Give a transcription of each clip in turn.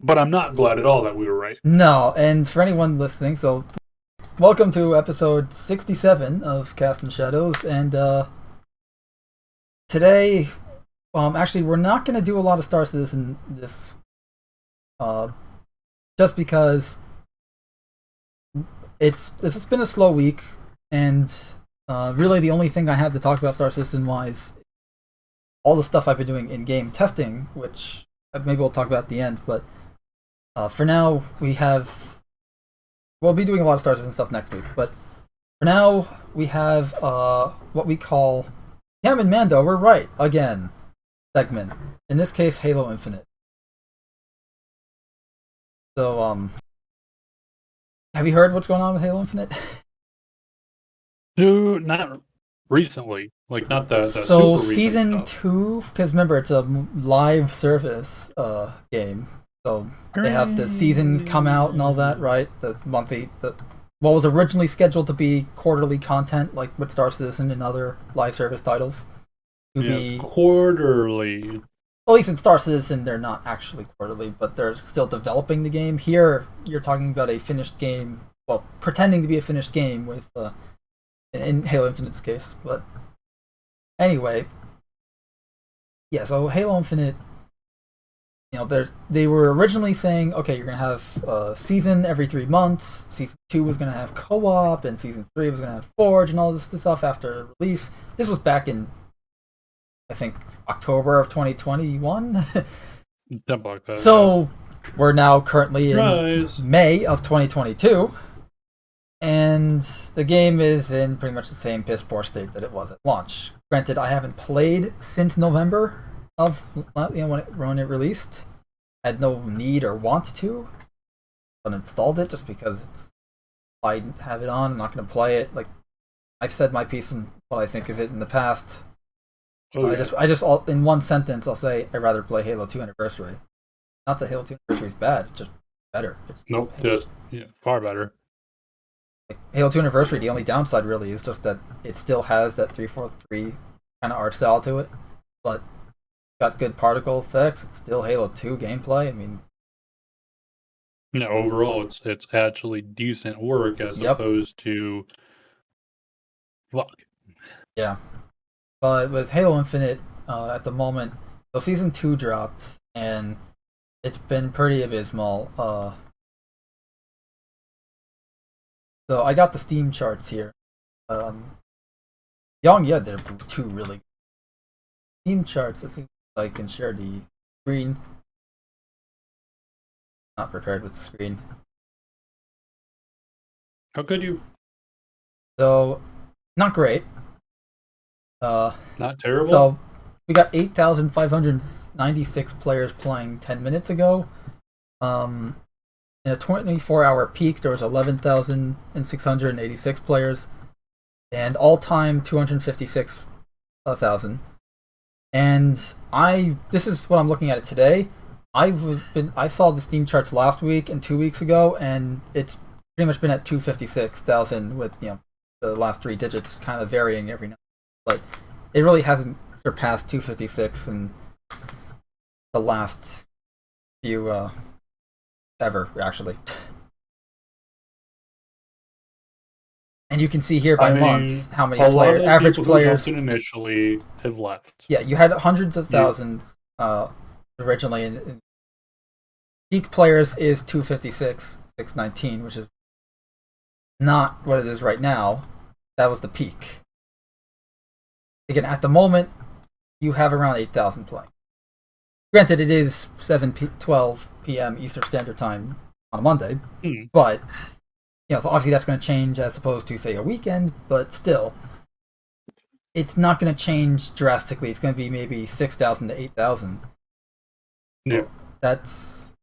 But I'm not glad at all that we were right. No, and for anyone listening, so welcome to episode 67 of Cast in Shadows, and today, actually, we're not going to do a lot of Star Citizen this, just because it's been a slow week, and really the only thing I have to talk about Star Citizen wise, all the stuff I've been doing in game testing, which maybe we'll talk about at the end, but for now we'll be doing a lot of Star Citizen stuff next week, but for now we have what we call Cam and Mando, we're right again segment. In this case, Halo Infinite. So, have you heard what's going on with Halo Infinite? No, not recently. Like, not the So, super recent season stuff. 2, because remember, it's a live service game. So, they have the seasons come out and all that, right? The monthly, what was originally scheduled to be quarterly content, like with Star Citizen and other live service titles, to be quarterly. at least in Star Citizen, they're not actually quarterly, but they're still developing the game. Here, you're talking about a finished game, well, pretending to be a finished game with, in Halo Infinite's case. But anyway, yeah. So Halo Infinite, they were originally saying, okay, you're gonna have a season every 3 months. Season 2 was gonna have co-op, and season 3 was gonna have Forge and all this stuff after release. This was back in, I think, October of 2021. Something like that. So we're now currently in May of 2022, and the game is in pretty much the same piss poor state that it was at launch. Granted, I haven't played since November of when it released. I had no need or want to. Uninstalled it just because I have it on. I'm not going to play it. Like, I've said my piece and what I think of it in the past. I just in one sentence I'll say I'd rather play Halo 2 Anniversary. Not that Halo 2 Anniversary is bad, it's just better. Far better. Like, Halo 2 Anniversary, the only downside really is just that it still has that 343 kind of art style to it, but got good particle effects. It's still Halo 2 gameplay. I mean, overall, it's actually decent work as opposed to fuck. Yeah. But with Halo Infinite, at the moment, so Season 2 dropped, and it's been pretty abysmal. So I got the Steam charts here. They're two really good Steam charts. As soon as I can share the screen. Not prepared with the screen. How could you? So, not great. Not terrible. So we got 8,596 players playing 10 minutes ago. In a 24-hour peak, there was 11,686 players, and all-time 256,000. And this is what I'm looking at it today. I saw the Steam charts last week and 2 weeks ago, and it's pretty much been at 256,000 with the last 3 digits kind of varying every night. But it really hasn't surpassed 256 in the last few ever, actually. And you can see here by month how many players, average players initially have left. Yeah, you had hundreds of thousands originally, and peak players is 256, 619, which is not what it is right now. That was the peak. Again, at the moment, you have around 8,000 playing. Granted, it is 12 p.m. Eastern Standard Time on a Monday, but so obviously that's going to change as opposed to, say, a weekend, but still, it's not going to change drastically. It's going to be maybe 6,000 to 8,000. Yeah. That's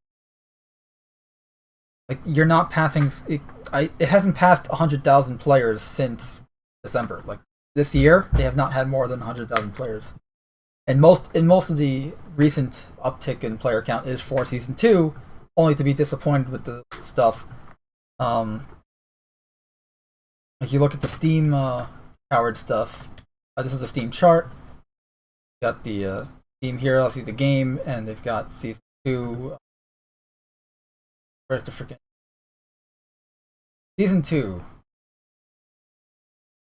like, you're not passing. It hasn't passed 100,000 players since December. Like, this year, they have not had more than 100,000 players. And most of the recent uptick in player count is for Season 2, only to be disappointed with the stuff. If you look at the Steam powered stuff, this is the Steam chart. Got the Steam here, I'll see the game, and they've got Season 2 Where's the freaking Season 2?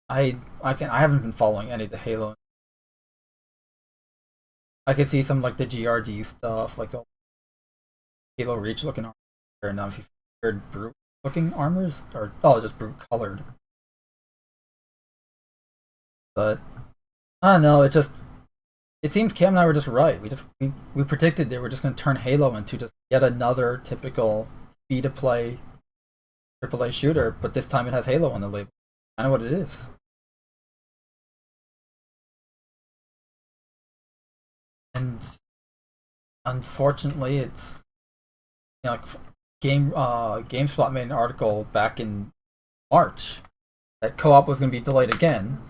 I haven't been following any of the Halo. I could see some like the GRD stuff, like Halo Reach looking armor, and obviously weird brute looking armors, or just brute colored. But I don't know. It seems Cam and I were just right. We predicted they were just going to turn Halo into just yet another typical free-to-play AAA shooter, but this time it has Halo on the label. I know what it is. And unfortunately, it's like GameSpot made an article back in March that co-op was going to be delayed again,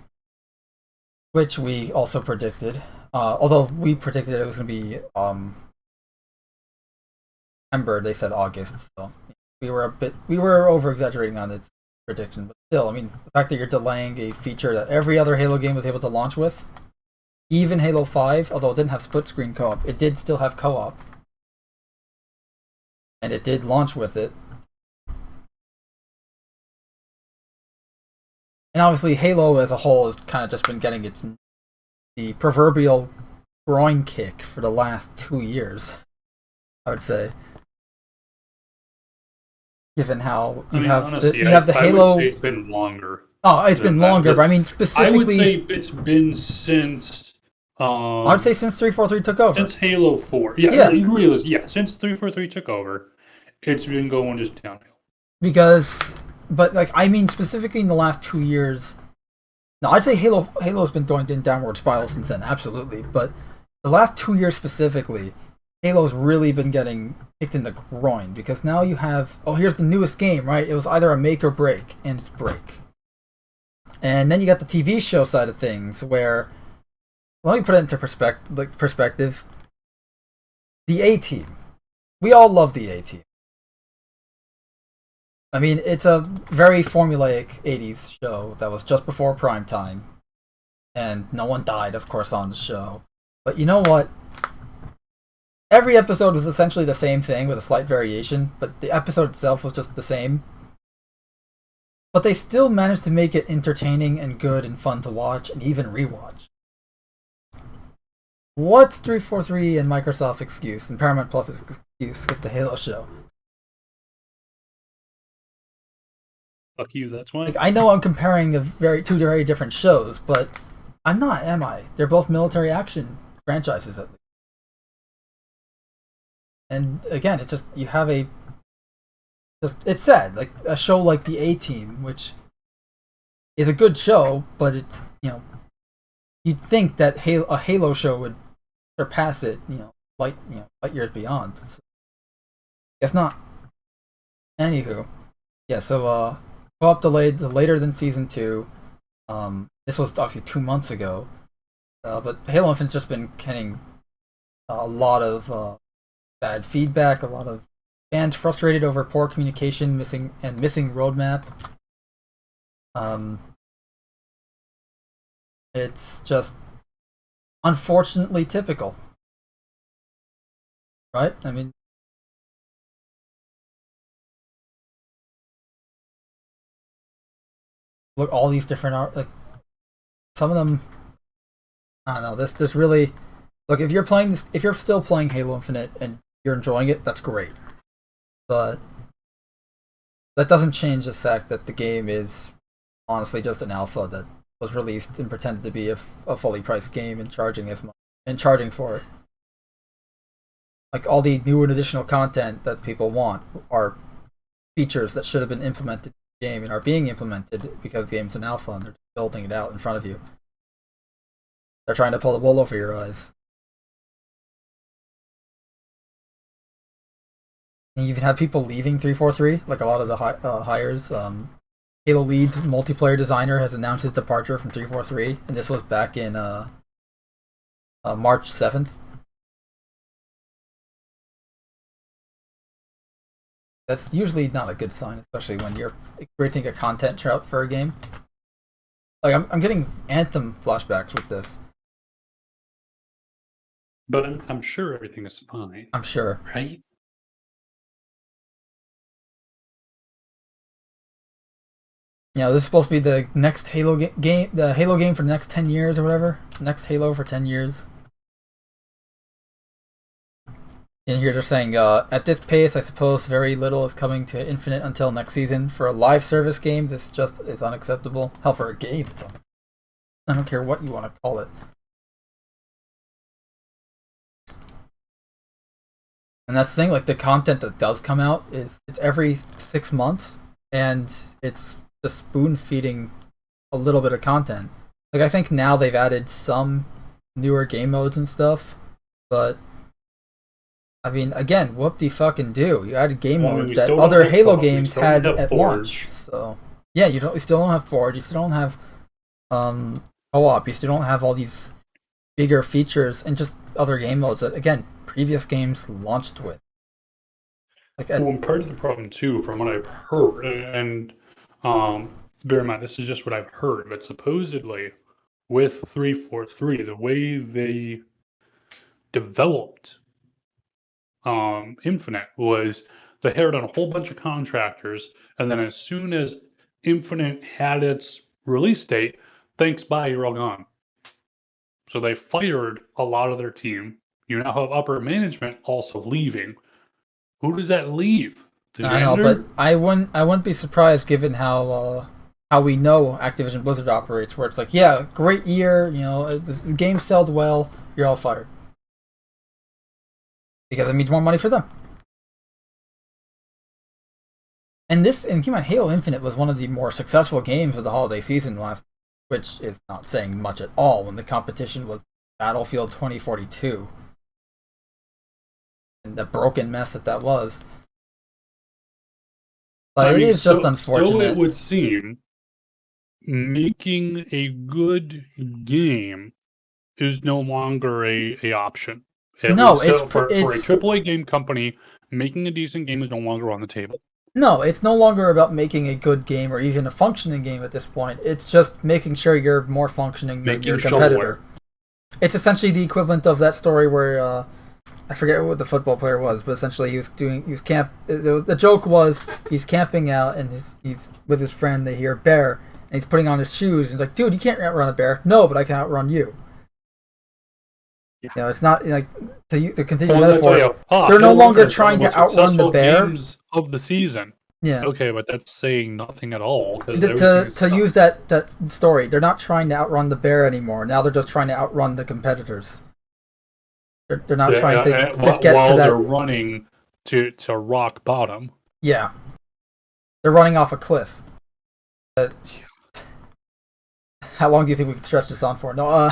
which we also predicted. Although we predicted it was going to be September, they said August. So we were over exaggerating on its prediction, but still, I mean, the fact that you're delaying a feature that every other Halo game was able to launch with. Even Halo 5, although it didn't have split-screen co-op, it did still have co-op. And it did launch with it. And obviously, Halo as a whole has kind of just been getting the proverbial groin kick for the last 2 years, I would say. Given how you have the Halo... I would say it's been longer. Oh, it's been longer, but I mean specifically... I would say it's been since... I would say since 343 took over. Since Halo 4. Yeah. Since 343 took over, it's been going just downhill. But like, I mean specifically in the last 2 years... No, I'd say Halo's been going in downward spiral since then, absolutely. But the last 2 years specifically, Halo's really been getting kicked in the groin. Because now you have... Oh, here's the newest game, right? It was either a make or break, and it's break. And then you got the TV show side of things, where... Let me put it into perspective. The A-Team. We all love the A-Team. I mean, it's a very formulaic 80s show that was just before prime time. And no one died, of course, on the show. But you know what? Every episode was essentially the same thing with a slight variation, but the episode itself was just the same. But they still managed to make it entertaining and good and fun to watch and even rewatch. What's 343 and Microsoft's excuse and Paramount Plus's excuse with the Halo show? Fuck you, that's why. Like, I know I'm comparing two very different shows, but I'm not, am I? They're both military action franchises, at least. And again, it just, you have it's sad, like a show like the A-Team, which is a good show, but it's, you'd think that a Halo show would surpass it, light years beyond. So, guess not. Anywho, yeah. So co-op delayed later than season 2. This was obviously 2 months ago, but Halo Infinite's just been getting a lot of bad feedback. A lot of fans frustrated over poor communication, missing roadmap. It's just unfortunately typical, right? I mean, look, all these different art, like some of them. I don't know. This really, look, if you're still playing Halo Infinite and you're enjoying it, that's great. But that doesn't change the fact that the game is honestly just an alpha that was released and pretended to be a fully priced game and charging as much and charging for it. Like all the new and additional content that people want are features that should have been implemented in the game and are being implemented because the game's an alpha and they're building it out in front of you. They're trying to pull the wool over your eyes. And you even have people leaving 343, like a lot of the hires. Halo Lead's multiplayer designer has announced his departure from 343, and this was back in March 7th. That's usually not a good sign, especially when you're creating a content trout for a game. Like, I'm getting Anthem flashbacks with this. But I'm sure everything is fine. I'm sure. Right? this is supposed to be the next Halo game, the Halo game for the next 10 years or whatever. Next Halo for 10 years. And here they're saying, at this pace, I suppose very little is coming to Infinite until next season. For a live service game, this just is unacceptable. Hell, for a game, I don't care what you want to call it. And that's the thing, like, the content that does come out it's every 6 months, and it's just spoon-feeding a little bit of content. Like, I think now they've added some newer game modes and stuff, but I mean, again, whoop de fucking do. You added game modes that other Halo games had at launch. So yeah, you still don't have Forge, you still don't have co-op, you still don't have all these bigger features and just other game modes that, again, previous games launched with. Like, well, part of the problem too, from what I've heard, and bear in mind this is just what I've heard, but supposedly with 343, the way they developed Infinite was they hired on a whole bunch of contractors, and then as soon as Infinite had its release date, thanks, bye, you're all gone. So they fired a lot of their team. You now have upper management also leaving. Who does that leave? I know, but I wouldn't be surprised given how we know Activision Blizzard operates, where it's like, yeah, great year, the game sold well, you're all fired. Because it means more money for them. And keep in mind, Halo Infinite was one of the more successful games of the holiday season which is not saying much at all when the competition was Battlefield 2042. And the broken mess that was. But it is just unfortunate. So it would seem making a good game is no longer a option. For a AAA game company, making a decent game is no longer on the table. No, it's no longer about making a good game or even a functioning game at this point. It's just making sure you're more functioning than your competitor. It's essentially the equivalent of that story where I forget what the football player was, but essentially the joke was he's camping out and he's with his friend. They hear bear and he's putting on his shoes and he's like, "Dude, you can't outrun a bear." "No, but I can outrun you." It's not like to continue metaphor. They're no longer trying to outrun the bear of the season. Yeah. Okay, but that's saying nothing at all. To use that story, they're not trying to outrun the bear anymore. Now they're just trying to outrun the competitors. They're not trying to get to that. While they're running to rock bottom. Yeah. They're running off a cliff. How long do you think we could stretch this on for? No.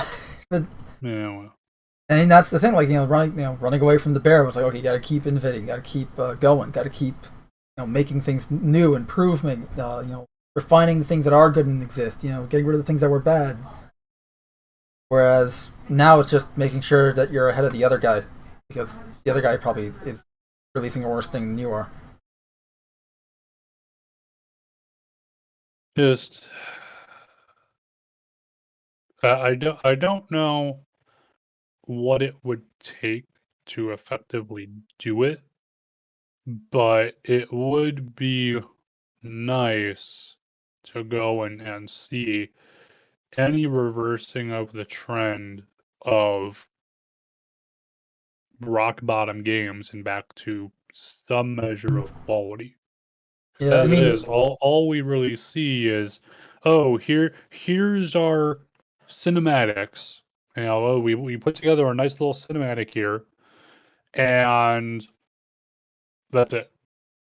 Yeah. Well. And that's the thing, like, running away from the bear was like, okay, you gotta keep innovating, gotta keep going, gotta keep, making things new, improving, refining the things that are good and exist, getting rid of the things that were bad. Whereas now it's just making sure that you're ahead of the other guy, because the other guy probably is releasing a worse thing than you are. Just, I don't know what it would take to effectively do it, but it would be nice to go and see any reversing of the trend of rock bottom games and back to some measure of quality. Yeah, I mean, it is all we really see is, here's our cinematics. We put together a nice little cinematic here, and that's it.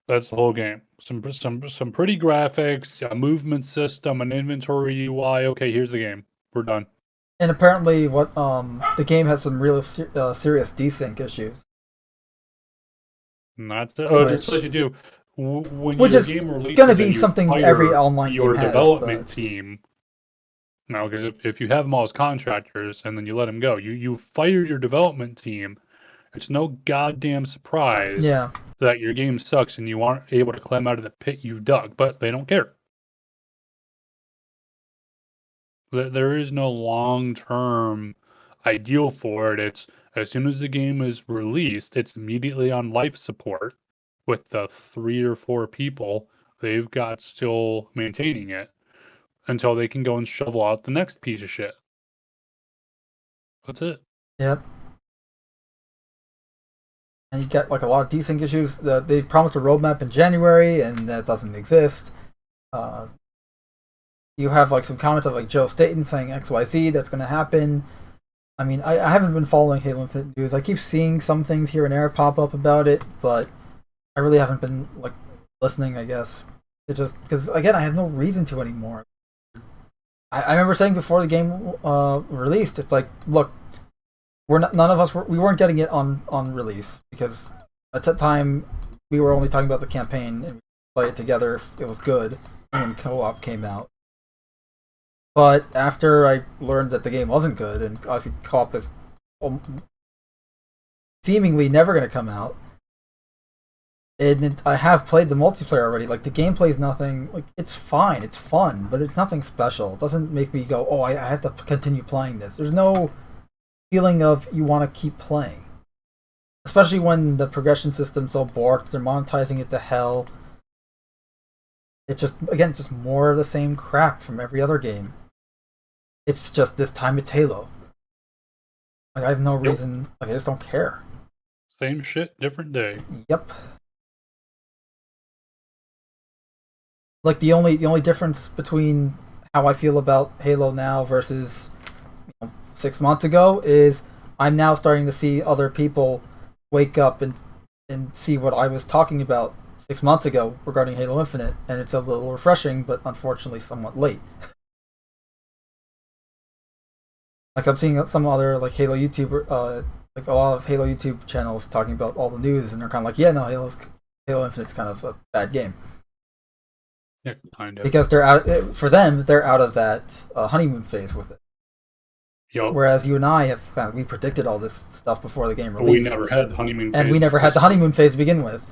That's the whole game. Some pretty graphics, a movement system, an inventory UI. Okay, here's the game. We're done. And apparently, the game has some real serious desync issues. And that's what you do. Which is going to be something every online game has. Your development team. No, because if you have them all as contractors and then you let them go, you fire your development team. It's no goddamn surprise that your game sucks and you aren't able to climb out of the pit you've dug, but they don't care. There is no long-term ideal for it. It's as soon as the game is released, it's immediately on life support with the 3 or 4 people they've got still maintaining it. until they can go and shovel out the next piece of shit. That's it. Yep. And you get like a lot of desync issues. They promised a roadmap in January, and that doesn't exist. You have like some comments of like Joe Staten saying XYZ that's going to happen. I mean, I haven't been following Halo Infinite news. I keep seeing some things here and there pop up about it, but I really haven't been like listening, I guess. It just because again, I have no reason to anymore. I remember saying before the game released, it's like, look, none of us we weren't getting it on release because at that time we were only talking about the campaign and we play it together if it was good when co-op came out. But after I learned that the game wasn't good and obviously co-op is seemingly never going to come out, and I have played the multiplayer already. Like the gameplay is nothing. Like it's fine, it's fun, but it's nothing special. It doesn't make me go, "Oh, I have to continue playing this." There's no feeling of you want to keep playing, especially when the progression system's so borked. They're monetizing it to hell. It's just it's just more of the same crap from every other game. It's just this time it's Halo. Like I have no reason. Like I just don't care. Same shit, different day. Yep. Like the only difference between how I feel about Halo now versus 6 months ago is I'm now starting to see other people wake up and see what I was talking about 6 months ago regarding Halo Infinite, and it's a little refreshing, but unfortunately somewhat late. Like I'm seeing some other like Halo YouTuber, like a lot of Halo YouTube channels talking about all the news, and they're kind of like, yeah, no, Halo Infinite's kind of a bad game. Yeah, kind of. Because they're out for them, they're out of that honeymoon phase with it. Yep. Whereas you and I have we predicted all this stuff before the game released. We never had the honeymoon phase. And we never had the honeymoon phase to begin with.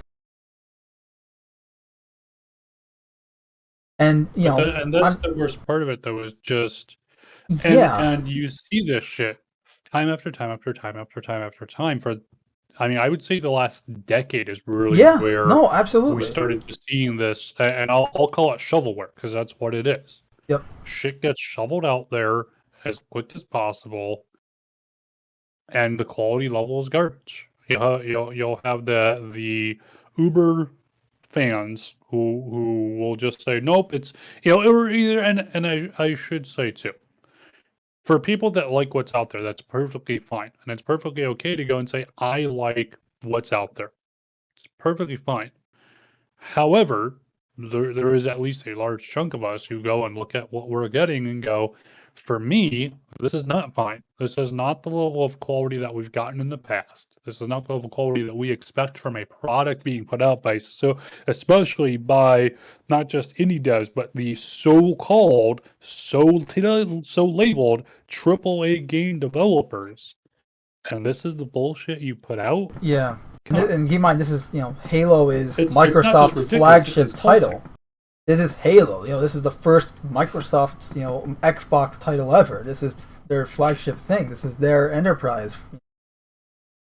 And and that's the worst part of it, though, is just and you see this shit time after time after time after time after time for. I mean, I would say the last decade is really where absolutely. we started seeing this, and I'll call it shovelware because that's what it is. Yep. Shit gets shoveled out there as quick as possible, and the quality level is garbage. You'll have the Uber fans who will just say nope. It's or either and I should say too. For people that like what's out there, that's perfectly fine. And it's perfectly okay to go and say, I like what's out there. It's perfectly fine. However, there is at least a large chunk of us who go and look at what we're getting and go, for me, this is not fine. This is not the level of quality that we've gotten in the past. This is not the level of quality that we expect from a product being put out by especially by not just indie devs, but the so-called, so labeled AAA game developers. And this is the bullshit you put out? Yeah. And keep in mind, this is, Halo is Microsoft's flagship title. This is Halo. This is the first Microsoft's, Xbox title ever. This is their flagship thing. This is their enterprise.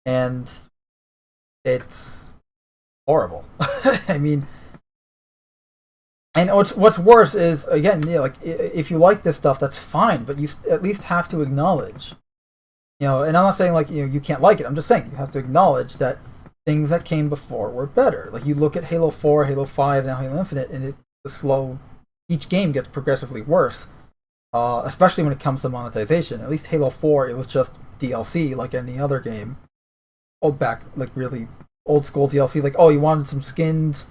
And it's horrible. I mean, and what's worse is, again, like, if you like this stuff, that's fine, but you at least have to acknowledge, and I'm not saying, like, you can't like it. I'm just saying you have to acknowledge that things that came before were better. Like, you look at Halo 4, Halo 5, now Halo Infinite, and each game gets progressively worse, especially when it comes to monetization. At least Halo 4, it was just DLC like any other game. Really old school DLC. Like, you wanted some skins.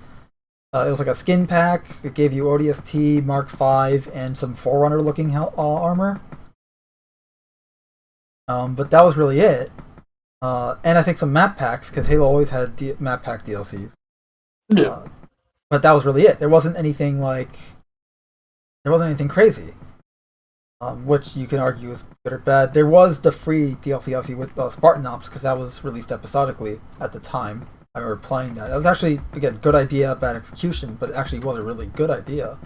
It was like a skin pack. It gave you ODST, Mark V, and some Forerunner looking armor. But that was really it. And I think some map packs, because Halo always had map pack DLCs. Yeah. But that was really it. There wasn't anything crazy. Which you can argue is good or bad. There was the free DLC, obviously, with Spartan Ops, because that was released episodically at the time. I remember playing that. It was actually, again, good idea, bad execution, but it actually was a really good idea.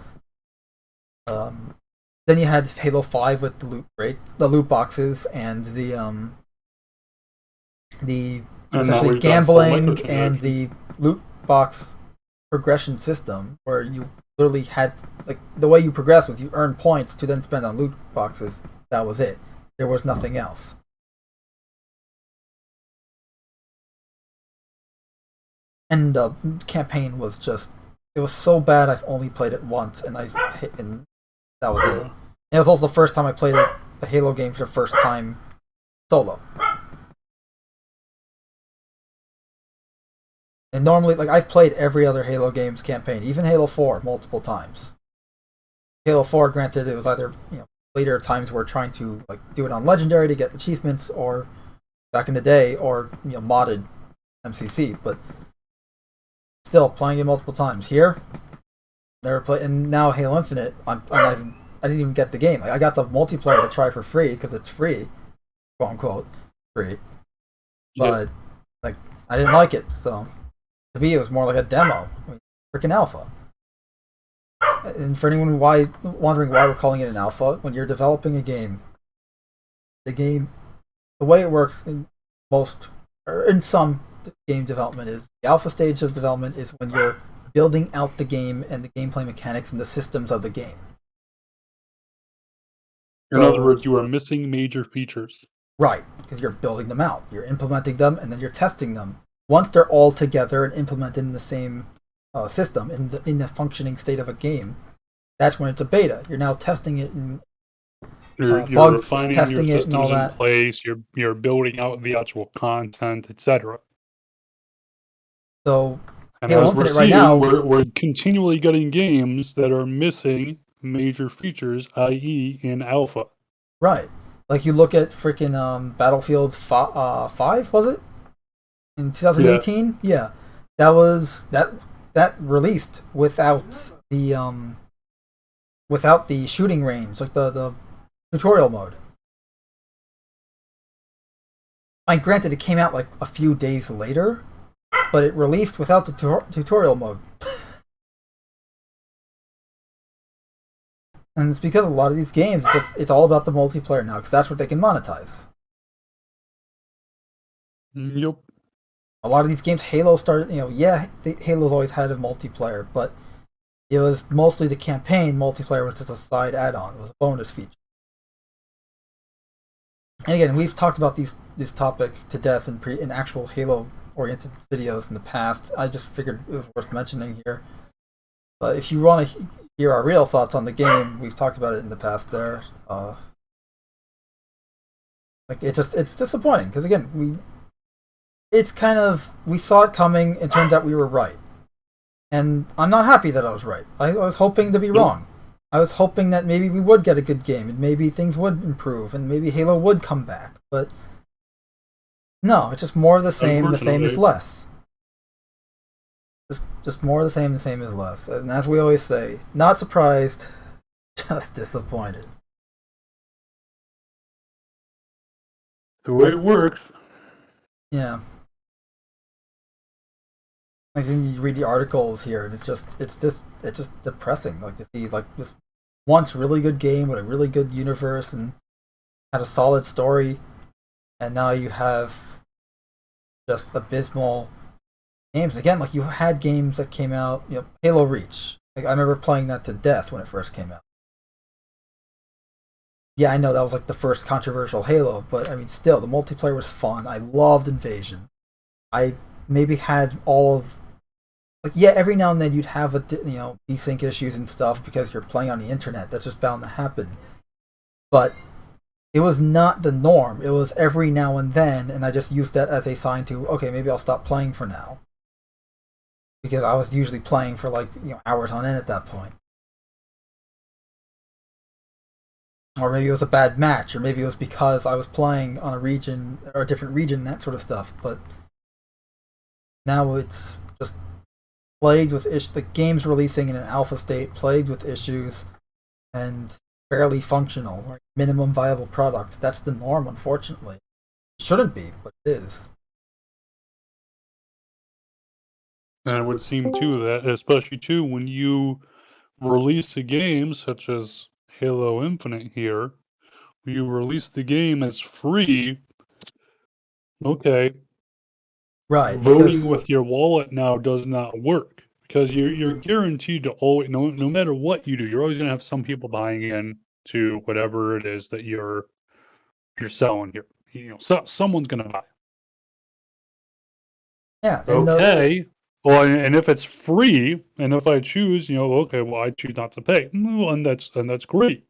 Then you had Halo 5 with the loot boxes, and the essentially gambling and the loot box progression system, where you literally had, like, the way you progress was you earn points to then spend on loot boxes. That was it. There was nothing else. And the campaign was just, it was so bad I've only played it once, and I hit, and that was it. And it was also the first time I played a Halo game for the first time solo. And normally, like, I've played every other Halo game's campaign, even Halo 4, multiple times. Halo 4, granted, it was either, later times where trying to, like, do it on Legendary to get achievements, or back in the day, or, modded MCC, but still, playing it multiple times. Here, never played, and now Halo Infinite, I didn't even get the game. I got the multiplayer to try for free, because it's free, quote unquote, free. But, like, I didn't like it, so to me it was more like a demo. Freaking alpha. And for anyone wondering why we're calling it an alpha, when you're developing a game, the way it works in some game development is the alpha stage of development is when you're building out the game and the gameplay mechanics and the systems of the game. In other words, you are missing major features. Right, because you're building them out. You're implementing them, and then you're testing them. Once they're all together and implemented in the same system, in the functioning state of a game, that's when it's a beta. You're now testing it and you're bugs, refining testing your it, and all systems in that. place. You're building out the actual content, etc. So, and Halo as Infinite we're seeing, right now, we're continually getting games that are missing major features, i.e., in alpha. Right. Like, you look at freaking Battlefield 5, was it? In 2018? Yeah. That was that released without the shooting range, like the tutorial mode. I granted it came out like a few days later, but it released without the tutorial mode. And it's because a lot of these games, it's all about the multiplayer now, because that's what they can monetize. Yep. A lot of these games, Halo started, Halo's always had a multiplayer, but it was mostly the campaign. Multiplayer was just a side add-on. It was a bonus feature. And again, we've talked about this topic to death in actual Halo-oriented videos in the past. I just figured it was worth mentioning here. But if you want to hear our real thoughts on the game, we've talked about it in the past there. It's disappointing, because again, we saw it coming. It turns out we were right. And I'm not happy that I was right. I was hoping to be wrong. I was hoping that maybe we would get a good game, and maybe things would improve, and maybe Halo would come back. But no, it's just more of the same. The same is less. Just more of the same is less. And as we always say, not surprised, just disappointed. The way it works. Yeah. Like, then you read the articles here, and it's just depressing. Like, to see like this once really good game with a really good universe and had a solid story, and now you have just abysmal games. Again, like, you had games that came out, Halo Reach. Like, I remember playing that to death when it first came out. Yeah, I know that was like the first controversial Halo, but I mean, still, the multiplayer was fun. I loved Invasion. I maybe had all of, like, every now and then you'd have desync issues and stuff because you're playing on the internet. That's just bound to happen. But it was not the norm. It was every now and then, and I just used that as a sign to, okay, maybe I'll stop playing for now. Because I was usually playing for hours on end at that point. Or maybe it was a bad match, or maybe it was because I was playing on a region, or a different region, that sort of stuff. But now it's just plagued with issues. The game's releasing in an alpha state, plagued with issues, and barely functional, like minimum viable product. That's the norm, unfortunately. It shouldn't be, but it is. And it would seem too that, especially too, when you release a game such as Halo Infinite here, you release the game as free. Okay. Right. Voting with your wallet now does not work. Because you're guaranteed to always, no matter what you do, you're always going to have some people buying in to whatever it is that you're selling here. So someone's going to buy. Yeah. Okay. Well, and if it's free, and if I choose, okay, well, I choose not to pay. Well, and that's great.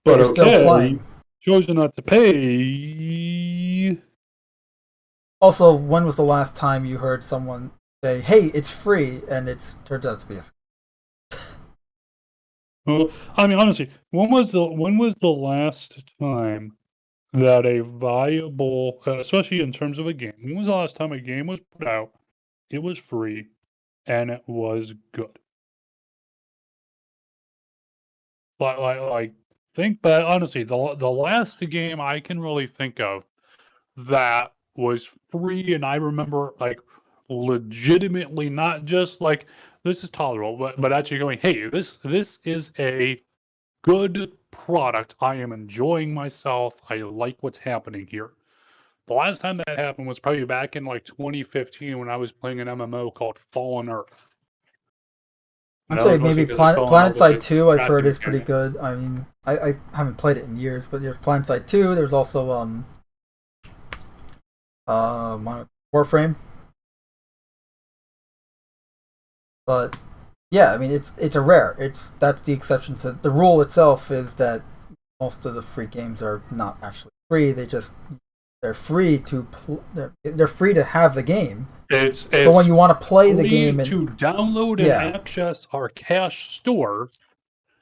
But you're still playing. Chosen not to pay. Also, when was the last time you heard someone say, "Hey, it's free," and it turns out to be a scam? Well, I mean, honestly, when was the last time that a viable, especially in terms of a game, when was the last time a game was put out, it was free, and it was good? Like think back, honestly, the last game I can really think of that was free, and I remember like legitimately not just like this is tolerable, but actually going, hey, this is a good product. I am enjoying myself. I like what's happening here. The last time that happened was probably back in like 2015 when I was playing an MMO called Fallen Earth. I'd say maybe PlanetSide 2 I've heard is pretty good. I mean, I haven't played it in years, but there's PlanetSide 2. There's also Warframe. But yeah, I mean it's a rare. That's the exception to the rule itself is that most of the free games are not actually free. They're free to they're free to have the game. It's but when you want to play the game to download and access our cache store,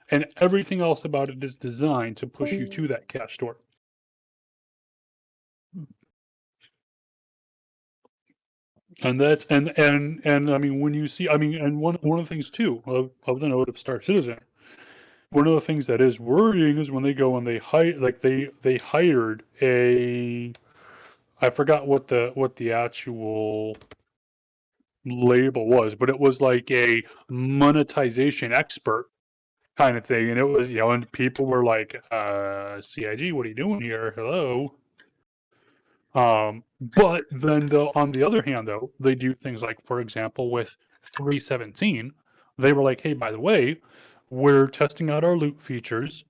and everything else about it is designed to push you to that cache store. And that's and I mean when you see, I mean, and one of the things too of the note of Star Citizen, one of the things that is worrying is when they go and they hire, like they hired a, I forgot what the actual label was, but it was like a monetization expert kind of thing, and it was, and people were like, CIG, what are you doing here? Hello. But then on the other hand, though, they do things like, for example, with 317, they were like, hey, by the way, we're testing out our loot features,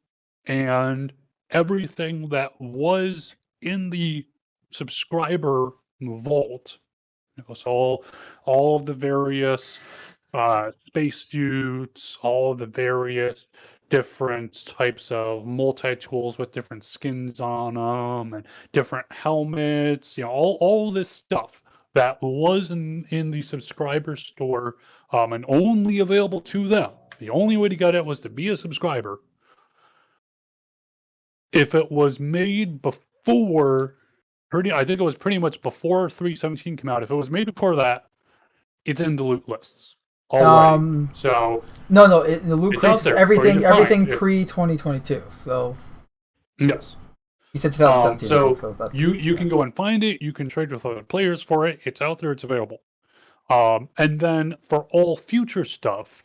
and everything that was in the subscriber vault, so all of the various spacesuits, all of the various different types of multi-tools with different skins on them and different helmets, all this stuff that was in the subscriber store, and only available to them. The only way to get it was to be a subscriber. If it was made before, I think it was pretty much before 317 came out. If it was made before that, it's in the loot lists already. So no, the loot crates is everything pre 2022. So yes, you said 2017. So you can go and find it. You can trade with other players for it. It's out there. It's available. And then for all future stuff,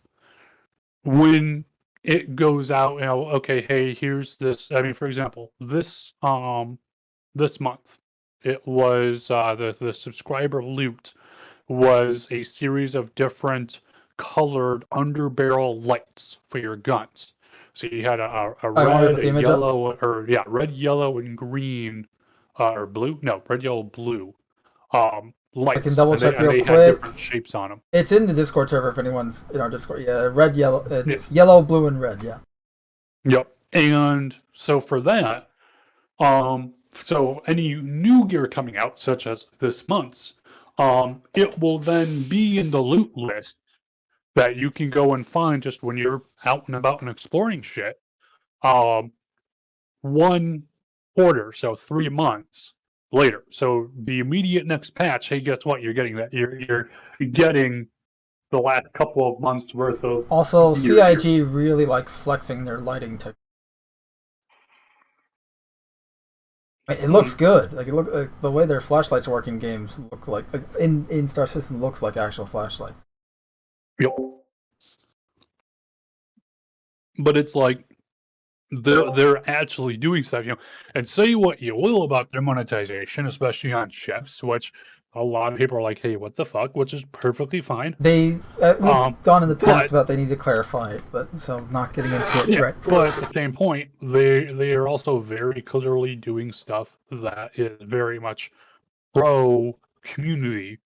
when it goes out, okay, hey, here's this. I mean, for example, this month, it was the subscriber loot was a series of different colored underbarrel lights for your guns. So you had a red, a yellow, red, yellow, and green, or blue. No, red, yellow, blue. Lights. I can double check real quick. Had different shapes on them. It's in the Discord server if anyone's in our Discord. Yeah, red, yellow. It's yellow, blue, and red. Yeah. Yep. And so for that, so any new gear coming out, such as this month's, it will then be in the loot list that you can go and find just when you're out and about and exploring shit. 1 quarter, so 3 months later. So the immediate next patch, hey, guess what? You're getting that. You're getting the last couple of months worth of. Also, CIG really likes flexing their lighting tech. It looks good. Like the way their flashlights work in games look like in Star Citizen looks like actual flashlights. Yep. But it's like they're actually doing stuff, and say what you will about their monetization, especially on ships, which a lot of people are like, hey, what the fuck, which is perfectly fine. We've gone in the past about they need to clarify it, but so not getting into it, right? But at the same point, they are also very clearly doing stuff that is very much pro community.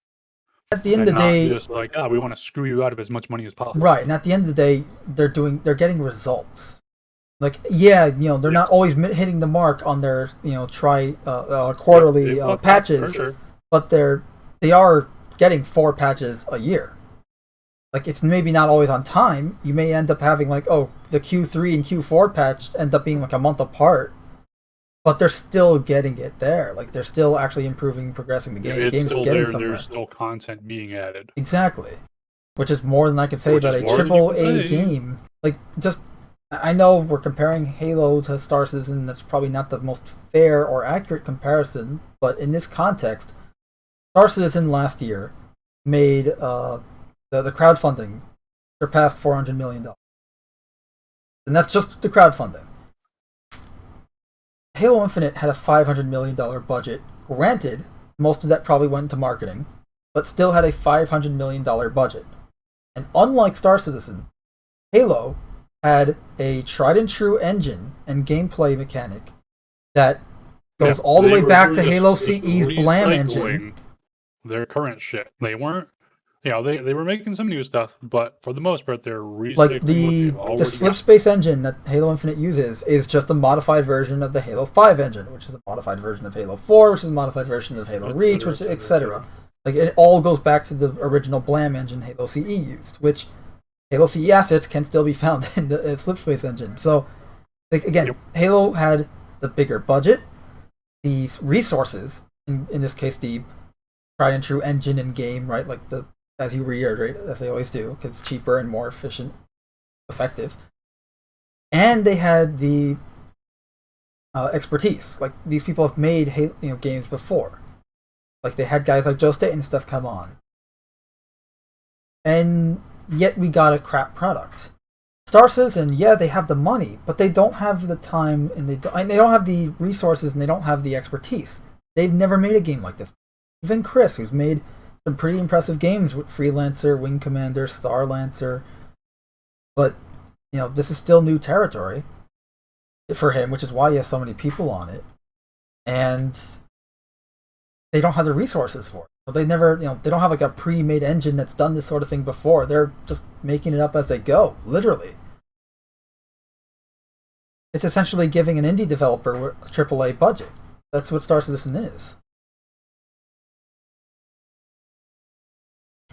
At the end of the day, just like, we want to screw you out of as much money as possible. Right, and at the end of the day, they're getting results. Like, yeah, they're not always hitting the mark on their, quarterly patches, sure. But they are getting 4 patches a year. Like, it's maybe not always on time. You may end up having like, the Q3 and Q4 patch end up being like a month apart. But they're still getting it there. Like, they're still actually improving, progressing the game. The game's still getting there. somewhere. There's still content being added. Exactly. Which is more than I can say about a AAA game. Like, I know we're comparing Halo to Star Citizen. That's probably not the most fair or accurate comparison. But in this context, Star Citizen last year made the crowdfunding surpassed $400 million. And that's just the crowdfunding. Halo Infinite had a $500 million budget. Granted, most of that probably went into marketing, but still had a $500 million budget. And unlike Star Citizen, Halo had a tried-and-true engine and gameplay mechanic that goes all the way back to Halo CE's Blam engine. Their current shit. They weren't... they were making some new stuff, but for the most part, they're recycling. Like the slip space engine that Halo Infinite uses is just a modified version of the Halo 5 engine, which is a modified version of Halo 4, which is a modified version of Halo Reach, which etc. Like, it all goes back to the original Blam engine Halo CE used, which Halo CE assets can still be found in the slip space engine. So, like, again, Halo had the bigger budget, the resources, in this case, the tried and true engine and game, right? Like as you reiterate, as they always do, because it's cheaper and more efficient, effective. And they had the expertise. Like, these people have made games before. Like, they had guys like Joe Staten and stuff come on. And yet we got a crap product. Star Citizen, yeah, they have the money, but they don't have the time, and they don't have the resources, and they don't have the expertise. They've never made a game like this. Even Chris, who's made some pretty impressive games with Freelancer, Wing Commander, Star Lancer. But, this is still new territory for him, which is why he has so many people on it. And they don't have the resources for it. They never, they don't have like a pre-made engine that's done this sort of thing before. They're just making it up as they go, literally. It's essentially giving an indie developer a AAA budget. That's what Star Citizen is.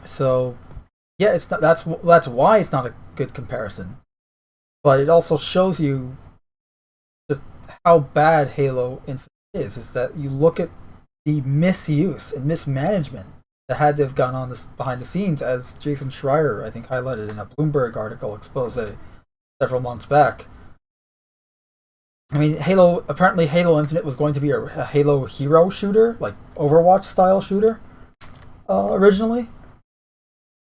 So, yeah, it's not. That's why it's not a good comparison. But it also shows you just how bad Halo Infinite is. Is that you look at the misuse and mismanagement that had to have gone on this behind the scenes, as Jason Schreier, I think, highlighted in a Bloomberg article expose several months back. I mean, apparently Halo Infinite was going to be a Halo hero shooter, like Overwatch style shooter, originally.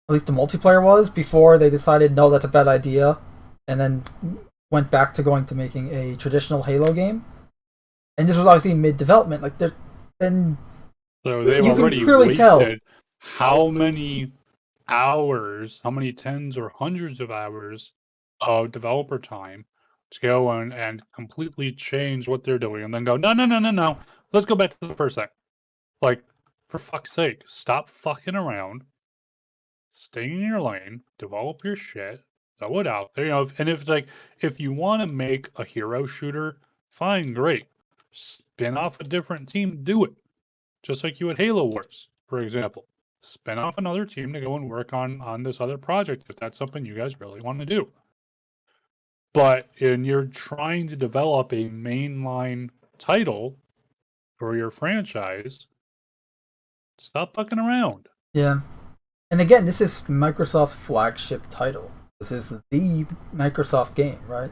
At least the multiplayer was, before they decided, no, that's a bad idea, and then went back to going to making a traditional Halo game. And this was obviously mid-development. Like, so they've already wasted how many hours, how many tens or hundreds of hours of developer time to go and completely change what they're doing, and then go, no, let's go back to the first thing. Like, for fuck's sake, stop fucking around. Stay in your lane, develop your shit, throw it out there. If you want to make a hero shooter, fine, great. Spin off a different team, do it. Just like you had Halo Wars, for example. Spin off another team to go and work on this other project if that's something you guys really want to do. But you're trying to develop a mainline title for your franchise, stop fucking around. Yeah. And again, this is Microsoft's flagship title. This is the Microsoft game, right?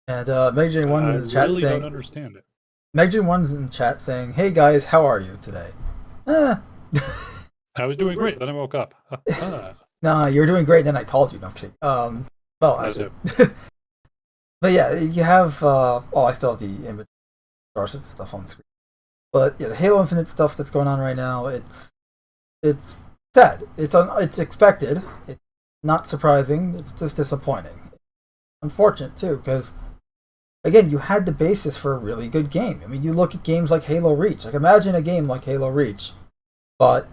And MegJ1 in the chat really saying, don't understand it. MegJ1's in the chat saying, "Hey guys, how are you today?" I was doing great. Then I woke up. Nah, you were doing great. Then I called you. No, I'm kidding. Well, actually, but yeah, you have. I still have the image stuff on the screen. But yeah, the Halo Infinite stuff that's going on right now, it's sad. It's expected. It's not surprising. It's just disappointing. Unfortunate too, because again, you had the basis for a really good game. I mean, you look at games like Halo Reach. Like, imagine a game like Halo Reach, but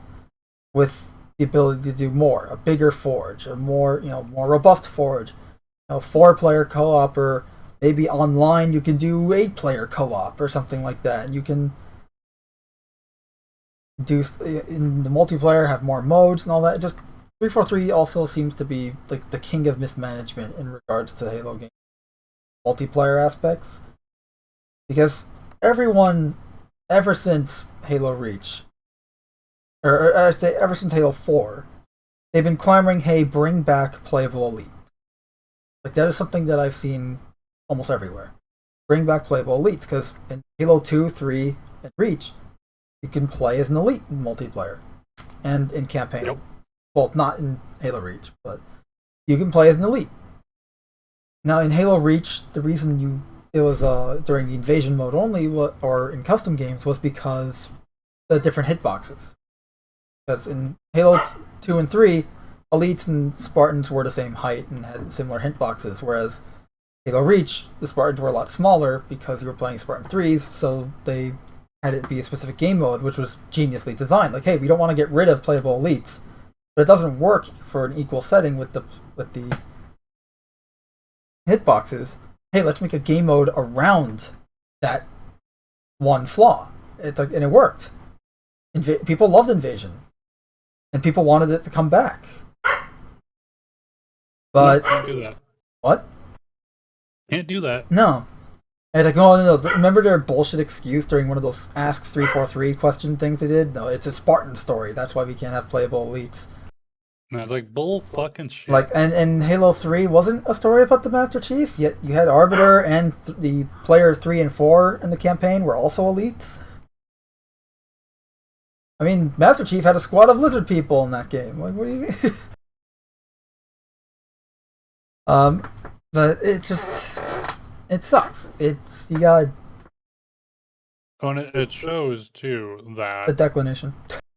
with the ability to do more, a bigger forge, a more robust forge, 4-player co-op, or maybe online you can do 8-player co-op or something like that. And you can do in the multiplayer, have more modes and all that. Just 343 also seems to be like the king of mismanagement in regards to Halo game multiplayer aspects, because everyone ever since Halo Reach, or I say ever since Halo 4, they've been clamoring, hey, bring back playable elite. Like, that is something that I've seen almost everywhere. Bring back playable elites, because in Halo 2, 3, and Reach, you can play as an elite in multiplayer and in campaign. Yep. Well, not in Halo Reach, but you can play as an elite. Now, in Halo Reach, the reason it was during the invasion mode only, or in custom games, was because the different hitboxes. Because in Halo 2 and 3, elites and Spartans were the same height and had similar hitboxes, whereas Halo Reach, the Spartans were a lot smaller because you were playing Spartan 3s, so they had it be a specific game mode, which was geniusly designed. Like, hey, we don't want to get rid of playable elites, but it doesn't work for an equal setting with the hitboxes. Hey, let's make a game mode around that one flaw. And it worked. People loved Invasion, and people wanted it to come back. But can't do that. What? Can't do that. No. And it's like, oh no! Remember their bullshit excuse during one of those Ask 343 question things they did? No, it's a Spartan story. That's why we can't have playable elites. No, it's like bull fucking shit. Like, and Halo 3 wasn't a story about the Master Chief, yet you had Arbiter and the player 3 and 4 in the campaign were also elites. I mean, Master Chief had a squad of lizard people in that game. Like, what do you... But it just... It sucks. You got... Oh, and it shows, too, that... The declination.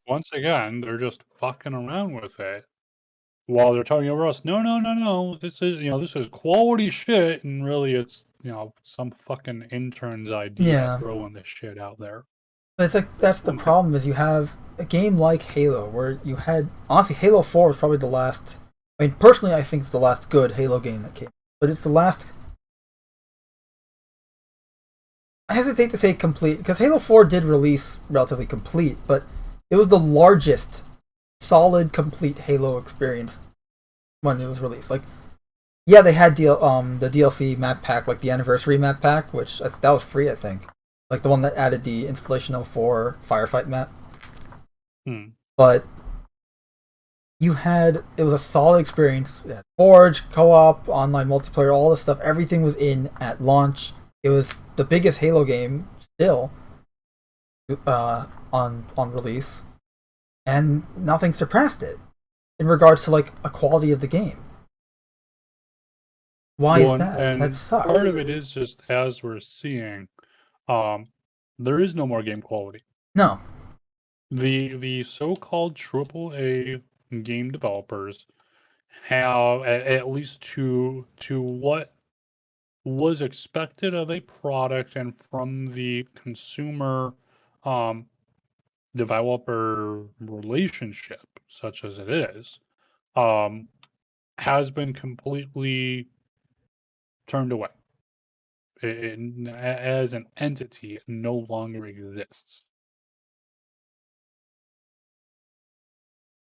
Once again, they're just fucking around with it. While they're talking over us, no, this is quality shit, and really it's, some fucking intern's idea throwing this shit out there. But it's like, that's the problem, is you have a game like Halo, where you had, honestly, Halo 4 was probably the last, I mean, personally, I think it's the last good Halo game that came, but it's the last, I hesitate to say complete, because Halo 4 did release relatively complete, but it was the largest solid, complete Halo experience when it was released. Like, yeah, they had the DLC map pack, like the anniversary map pack, which that was free, I think. Like the one that added the Installation 04 firefight map. But it was a solid experience. It had Forge, co-op, online multiplayer, all this stuff. Everything was in at launch. It was the biggest Halo game still on release. And nothing surpassed it in regards to like a quality of the game. Why is that? That sucks. Part of it is just, as we're seeing, there is no more game quality. No. The so-called AAA game developers have, at least to what was expected of a product and from the consumer developer relationship, such as it is, has been completely turned away. As an entity, it no longer exists.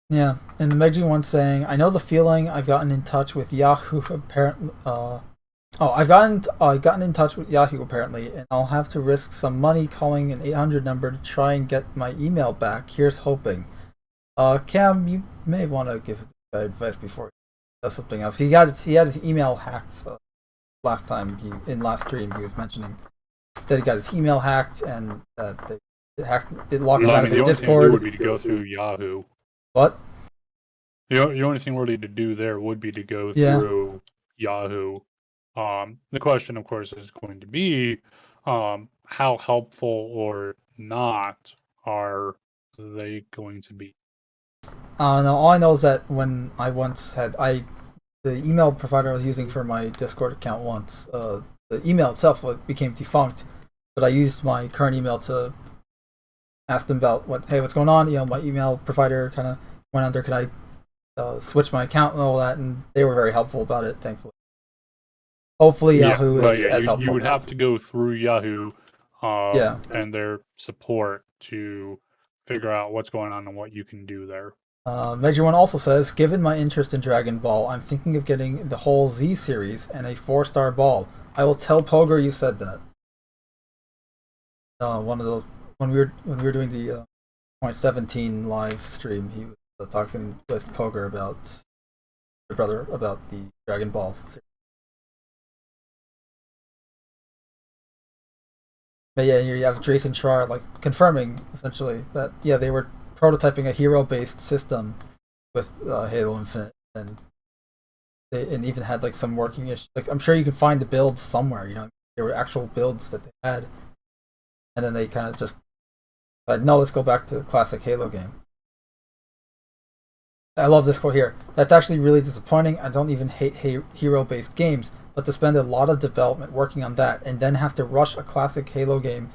Yeah, and the Megji one saying, I know the feeling. I've gotten in touch with Yahoo apparently. I've gotten in touch with Yahoo apparently, and I'll have to risk some money calling an 800 number to try and get my email back. Here's hoping. Cam, you may want to give advice before he does something else. He had his email hacked last stream. He was mentioning that he got his email hacked, and it locked him out of his Discord. The only thing would be to go through Yahoo. What? The only thing really to do there would be to go through Yahoo. The question, of course, is going to be how helpful or not are they going to be? No, all I know is that when I once had the email provider I was using for my Discord account once, the email itself became defunct, but I used my current email to ask them about what's going on. My email provider kind of went under. Can I switch my account and all that? And they were very helpful about it, thankfully. Hopefully Yahoo is as helpful. You would have to go through Yahoo and their support to figure out what's going on and what you can do there. Measure One also says, given my interest in Dragon Ball, I'm thinking of getting the whole Z series and a 4-star ball. I will tell Poger you said that. When we were doing the 2017 live stream, he was talking with Poger about your brother about the Dragon Ball series. But yeah, here you have Jason Schreier confirming essentially that they were prototyping a hero-based system with Halo Infinite, and they even had some working issues. I'm sure you can find the builds somewhere. There were actual builds that they had, and then they kind of just said, "No, let's go back to the classic Halo game." I love this quote here. That's actually really disappointing. I don't even hate hero-based games, but to spend a lot of development working on that and then have to rush a classic Halo game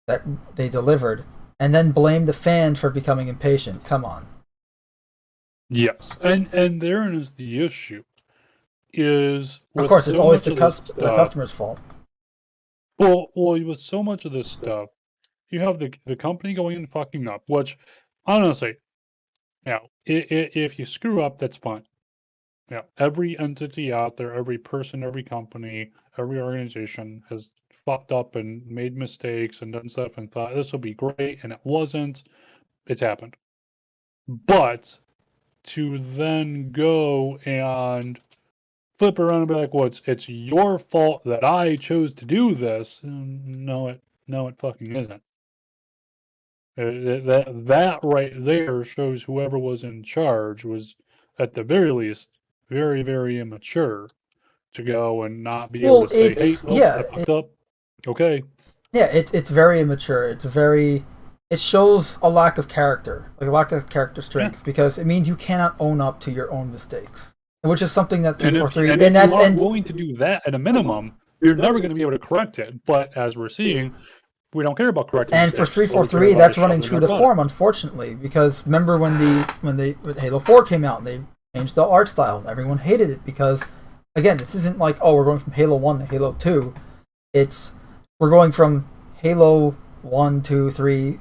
that they delivered and then blame the fans for becoming impatient. Come on. Yes, and therein is the issue. Of course, it's always the customer's fault. Well, with so much of this stuff, you have the company going and fucking up, which, honestly, if you screw up, that's fine. Every entity out there, every person, every company, every organization has fucked up and made mistakes and done stuff and thought this will be great, and it wasn't. It's happened. But to then go and flip around and be like, well, it's your fault that I chose to do this. No, it fucking isn't. That right there shows whoever was in charge was, at the very least, very, very immature to go and not be able to say, hey, I fucked up. Okay. Yeah, it's very immature. It shows a lack of character, a lack of character strength, because it means you cannot own up to your own mistakes, which is something that 343 and if you aren't willing to do that at a minimum, you're never going to be able to correct it. But as we're seeing, we don't care about correcting. And for 343, that's running true to form, unfortunately, because remember when Halo 4 came out and they changed the art style, and everyone hated it because, again, this isn't like, we're going from Halo 1 to Halo 2. We're going from Halo 1, 2, 3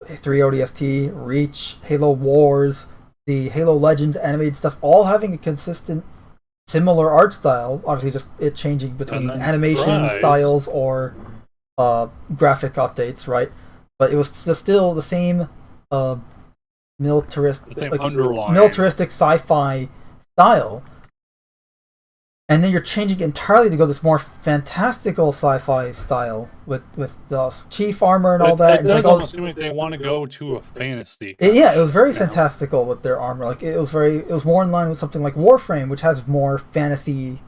ODST, Reach, Halo Wars, the Halo Legends animated stuff, all having a consistent, similar art style. Obviously, just it changing between animation styles or graphic updates, right? But it was still the same militaristic sci-fi style. And then you're changing entirely to go this more fantastical sci-fi style with the chief armor and all that. It does almost seem like they want to go to a fantasy. It was very fantastical with their armor. It was more in line with something like Warframe, which has more fantasy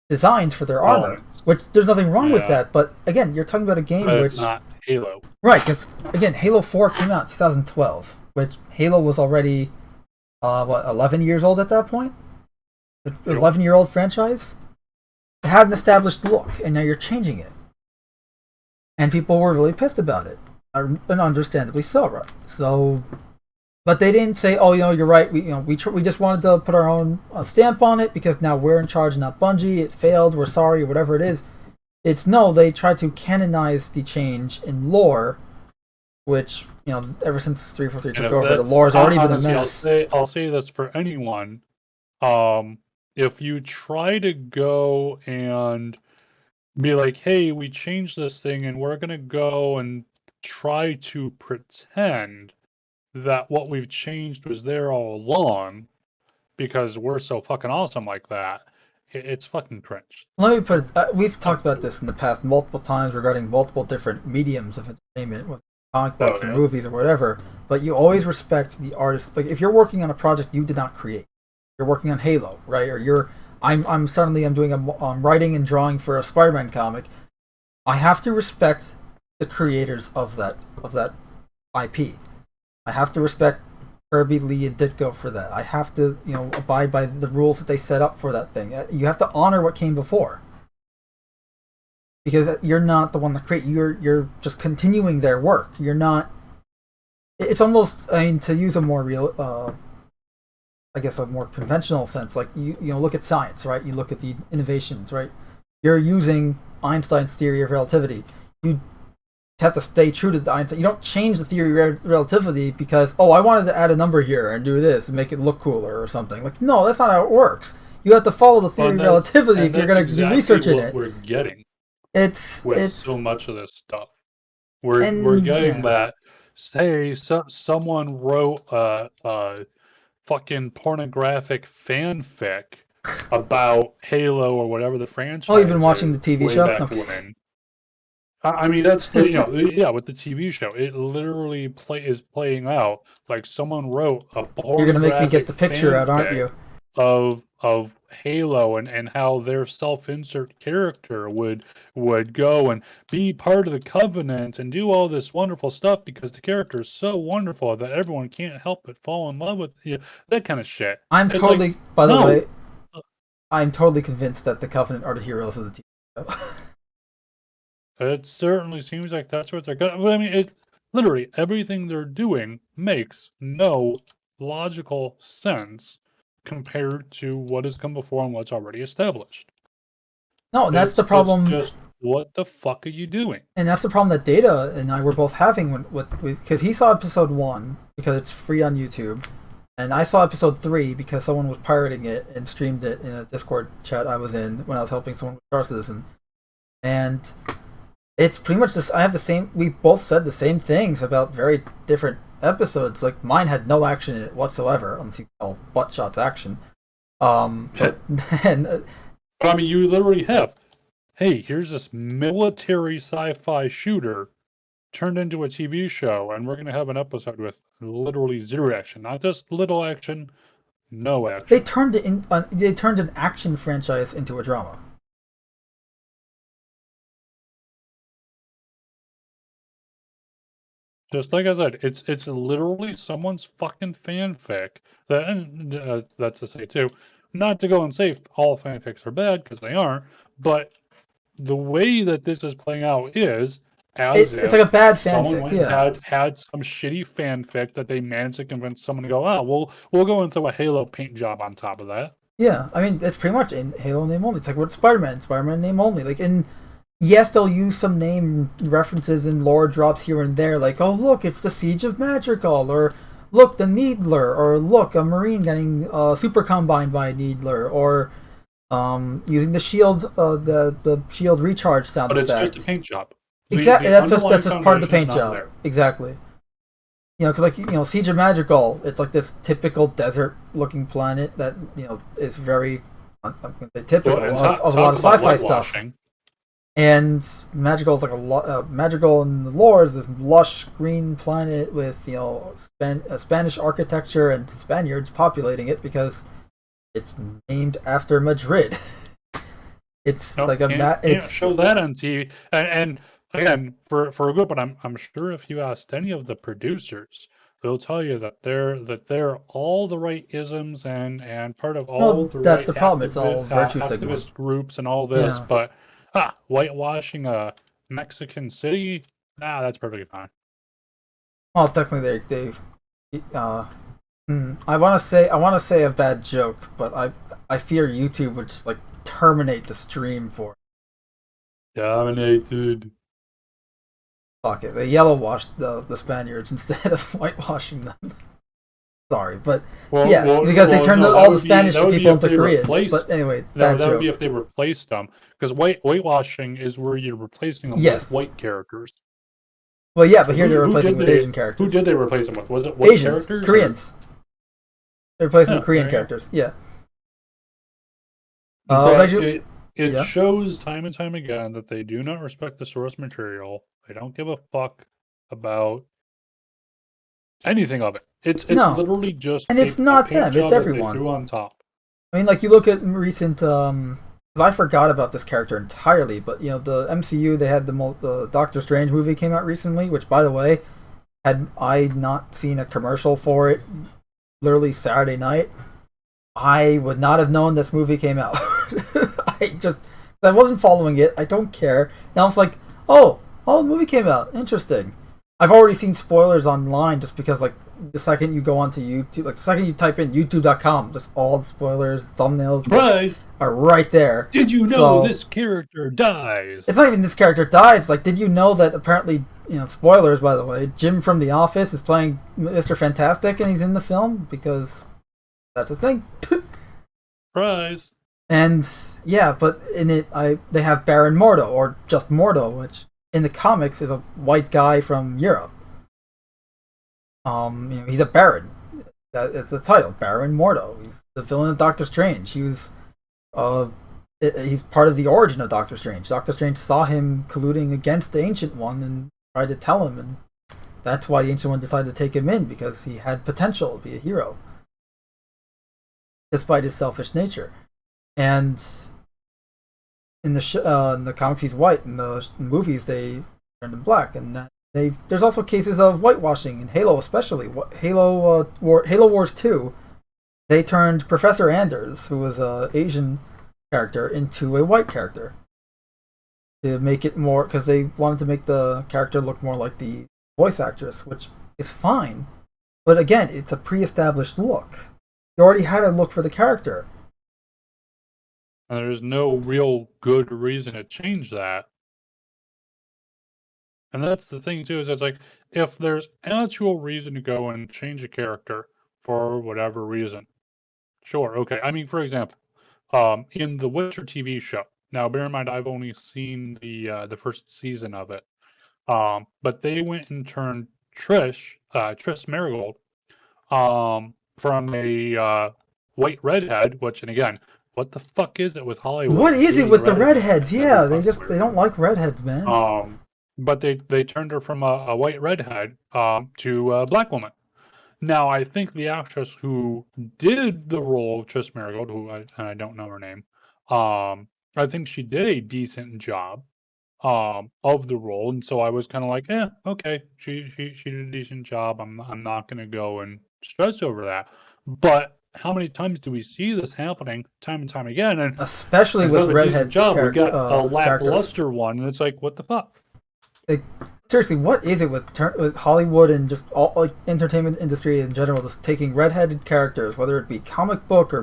designs for their armor. Which there's nothing wrong with that. But again, you're talking about a game which it's not Halo, right? Because again, Halo 4 came out in 2012, which Halo was already 11 years old at that point. 11-year-old franchise. It had an established look, and now you're changing it, and people were really pissed about it, and understandably so, right? So, but they didn't say, "Oh, you're right. We just wanted to put our own stamp on it because now we're in charge, not Bungie. It failed. We're sorry, whatever it is." They tried to canonize the change in lore, which ever since 343 took over, the lore has already been a mess. I'll say this for anyone. If you try to go and be like, hey, we changed this thing and we're going to go and try to pretend that what we've changed was there all along because we're so fucking awesome like that, it's fucking cringe. Let me put it, we've talked about this in the past multiple times regarding multiple different mediums of entertainment, with comic books and movies or whatever, but you always respect the artist. Like, if you're working on a project you did not create, you're working on Halo, right? Or I'm doing writing and drawing for a Spider-Man comic. I have to respect the creators of that IP. I have to respect Kirby, Lee, and Ditko for that. I have to, abide by the rules that they set up for that thing. You have to honor what came before, because you're not the one that create. You're just continuing their work. You're not. It's almost, to use a more real, I guess a more conventional sense. Like you look at science, right? You look at the innovations, right? You're using Einstein's theory of relativity. You have to stay true to the Einstein. You don't change the theory of relativity because, I wanted to add a number here and do this and make it look cooler or something. Like, no, that's not how it works. You have to follow the theory of relativity if you're going to do research in it. We're getting it's so much of this stuff. We're getting that. Say someone wrote a fucking pornographic fanfic about Halo or whatever the franchise. Oh, you've been watching the TV show? Okay. I mean, that's with the TV show, it literally is playing out like someone wrote a pornographic. You're gonna make me get the picture out, aren't you? Of Halo and how their self-insert character would go and be part of the Covenant and do all this wonderful stuff because the character is so wonderful that everyone can't help but fall in love with that kind of shit. I'm totally, by the way, I'm totally convinced that the Covenant are the heroes of the TV show. It certainly seems like that's what they're going. But I mean, literally everything they're doing makes no logical sense compared to what has come before and what's already established. No, and that's the problem. It's just, what the fuck are you doing? And that's the problem that Data and I were both having because he saw episode 1 because it's free on YouTube, and I saw episode 3 because someone was pirating it and streamed it in a Discord chat I was in when I was helping someone with Star Citizen, and it's pretty much this. I have the same. We both said the same things about very different episodes. Like mine had no action in it whatsoever, unless you call butt shots action. But I mean, you literally have. Hey, here's this military sci-fi shooter turned into a TV show, and we're gonna have an episode with literally zero action, not just little action, no action. They turned it in. They turned an action franchise into a drama. Just like I said, it's literally someone's fucking fanfic. That's to say too, not to go and say all fanfics are bad because they aren't, but the way that this is playing out is it's like a bad fanfic. Had some shitty fanfic that they managed to convince someone to go, we'll go and throw a Halo paint job on top of that. Yeah, I mean it's pretty much in Halo name only. It's like what Spider-Man name only. Like in. Yes, they'll use some name references and lore drops here and there, like, oh, look, it's the Siege of Madrigal, or look, the Needler, or look, a Marine getting super combined by a Needler, or using the shield, the shield recharge sound effect. But it's just a paint job. Exactly, that's just part of the paint job. There. Exactly. Because like Siege of Madrigal, it's like this typical desert-looking planet that is very, I'm going to say typical of a lot of sci-fi stuff. And Madrigal is like Madrigal in the lore is this lush green planet with Spanish architecture and Spaniards populating it because it's named after Madrid. It's can't show that on TV. And again, for a group, but I'm sure if you asked any of the producers, they'll tell you that they're all the right isms and part of all the that's right the problem. It's all virtue signaling groups and all this, but. Whitewashing a Mexican city? Nah, that's perfectly fine. Well, technically, I want to say a bad joke, but I fear YouTube would just like terminate the stream for it. Dominated. Fuck it, they yellow washed the Spaniards instead of whitewashing them. Sorry, but because they turned all the Spanish people into Koreans. But anyway, that would be if they replaced them. Because whitewashing is where you're replacing them with white characters. Well, yeah, but here they're replacing with Asian characters. Who did they replace them with? Was it white Asians, characters? Koreans. They're replacing with Korean characters. Yeah. It shows time and time again that they do not respect the source material. They don't give a fuck about anything of it. It's literally just and it's not them. It's everyone. Threw on top. I mean, like you look at recent because I forgot about this character entirely. But you know, the MCU, they had the Doctor Strange movie came out recently, which, by the way, had I not seen a commercial for it, literally Saturday night, I would not have known this movie came out. I wasn't following it. I don't care. And I was like, oh, the movie came out. Interesting. I've already seen spoilers online just because, like, the second you go onto YouTube, like, the second you type in youtube.com, just all the spoilers, thumbnails are right there. Did you know this character dies? It's not even this character dies. It's like, did you know that apparently, you know, spoilers, by the way, Jim from The Office is playing Mr. Fantastic and he's in the film? Because that's a thing. Surprise. And yeah, but in it, they have Baron Mordo, or just Mordo, which in the comics is a white guy from Europe. You know, he's a Baron. That's the title, Baron Mordo. He's the villain of Doctor Strange. He's part of the origin of Doctor Strange. Doctor Strange saw him colluding against the Ancient One and tried to tell him, and that's why the Ancient One decided to take him in, because he had potential to be a hero, despite his selfish nature. And in the comics, he's white. In the movies, they turned him black. And there's also cases of whitewashing in Halo, especially Halo Wars 2. They turned Professor Anders, who was an Asian character, into a white character to make it more, because they wanted to make the character look more like the voice actress, which is fine. But again, it's a pre-established look. You already had a look for the character. And there's no real good reason to change that. And that's the thing, too, is it's like, if there's actual reason to go and change a character for whatever reason, sure, okay. I mean, for example, in the Witcher TV show, now bear in mind, I've only seen the first season of it, but they went and turned Triss Merigold, from a white redhead, which, and again, what the fuck is it with Hollywood? What is it with the redheads? Yeah, they don't like redheads, man. But they turned her from a white redhead to a black woman. Now, I think the actress who did the role of Triss Merigold, who I don't know her name, I think she did a decent job of the role, and so I was kind of like, okay, she did a decent job. I'm not gonna go and stress over that. But how many times do we see this happening time and time again? And especially with redhead job, we got a lackluster one, and it's like, what the fuck? Like, seriously, what is it with Hollywood and just all, like, entertainment industry in general, just taking redheaded characters, whether it be comic book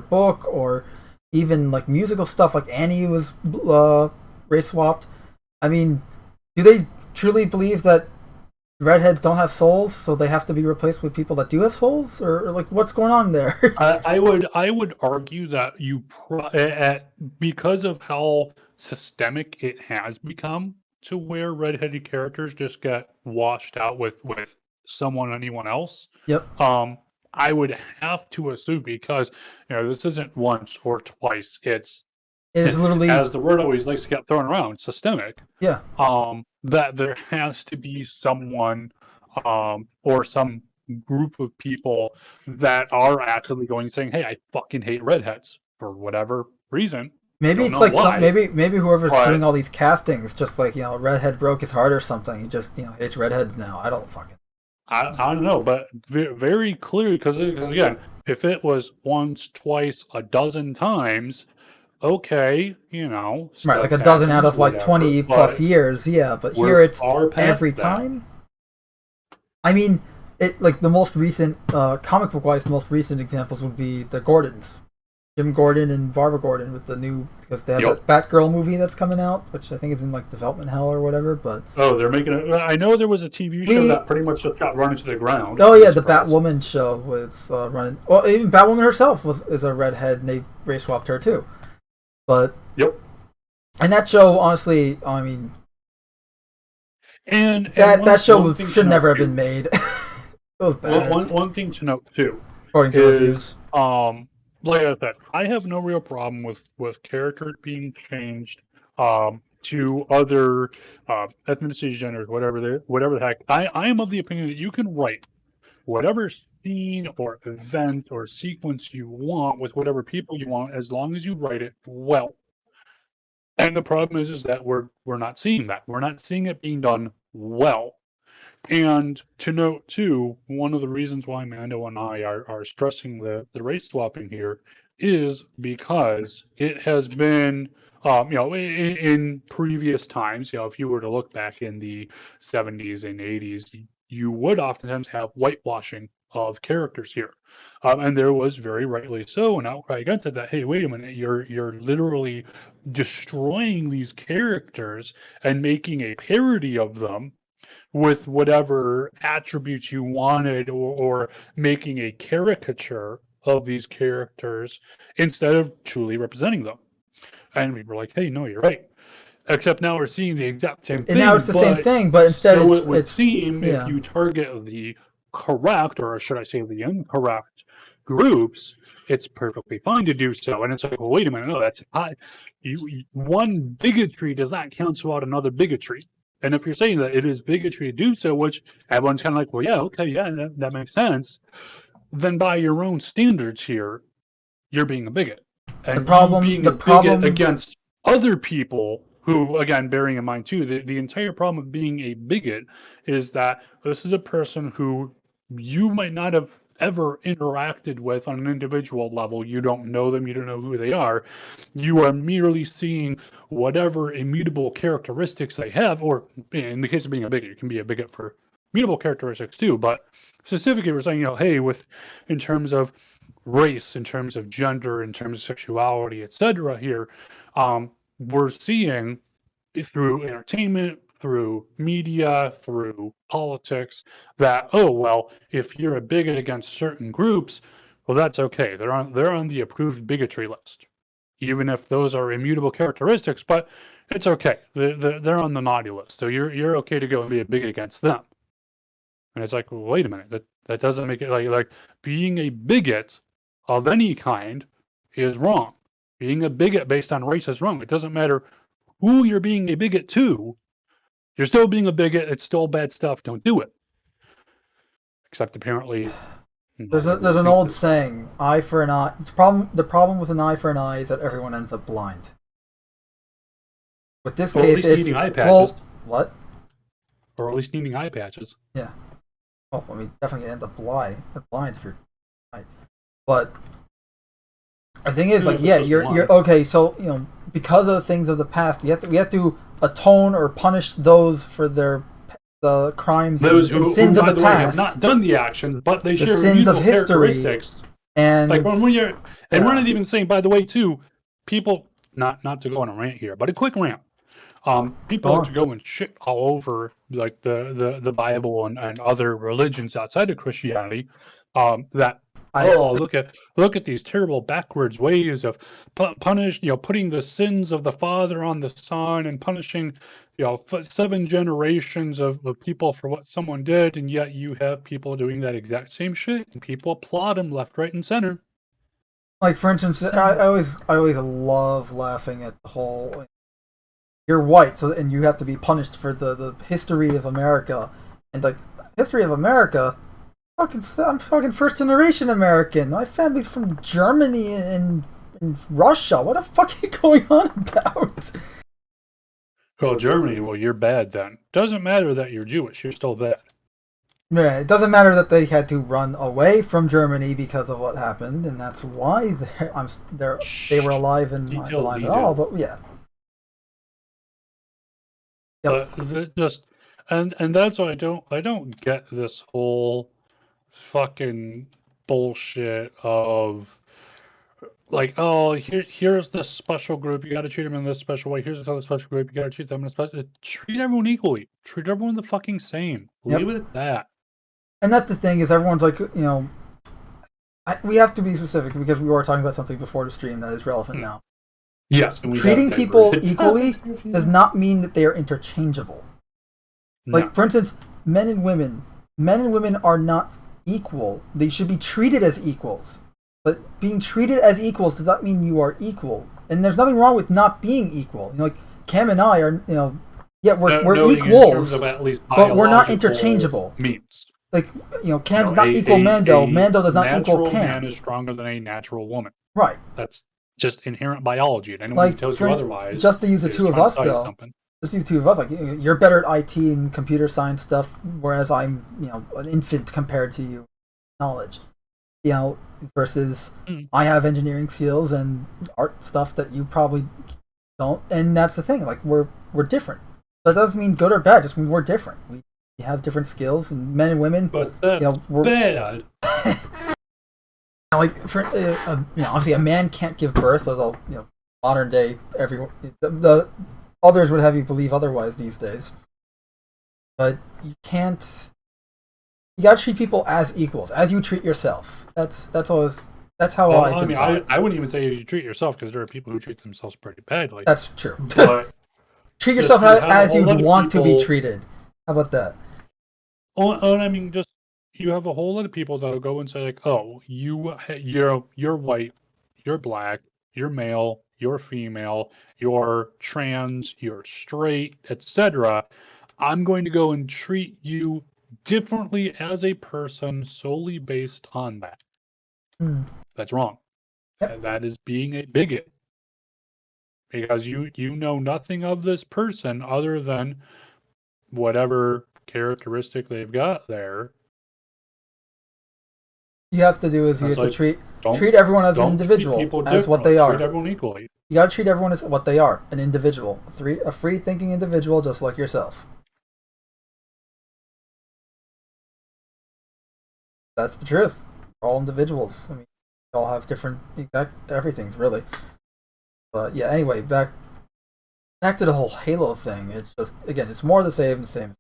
or even like musical stuff, like Annie was race swapped. I mean, do they truly believe that redheads don't have souls, so they have to be replaced with people that do have souls, or like, what's going on there? I would argue that because of how systemic it has become, to where redheaded characters just get washed out with anyone else. Yep. I would have to assume, because this isn't once or twice. It's literally, as the word always likes to get thrown around, systemic. Yeah. That there has to be someone, or some group of people that are actively going and saying, "Hey, I fucking hate redheads," for whatever reason. Maybe it's like maybe whoever's doing all these castings, just like, redhead broke his heart or something. He just hates redheads now. I don't fucking. I don't know, but very clearly, because again, if it was once, twice, a dozen times, okay, right, like a dozen out of like 20 plus years, yeah. But here it's every time. I mean, it like the most recent comic book wise, the most recent examples would be the Gordons. Jim Gordon and Barbara Gordon with the new, because they have that Batgirl movie that's coming out, which I think is in like development hell or whatever. But they're making it. I know there was a TV show that pretty much just got run into the ground. Oh yeah, the Batwoman show was running. Well, even Batwoman herself is a redhead, and they race swapped her too. But and that show, honestly, I mean, and that show should never have been made. It was bad. One thing to note too, according to reviews, like I said, I have no real problem with characters being changed to other ethnicity, genders, whatever the heck. I am of the opinion that you can write whatever scene or event or sequence you want with whatever people you want, as long as you write it well. And the problem is that we're not seeing that. We're not seeing it being done well. And to note too, one of the reasons why Mando and I are stressing the race swapping here is because it has been, in previous times, if you were to look back in the 70s and 80s, you would oftentimes have whitewashing of characters here. And there was very rightly so an outcry against it that, hey, wait a minute, you're literally destroying these characters and making a parody of them with whatever attributes you wanted, or making a caricature of these characters instead of truly representing them. And we were like, hey, no, you're right. Except now we're seeing the exact same thing. And now it's the same thing, but instead so it's, it would it's, seem yeah. if you target the correct, or should I say the incorrect groups, it's perfectly fine to do so. And it's like, well, wait a minute, no, that's one bigotry does not cancel out another bigotry. And if you're saying that it is bigotry to do so, which everyone's kind of like, well, yeah, okay, yeah, that makes sense, then by your own standards here, you're being a bigot. And the problem against other people who, again, bearing in mind too, the entire problem of being a bigot is that this is a person who you might not have ever interacted with on an individual level. You don't know them, you don't know who they are. You are merely seeing whatever immutable characteristics they have, or in the case of being a bigot, you can be a bigot for mutable characteristics too, but specifically we're saying, hey, in terms of race, in terms of gender, in terms of sexuality, etc. here, we're seeing through entertainment, through media, through politics, that, oh, well, if you're a bigot against certain groups, well, that's okay. They're on the approved bigotry list, even if those are immutable characteristics, but it's okay. They're on the naughty list, so you're okay to go and be a bigot against them. And it's like, well, wait a minute, that doesn't make it like being a bigot of any kind is wrong. Being a bigot based on race is wrong. It doesn't matter who you're being a bigot to. You're still being a bigot. It's still bad stuff. Don't do it. Except apparently, there's an old saying: "Eye for an eye." The problem with an eye for an eye is that everyone ends up blind. With this case, it's eye patches. What? Or at least needing eye patches. Yeah. Well, I mean, definitely end up blind if you're blind. But the thing is, you're okay. So because of the things of the past, we have to atone or punish those for the crimes and sins of the past. Have not done the action, but they share sins of history. And like when we're not even saying, by the way, too, people not to go on a rant here, but a quick rant. People like to go and shit all over like the Bible and other religions outside of Christianity. Look at these terrible backwards ways of putting the sins of the father on the son and punishing 7 generations of people for what someone did, and yet you have people doing that exact same shit and people applaud them left, right, and center. Like, for instance, I always love laughing at the whole you're white, and you have to be punished for the history of America, and like history of America. I'm fucking first generation American. My family's from Germany and Russia. What the fuck are you going on about? Well, Germany, you're bad then. Doesn't matter that you're Jewish, you're still bad. Yeah, it doesn't matter that they had to run away from Germany because of what happened, and that's why they were alive and not alive at all. But yeah. Yep. And that's why I don't get this whole fucking bullshit of like, oh, here's this special group, you got to treat them in this special way. Here's this other special group, you got to treat them in a special. Treat everyone equally. Treat everyone the fucking same. Leave it at that. And that's the thing is, everyone's like, we have to be specific because we were talking about something before the stream that is relevant now. Yes. Treating people equally does not mean that they are interchangeable. No. Like, for instance, men and women are not equal. They should be treated as equals. But being treated as equals does not mean you are equal. And there's nothing wrong with not being equal. Like, Cam and I are, we're equals, but we're not interchangeable. Means. Like, Cam does not equal Mando. Mando does not equal Cam. A man is stronger than a natural woman. Right. That's just inherent biology, and anyone who tells you otherwise, just to use the two of us though. Just use the two of us. Like, you're better at IT and computer science stuff, whereas I'm, an infant compared to you, knowledge. Versus I have engineering skills and art stuff that you probably don't, and that's the thing. Like, we're different. That doesn't mean good or bad. It just means we're different. We have different skills, and men and women. But that's we're bad. Like, for obviously, a man can't give birth. Although modern day, everyone, the others would have you believe otherwise these days. But you can't. You gotta treat people as equals, as you treat yourself. That's how I mean, I wouldn't even say you treat yourself, because there are people who treat themselves pretty badly. That's true. But treat yourself as you'd want to be treated. How about that? I mean, just you have a whole lot of people that'll go and say, like, "Oh, you're white, you're black, you're male, you're female, you're trans, you're straight, etc. I'm going to go and treat you differently as a person solely based on that." That's wrong. Yep. That is being a bigot, because you know nothing of this person other than whatever characteristic they've got there. You have to do is you have to treat everyone as an individual, as what they are. Treat everyone equally. You got to treat everyone as what they are, an individual, a free-thinking individual, just like yourself. That's the truth. We're all individuals. I mean, we all have different everything's really. But yeah, anyway, back to the whole Halo thing. It's just, again, it's more the same.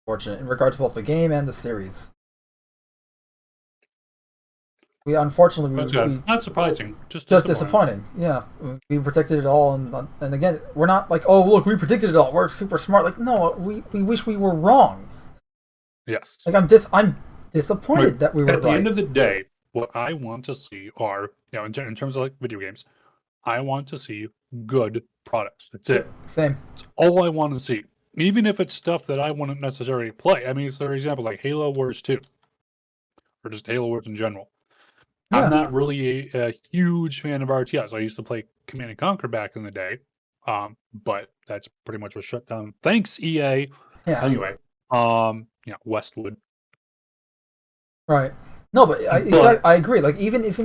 Fortunate in regards to both the game and the series. We unfortunately not surprising, just disappointing. Yeah, we predicted it all, and again, we're not like, oh look, we predicted it all. We're super smart. Like, no, we wish we were wrong. Yes. Like, I'm disappointed that we were right. At the end of the day, what I want to see are, in terms of like video games, I want to see good products. That's it. Same. That's all I want to see. Even if it's stuff that I wouldn't necessarily play. I mean, for example, like Halo Wars 2, or just Halo Wars in general. Yeah. I'm not really a huge fan of RTS. I used to play Command & Conquer back in the day, but that's pretty much what shut down. Thanks, EA. Yeah. Anyway, Westwood. Right. No, but I agree. Like, even if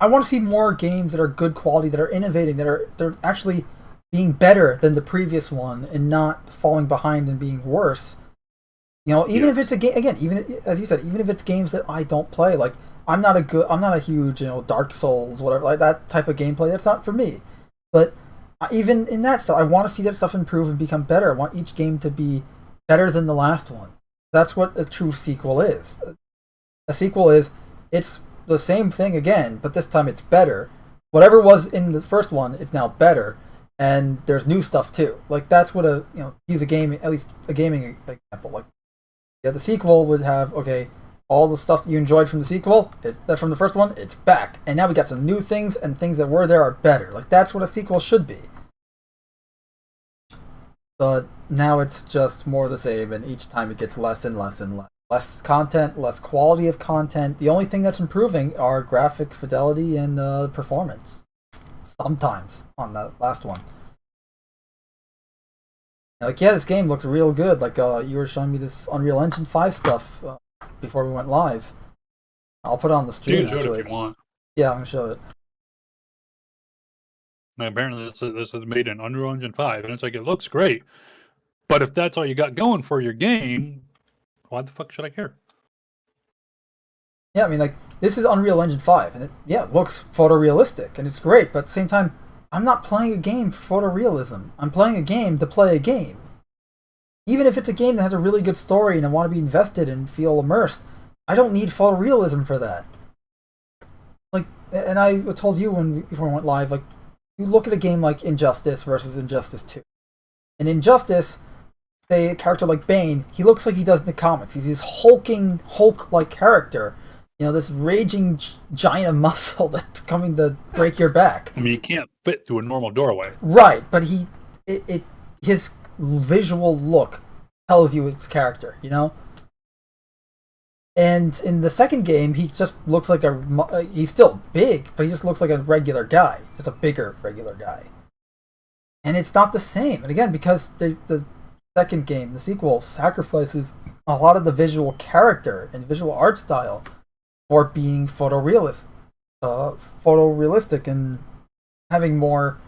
I want to see more games that are good quality, that are innovating, they're actually being better than the previous one and not falling behind and being worse. Even if it's a game, again, even as you said, even if it's games that I don't play, like, I'm not a huge, Dark Souls, whatever, like that type of gameplay. That's not for me. But even in that stuff, I want to see that stuff improve and become better. I want each game to be better than the last one. That's what a true sequel is. A sequel is, it's the same thing again, but this time it's better. Whatever was in the first one, it's now better, and there's new stuff too. Like, that's what use a game, at least a gaming example. Like, the sequel would have, okay, all the stuff that you enjoyed from the sequel, from the first one, it's back. And now we got some new things, and things that were there are better. Like, that's what a sequel should be. But now it's just more of the same, and each time it gets less and less and less. Less content, less quality of content. The only thing that's improving are graphic fidelity and performance. Sometimes, on that last one. Like, yeah, this game looks real good. Like, you were showing me this Unreal Engine 5 stuff before we went live. I'll put it on the stream, you can show it if you want. Yeah, I'm going to show it. Now, apparently this is made in Unreal Engine 5, and it's like, it looks great. But if that's all you got going for your game, why the fuck should I care? Yeah, I mean, like, this is Unreal Engine 5, and it looks photorealistic, and it's great, but at the same time, I'm not playing a game for photorealism. I'm playing a game to play a game. Even if it's a game that has a really good story and I want to be invested and feel immersed, I don't need photorealism for that. Like, and I told you before we went live, like, you look at a game like Injustice versus Injustice 2. In Injustice, say a character like Bane, he looks like he does in the comics. He's this hulking, Hulk-like character. This raging giant of muscle that's coming to break your back. I mean, you can't fit through a normal doorway. Right, but his visual look tells you its character, And in the second game, he just looks like he's still big, but he just looks like a regular guy, just a bigger regular guy. And it's not the same. And again, because the second game, the sequel, sacrifices a lot of the visual character and visual art style for being photorealistic and having more,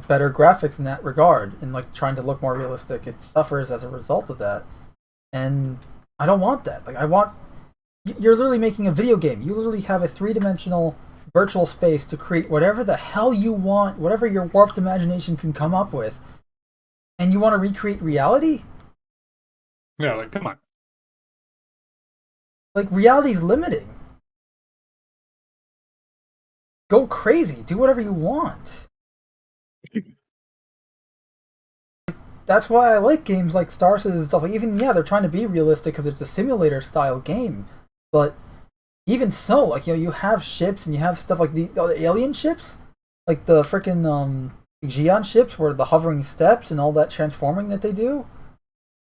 better graphics in that regard, and like trying to look more realistic. It suffers as a result of that. And I don't want that. You're literally making a video game. You literally have a 3-dimensional virtual space to create whatever the hell you want, whatever your warped imagination can come up with. And you want to recreate reality? Yeah, come on. Reality's limiting. Go crazy. Do whatever you want. That's why I like games like Star Citizen and stuff. They're trying to be realistic because it's a simulator style game, but even so, you have ships and you have stuff like the alien ships, like the freaking Geon ships, where the hovering steps and all that transforming that they do.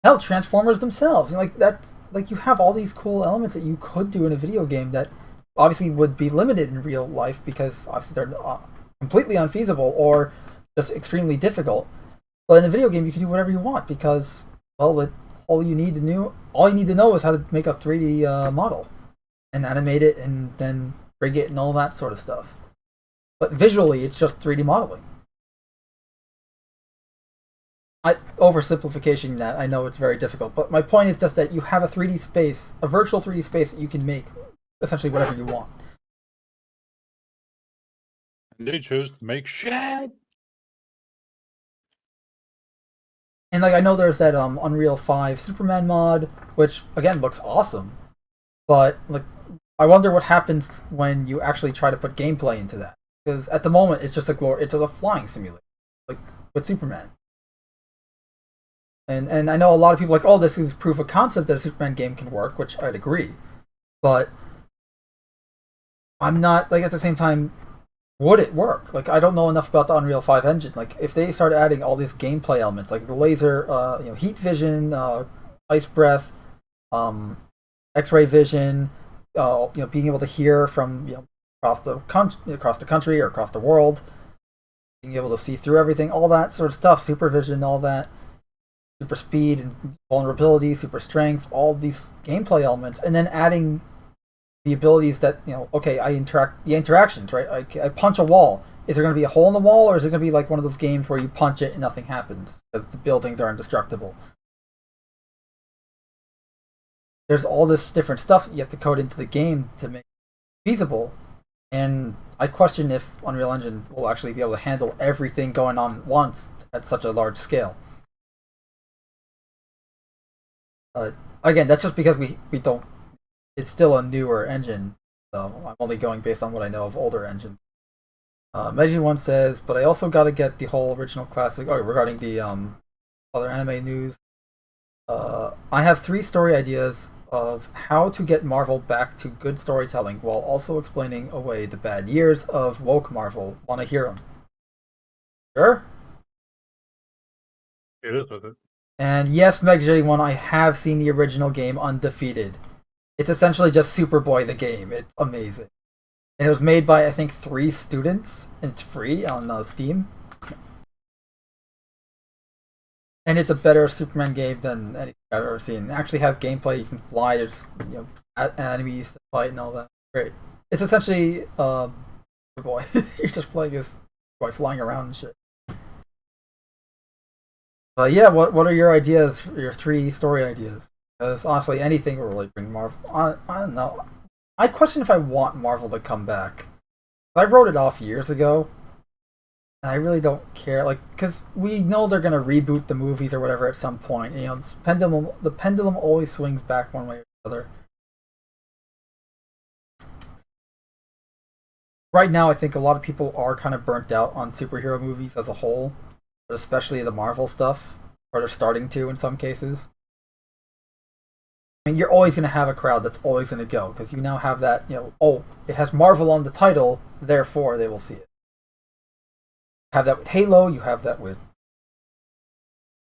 Hell, Transformers themselves, you have all these cool elements that you could do in a video game that obviously would be limited in real life because obviously they're completely unfeasible or just extremely difficult. But in a video game, you can do whatever you want because, all you need to know is how to make a 3D model and animate it and then rig it and all that sort of stuff. But visually, it's just 3D modeling. Oversimplification that, I know it's very difficult, but my point is just that you have a 3D space, a virtual 3D space that you can make essentially whatever you want. And they chose to make shit. And I know there's that Unreal 5 Superman mod, which again looks awesome, but I wonder what happens when you actually try to put gameplay into that. Because at the moment it's just a flying simulator, with Superman. And I know a lot of people oh, this is proof of concept that a Superman game can work, which I'd agree, but I'm not at the same time. Would it work? I don't know enough about the Unreal 5 engine. If they start adding all these gameplay elements, like the laser, heat vision, ice breath, X-ray vision, being able to hear from across the country or across the world, being able to see through everything, all that sort of stuff, supervision, all that, super speed and vulnerability, super strength, all these gameplay elements, and then adding the abilities that, the interactions, right? I punch a wall. Is there going to be a hole in the wall, or is it going to be like one of those games where you punch it and nothing happens because the buildings are indestructible? There's all this different stuff that you have to code into the game to make it feasible, and I question if Unreal Engine will actually be able to handle everything going on at once at such a large scale. Again, that's just because we don't. It's still a newer engine, so I'm only going based on what I know of older engines. Meiji1 says, but I also got to get the whole original classic. Oh, regarding the other anime news, I have 3 story ideas of how to get Marvel back to good storytelling while also explaining away the bad years of woke Marvel. Want to hear them? Sure. It is with it. And yes, Meiji1, I have seen the original game Undefeated. It's essentially just Superboy the game. It's amazing. And it was made by, I think, 3 students, and it's free on Steam. And it's a better Superman game than anything I've ever seen. It actually has gameplay. You can fly. There's enemies to fight and all that. Great. It's essentially Superboy. You're just playing as boy flying around and shit. Yeah, what are your ideas? Your 3 story ideas? Because honestly, anything will really bring Marvel. I don't know. I question if I want Marvel to come back. I wrote it off years ago, and I really don't care. Because we know they're gonna reboot the movies or whatever at some point. The pendulum always swings back one way or the other. Right now, I think a lot of people are kind of burnt out on superhero movies as a whole, but especially the Marvel stuff, or they're starting to in some cases. I mean, you're always going to have a crowd that's always going to go, because you now have that, it has Marvel on the title, therefore they will see it. You have that with Halo, you have that with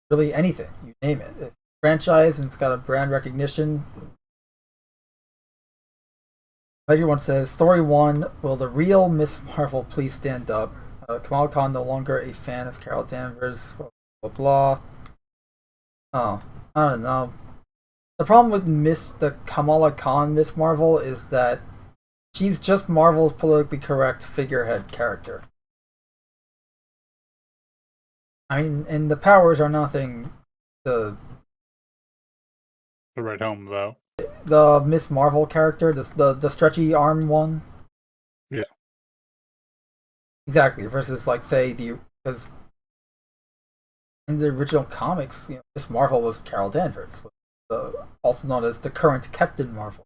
really anything, you name it. If franchise and it's got a brand recognition, Everyone says, Story 1, will the real Miss Marvel please stand up? Kamala Khan no longer a fan of Carol Danvers, blah, blah, blah. Oh, I don't know. The problem with the Kamala Khan Miss Marvel is that she's just Marvel's politically correct figurehead character. I mean, and the powers are nothing to write home about. The Miss Marvel character, the stretchy arm one. Yeah. Exactly. Versus, like, say, because in the original comics, Miss Marvel was Carol Danvers, also known as the current Captain Marvel.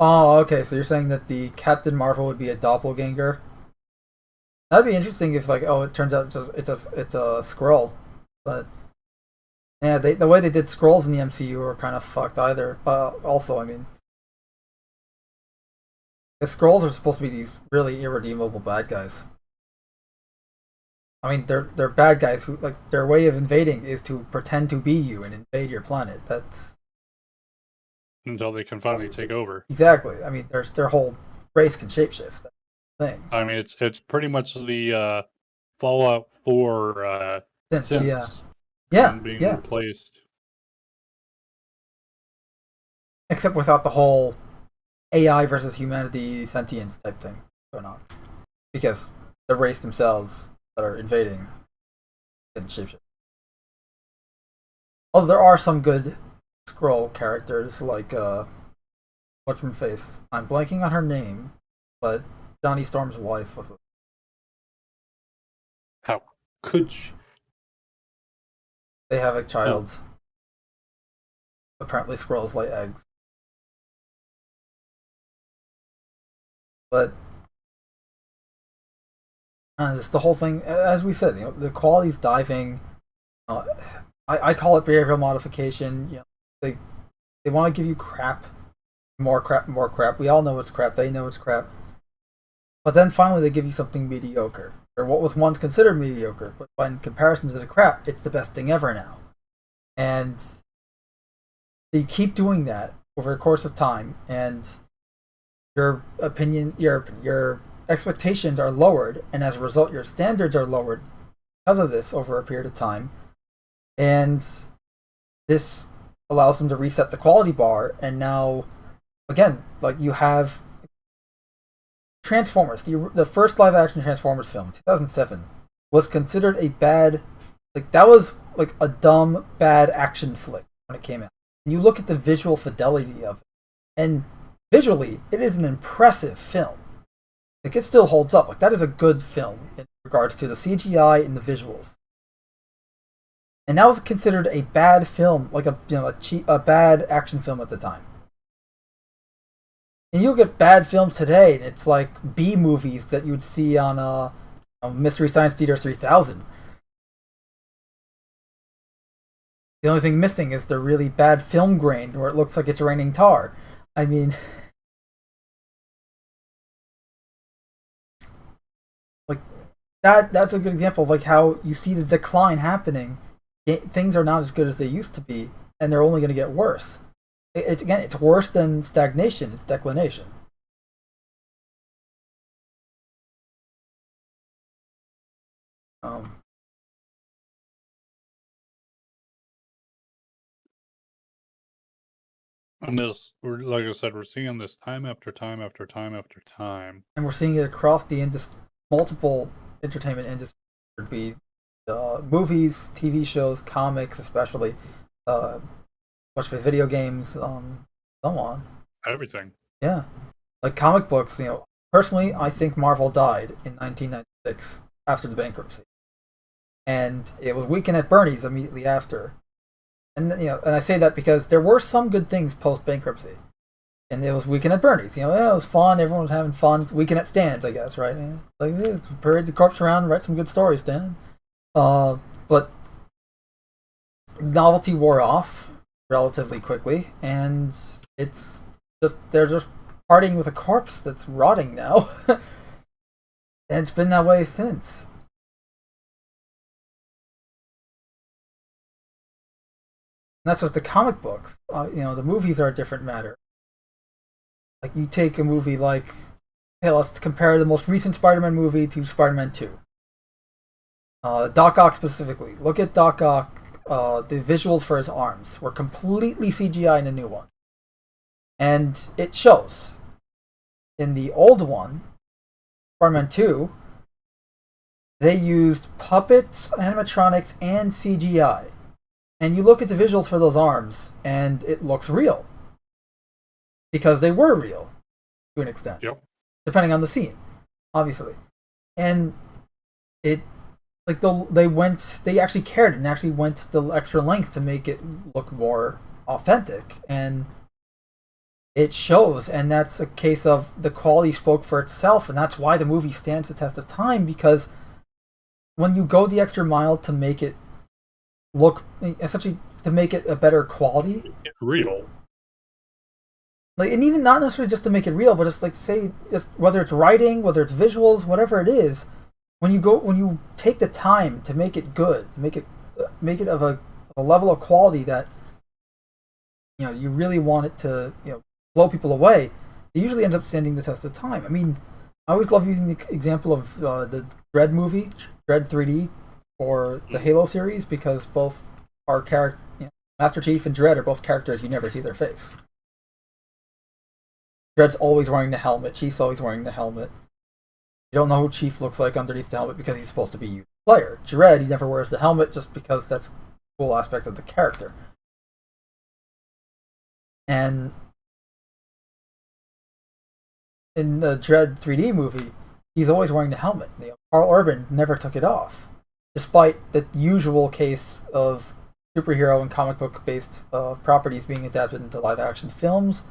Oh, okay. So you're saying that the Captain Marvel would be a doppelganger? That'd be interesting if, like, oh, it turns out it's a Skrull, but yeah, the way they did Skrulls in the MCU were kind of fucked either. Also, I mean, the Skrulls are supposed to be these really irredeemable bad guys. I mean, they're bad guys who, like, their way of invading is to pretend to be you and invade your planet. That's until they can finally take over. Exactly. I mean, their whole race can shapeshift. Thing. I mean, it's pretty much the Fallout 4 synths being replaced. Except without the whole AI versus humanity sentience type thing going on, because the race themselves that are invading can shapeshift. Oh, there are some good Skrull characters like whatchamface. I'm blanking on her name, but Johnny Storm's wife was. How could she? They have a child. Oh. Apparently, Skrulls lay eggs. But just the whole thing, as we said, the quality's diving. I call it behavioral modification. They want to give you crap, more crap. We all know it's crap. They know it's crap. But then finally they give you something mediocre, or what was once considered mediocre, but in comparison to the crap, it's the best thing ever now. And they keep doing that over a course of time, and your opinion, your expectations are lowered, and as a result, your standards are lowered because of this over a period of time. And this allows them to reset the quality bar, and now, again, like, you have Transformers, the first live-action Transformers film, 2007, was considered a bad, like, that was like a dumb, bad action flick when it came out. And you look at the visual fidelity of it, and visually, it is an impressive film. Like, it still holds up. Like, that is a good film in regards to the CGI and the visuals. And that was considered a bad film, like a bad action film at the time. And you look at bad films today, and it's like B movies that you would see on Mystery Science Theater 3000. The only thing missing is the really bad film grain, where it looks like it's raining tar. I mean, like, that's a good example of, like, how you see the decline happening. Things are not as good as they used to be, and they're only going to get worse. It's worse than stagnation. It's declination. And this, like I said, we're seeing this time after time after time after time. And we're seeing it across the multiple entertainment industries. It'd be movies, TV shows, comics, especially, video games, so on. Everything. Yeah. Like comic books, personally, I think Marvel died in 1996 after the bankruptcy. And it was Weekend at Bernie's immediately after. And and I say that because there were some good things post bankruptcy, and it was Weekend at Bernie's. It was fun. Everyone was having fun. Weekend at Stan's, I guess, right? Like, parade the corpse around, write some good stories, Stan. But novelty wore off relatively quickly, and they're just partying with a corpse that's rotting now, and it's been that way since. that's just the comic books. The movies are a different matter. Like, you take a movie like, hey, let's compare the most recent Spider-Man movie to Spider-Man 2. Doc Ock specifically. Look at Doc Ock. The visuals for his arms were completely CGI in the new one. And it shows. In the old one, Spider-Man 2, they used puppets, animatronics, and CGI. And you look at the visuals for those arms, and it looks real. Because they were real, to an extent. Yep. Depending on the scene, obviously. And it, like, they actually cared and actually went the extra length to make it look more authentic. And it shows, and that's a case of the quality spoke for itself, and that's why the movie stands the test of time, because when you go the extra mile to make it look, essentially, to make it a better quality. Real. Like, and even not necessarily just to make it real, but just, like, say, just whether it's writing, whether it's visuals, whatever it is, when you take the time to make it good, make it of a level of quality that, you really want it to, blow people away, it usually ends up standing the test of time. I mean, I always love using the example of the Dredd movie, Dredd 3D, or the Halo series, because both are Master Chief and Dredd are both characters you never see their face. Dredd's always wearing the helmet. Chief's always wearing the helmet. You don't know who Chief looks like underneath the helmet because he's supposed to be a player. Dredd, he never wears the helmet just because that's a cool aspect of the character. And in the Dredd 3D movie, he's always wearing the helmet. Carl Urban never took it off, despite the usual case of superhero and comic book based properties being adapted into live action films,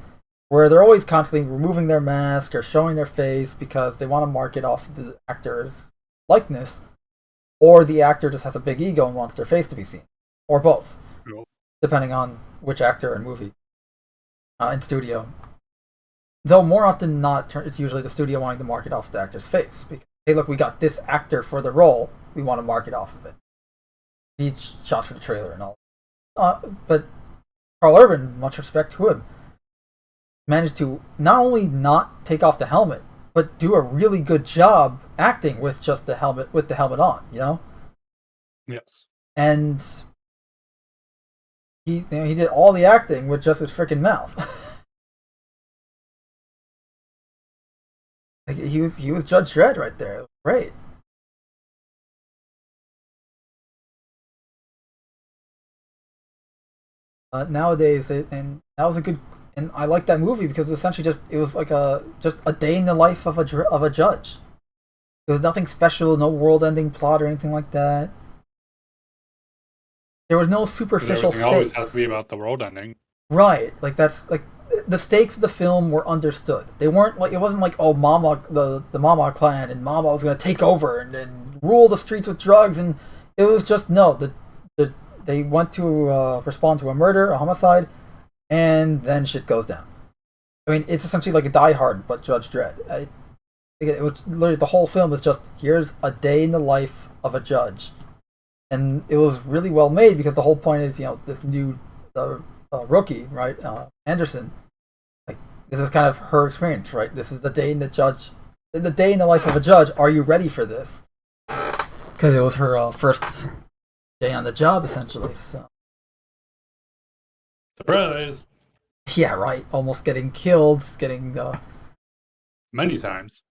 where they're always constantly removing their mask or showing their face because they want to market off the actor's likeness, or the actor just has a big ego and wants their face to be seen, or both, depending on which actor and movie in studio. Though more often than not, it's usually the studio wanting to market off the actor's face. Because, hey, look, we got this actor for the role, we want to market off of it. Need shots for the trailer and all. But Carl Urban, much respect to him, managed to not only not take off the helmet, but do a really good job acting with just the helmet, on, Yes. And he did all the acting with just his freaking mouth. Like, he was Judge Dredd right there. It was great. Nowadays, and that was a good. And I like that movie because essentially it was like just a day in the life of a judge. There was nothing special, no world-ending plot or anything like that. There was no superficial stakes. Always has to be about the world ending. Right, like that's like the stakes of the film were understood. They weren't like, it wasn't like, oh, Mama, the Mama clan and Mama was going to take over and rule the streets with drugs, and it was just they went to respond to a murder, a homicide, and then shit goes down. I mean, it's essentially like a Die Hard, but Judge Dredd. It was literally, the whole film is just, here's a day in the life of a judge. And it was really well made because the whole point is, this new rookie, right, Anderson, like, this is kind of her experience, right? This is the day in the life of a judge. Are you ready for this? Because it was her first day on the job, essentially. So. Surprise! Yeah, right. Almost getting killed, getting many times.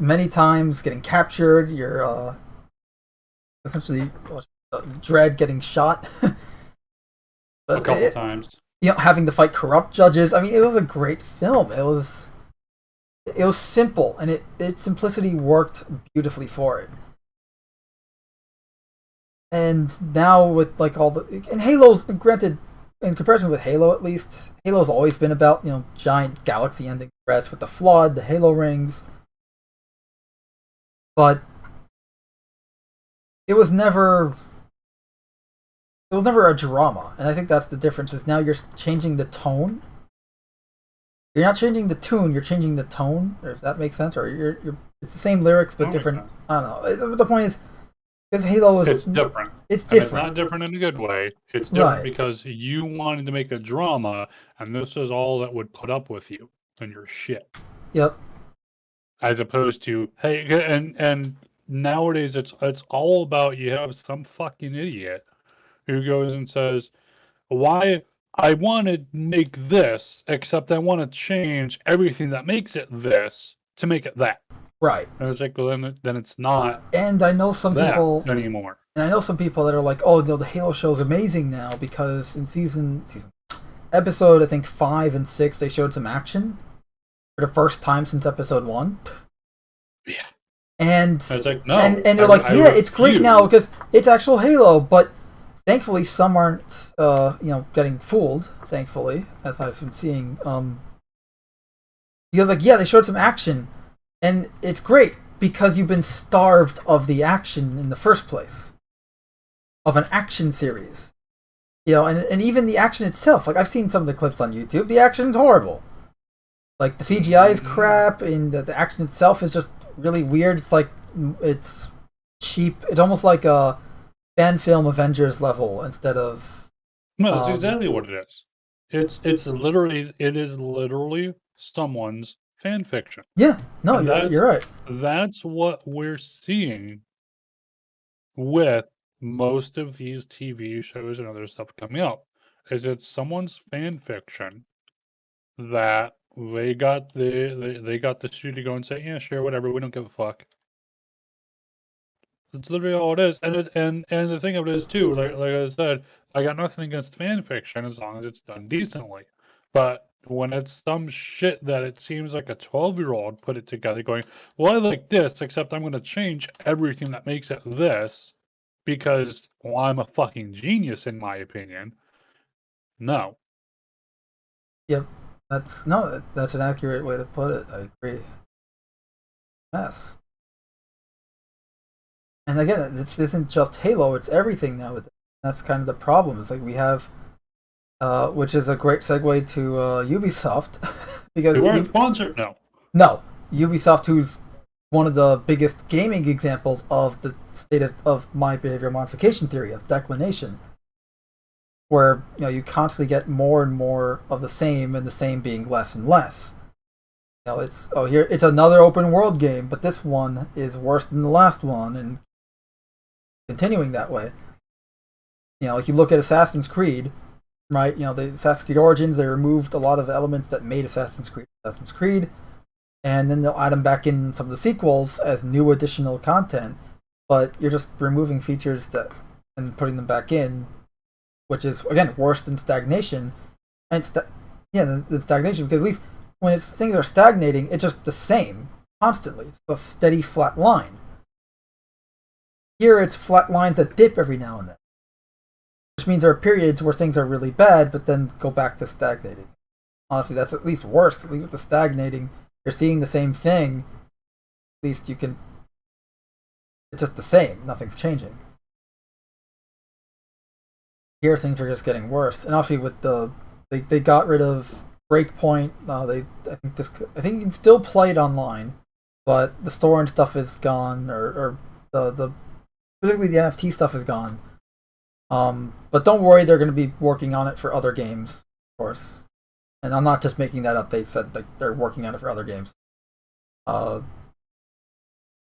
Many times, getting captured. You're essentially Dredd getting shot. A couple times. Having to fight corrupt judges. I mean, it was a great film. It was simple, and its simplicity worked beautifully for it. And now with like all and Halo's, granted, in comparison with Halo, at least, Halo's always been about, giant galaxy-ending threats with the Flood, the Halo rings. But it was never a drama, and I think that's the difference. Is now you're changing the tone. You're not changing the tune, you're changing the tone, if that makes sense. Or you're it's the same lyrics but different. I don't know. The point is, because Halo is, it's different. It's different. And it's not different in a good way. It's different because you wanted to make a drama, and this is all that would put up with you and your shit. Yep. As opposed to, hey, and nowadays it's all about, you have some fucking idiot who goes and says, why I want to make this, except I want to change everything that makes it this to make it that. Right. And it's like, well, then it's not. And I know some people anymore. And I know some people that are like, oh, the Halo show is amazing now because in episode I think 5 and 6 they showed some action for the first time since episode 1. Yeah. And it's like, no, and they're like, yeah, it's great now because it's actual Halo, but thankfully some aren't getting fooled, thankfully, as I've been seeing. Because like, yeah, they showed some action and it's great because you've been starved of the action in the first place. Of an action series. And even the action itself, like I've seen some of the clips on YouTube, the action's horrible. Like the CGI is crap, and the action itself is just really weird. It's like, it's cheap. It's almost like a fan film Avengers level instead of... No, that's exactly what it is. It is literally someone's fan fiction. Yeah, no, you're right. That's what we're seeing with most of these TV shows and other stuff coming out. Is it's someone's fan fiction that they got the studio to go and say, yeah, sure, whatever, we don't give a fuck. That's literally all it is. And the thing of it is too, like I said, I got nothing against fan fiction as long as it's done decently. But when it's some shit that it seems like a 12-year-old put it together going, well, I like this, except I'm going to change everything that makes it this because, well, I'm a fucking genius in my opinion. No. Yep. That's an accurate way to put it. I agree. Mess. And again, this isn't just Halo, it's everything now. That's kind of the problem. It's like we have, which is a great segue to Ubisoft. Because they weren't sponsored, no. No. Ubisoft, who's one of the biggest gaming examples of the state of my behavior modification theory, of declination. Where you constantly get more and more of the same, and the same being less and less. It's another open world game, but this one is worse than the last one, and continuing that way. Like you look at Assassin's Creed, right? The Assassin's Creed Origins, they removed a lot of elements that made Assassin's Creed, and then they'll add them back in some of the sequels as new additional content, but you're just removing features and putting them back in, which is, again, worse than stagnation. And the stagnation, because at least when things are stagnating, it's just the same constantly. It's a steady flat line. Here, it's flat lines that dip every now and then, which means there are periods where things are really bad, but then go back to stagnating. Honestly, that's at least worse. At least with the stagnating, you're seeing the same thing. At least it's just the same. Nothing's changing. Here, things are just getting worse. And obviously, with they got rid of Breakpoint. I think you can still play it online, but the store and stuff is gone, or particularly the NFT stuff is gone. But don't worry, they're going to be working on it for other games, of course. And I'm not just making that up. They said they're working on it for other games. But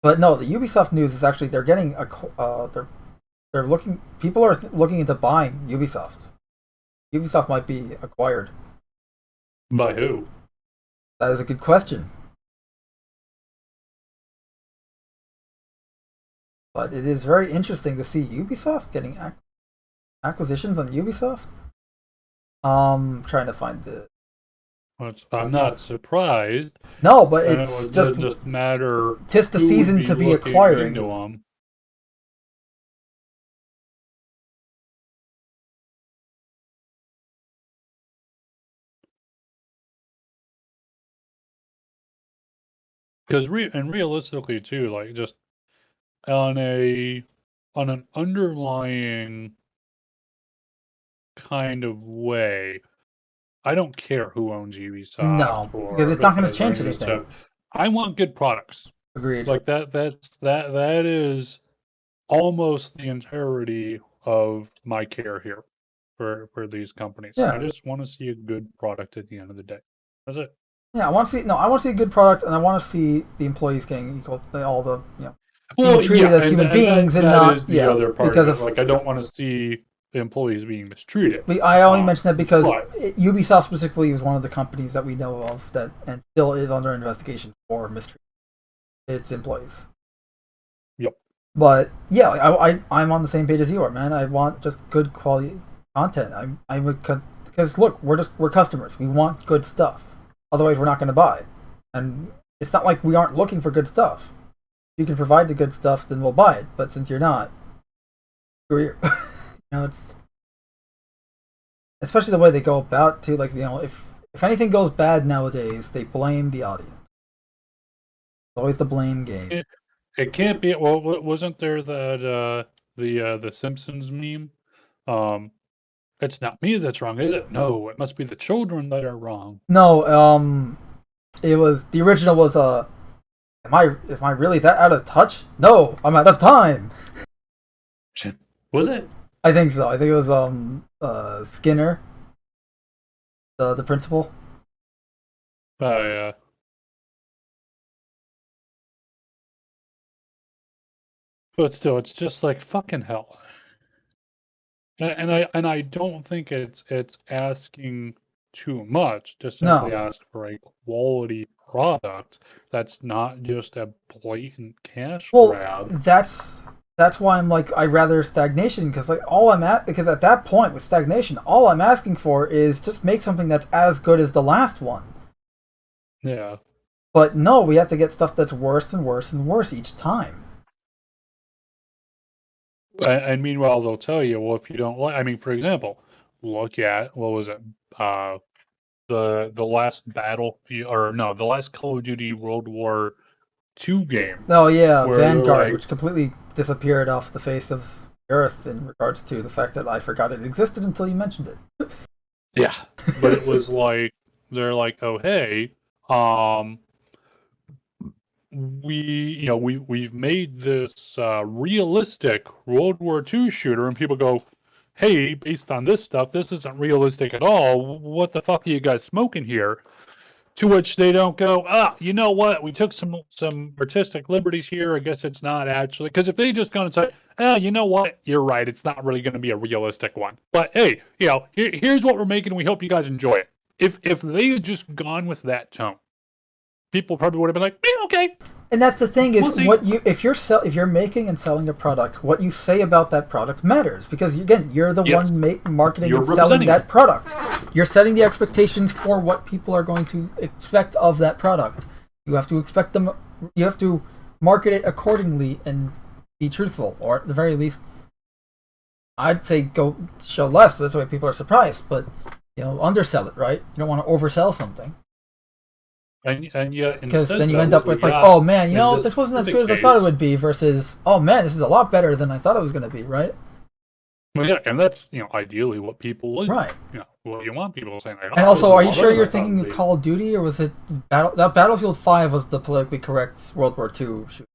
no, the Ubisoft news is actually they're getting they're looking. People are looking into buying Ubisoft. Ubisoft might be acquired. By who? That is a good question. But it is very interesting to see Ubisoft getting acquisitions on Ubisoft. Trying to find the. I'm not surprised. No, but it's just matter. Tis the season to be acquiring. Them. Because realistically too, like just on an underlying kind of way, I don't care who owns Ubisoft. No, because it's not going to change anything. Stuff. I want good products. Agreed. Like that is almost the entirety of my care here for these companies. Yeah. I just want to see a good product at the end of the day. That's it. Yeah, I want to see a good product, and I want to see the employees getting equal, all the well, being treated as human beings, and not the other part because of it. Like I don't want to see the employees being mistreated. I only mention that because Ubisoft specifically is one of the companies that we know of that and still is under investigation for mistreating its employees. Yep. But yeah, I'm on the same page as you are, man. I want just good quality content. I would because look, we're customers. We want good stuff. Otherwise, we're not going to buy. And it's not like we aren't looking for good stuff. If you can provide the good stuff, then we'll buy it. But since you're not, it's especially the way they go about too. Like if anything goes bad nowadays, they blame the audience. It's always the blame game. It can't be. Well, wasn't there that the Simpsons meme? It's not me that's wrong, is it? No, it must be the children that are wrong. No, it was the original was am I really that out of touch? No, I'm out of time. Was it? I think so. I think it was Skinner, the principal. Oh yeah. But still, it's just like fucking hell. And I don't think it's asking too much to simply ask for a quality product that's not just a blatant cash grab. That's why I'm like, I'd rather stagnation, because like because at that point with stagnation, all I'm asking for is just make something that's as good as the last one. Yeah. But no, we have to get stuff that's worse and worse and worse each time. And meanwhile, they'll tell you, well, if you don't like, I mean, for example, look at, what was it? The last the last Call of Duty World War II game. Oh yeah, Vanguard, which completely disappeared off the face of Earth in regards to the fact that I forgot it existed until you mentioned it. Yeah, but it was like, they're like, oh hey, we've made this realistic World War II shooter, and people go, hey, based on this stuff, this isn't realistic at all. What the fuck are you guys smoking here? To which they don't go, you know what? We took some artistic liberties here. I guess it's not actually, because if they just gone and say, you know what? You're right. It's not really going to be a realistic one. But hey, here's what we're making. We hope you guys enjoy it. If they had just gone with that tone, people probably would have been like, okay. And that's the thing is, if you're making and selling a product, what you say about that product matters, because again, you're the one marketing and selling that product. You're setting the expectations for what people are going to expect of that product. You have to expect them. You have to market it accordingly and be truthful, or at the very least, I'd say go show less. So that's why people are surprised. But undersell it, right? You don't want to oversell something. And yet, because then you end up with like, oh man, this wasn't as good as I thought it would be, versus, oh man, this is a lot better than I thought it was going to be, right? Well, yeah, and that's ideally what people would, right? What you want people saying. Like, and also, are you sure you're thinking of Call of Duty, or was it Battlefield 5 was the politically correct World War II shooter?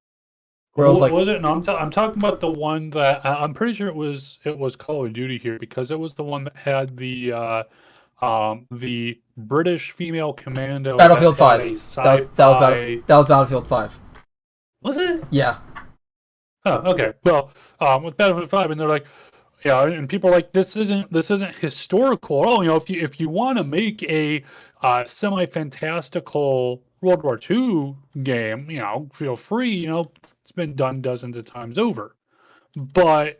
Was it? No, I'm talking about the one that I'm pretty sure it was Call of Duty here, because it was the one that had the British female commando. Battlefield 5. That was Battlefield 5. Was it? Yeah. Oh, okay. Well, with Battlefield 5, and they're like, and people are like, this isn't historical. Oh, if you want to make a semi-fantastical World War II game, feel free. It's been done dozens of times over, but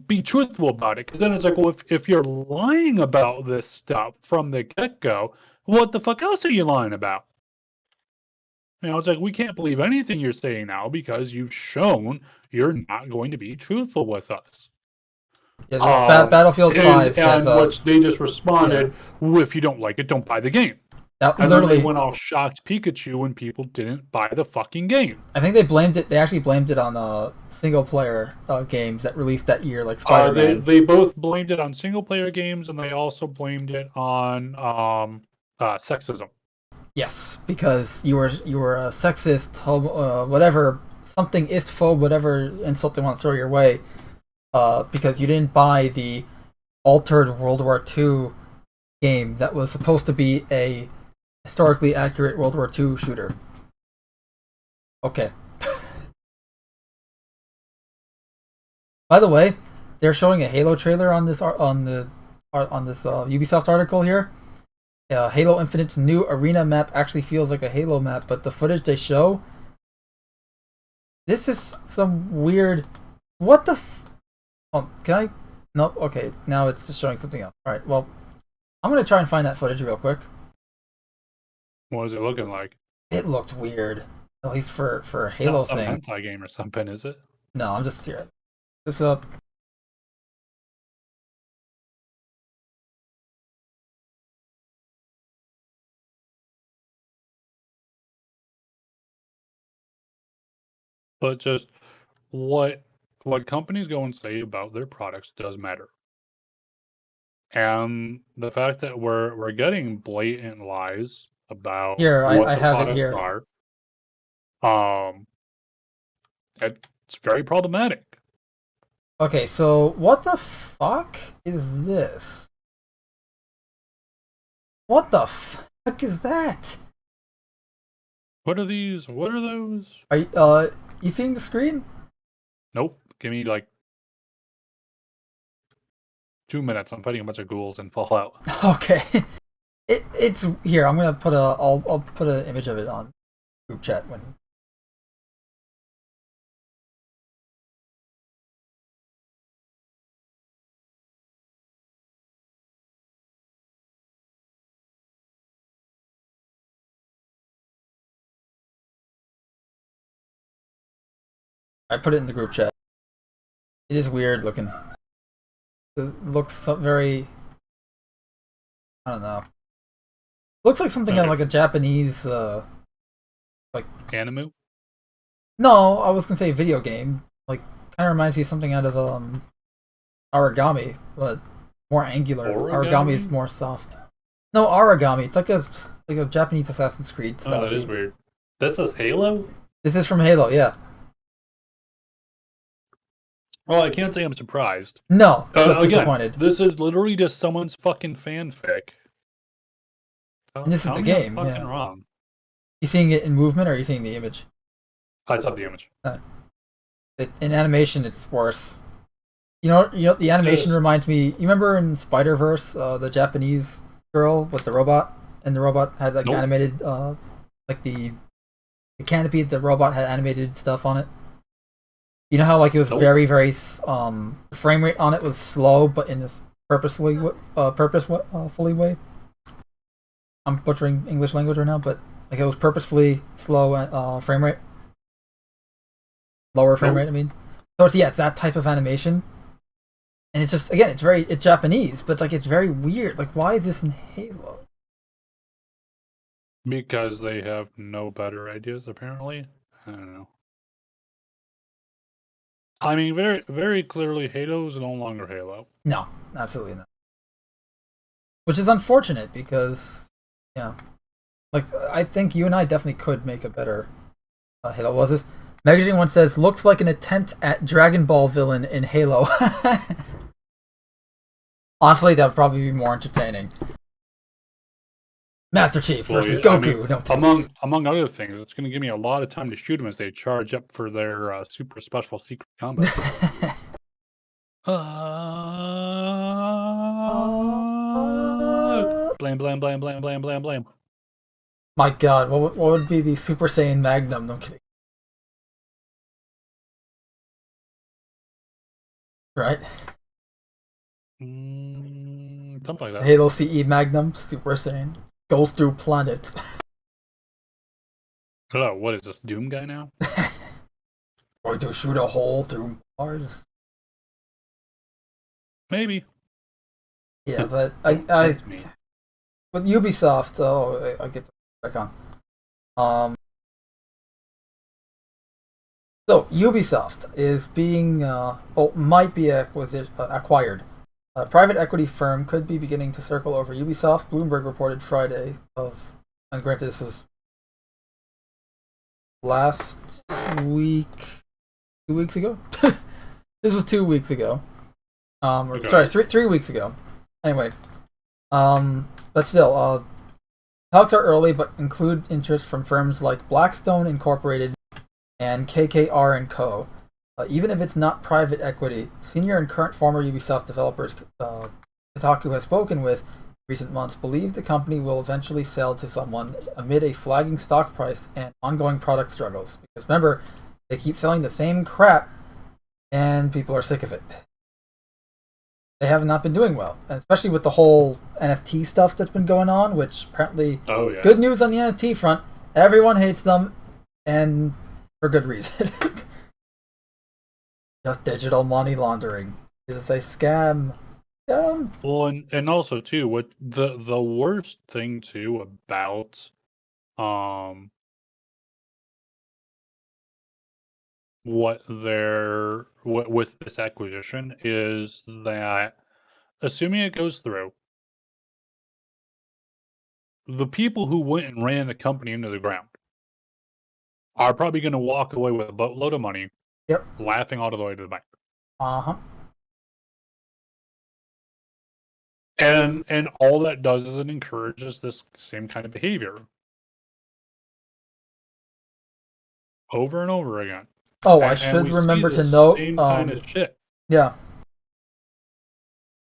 be truthful about it, because then it's like, well, if you're lying about this stuff from the get-go, what the fuck else are you lying about? It's like, we can't believe anything you're saying now because you've shown you're not going to be truthful with us. Yeah, Battlefield 5 and which they just responded, well, if you don't like it, don't buy the game. And then they went all shocked Pikachu when people didn't buy the fucking game. I think they actually blamed it on single-player games that released that year, like Spider-Man. They both blamed it on single-player games, and they also blamed it on sexism. Yes, because you were a sexist, whatever, something istphobe, whatever insult they want to throw your way. because you didn't buy the altered World War II game that was supposed to be a historically accurate World War II shooter. Okay. By the way, they're showing a Halo trailer on this Ubisoft article here. Halo Infinite's new arena map actually feels like a Halo map, but the footage they show, this is some weird. What the? Oh, can I? No. Okay, now it's just showing something else. All right. Well, I'm gonna try and find that footage real quick. What is it looking like? It looked weird, at least for a Halo Not some thing. hentai game or something, is it? No, I'm just here. This up. But just what companies go and say about their products does matter. And the fact that we're getting blatant lies about Here, what I the have it products here. are, it's very problematic. Okay, so what the fuck is this? What the fuck is that? What are these? What are those? Are you seeing the screen? Nope. Give me like 2 minutes. I'm fighting a bunch of ghouls in Fallout. Okay. It's here. I'm gonna put I'll put an image of it on group chat when. I put it in the group chat. It is weird looking. It looks very. I don't know. Looks like something out like a Japanese like Anime? No, I was gonna say video game. Like kind of reminds me of something out of Origami, but more angular. Origami is more soft. No, Origami. It's like a Japanese Assassin's Creed style. Oh, that is weird. This is Halo? This is from Halo, yeah. Well, I can't say I'm surprised. No, I was disappointed. This is literally just someone's fucking fanfic. And this is a game. Fucking wrong. You seeing it in movement, or are you seeing the image? I saw the image. In animation, it's worse. You know, the animation reminds me. You remember in Spider-Verse, the Japanese girl with the robot, and the robot had like animated, like the canopy. The robot had animated stuff on it. You know how like it was very the frame rate on it was slow, but in this purposefully way. I'm butchering English language right now, but like it was purposefully slow frame rate, lower frame rate. I mean, so it's that type of animation, and it's just again it's Japanese, but it's very weird. Like, why is this in Halo? Because they have no better ideas, apparently. I don't know. I mean, very, very clearly, Halo is no longer Halo. No, absolutely not. Which is unfortunate because, like I think you and I definitely could make a better Halo. What was this? Magazine one says looks like an attempt at Dragon Ball villain in Halo. Honestly, that would probably be more entertaining. Master Chief versus Goku. I mean, among other things, it's going to give me a lot of time to shoot them as they charge up for their super special secret combat. Blam, blam, blam, blam, blam, blam, blam. My God, what would be the Super Saiyan Magnum? No, I'm kidding. Right? Something like that. Halo CE Magnum, Super Saiyan. Goes through planets. Hello, what is this, Doom guy now? Going to shoot a hole through Mars. Maybe. Yeah, but I with Ubisoft, I get back on. So Ubisoft is being might be acquired. A private equity firm could be beginning to circle over Ubisoft. Bloomberg reported Friday and granted this was last week, 2 weeks ago. This was 2 weeks ago. Okay. Sorry, 3 weeks ago. Anyway, but still, talks are early, but include interest from firms like Blackstone Incorporated and KKR & Co. Even if it's not private equity, senior and current former Ubisoft developers Kotaku has spoken with in recent months believe the company will eventually sell to someone amid a flagging stock price and ongoing product struggles. Because remember, they keep selling the same crap, and people are sick of it. They have not been doing well, and especially with the whole NFT stuff that's been going on, which apparently, good news on the NFT front, everyone hates them, and for good reason. Just digital money laundering. It's a scam. Well, and also too, what the worst thing too about what with this acquisition is that, assuming it goes through, the people who went and ran the company into the ground are probably going to walk away with a boatload of money, laughing all the way to the bank. And all that does is it encourages this same kind of behavior over and over again. Oh, I should remember to note. Same kind of shit. Yeah,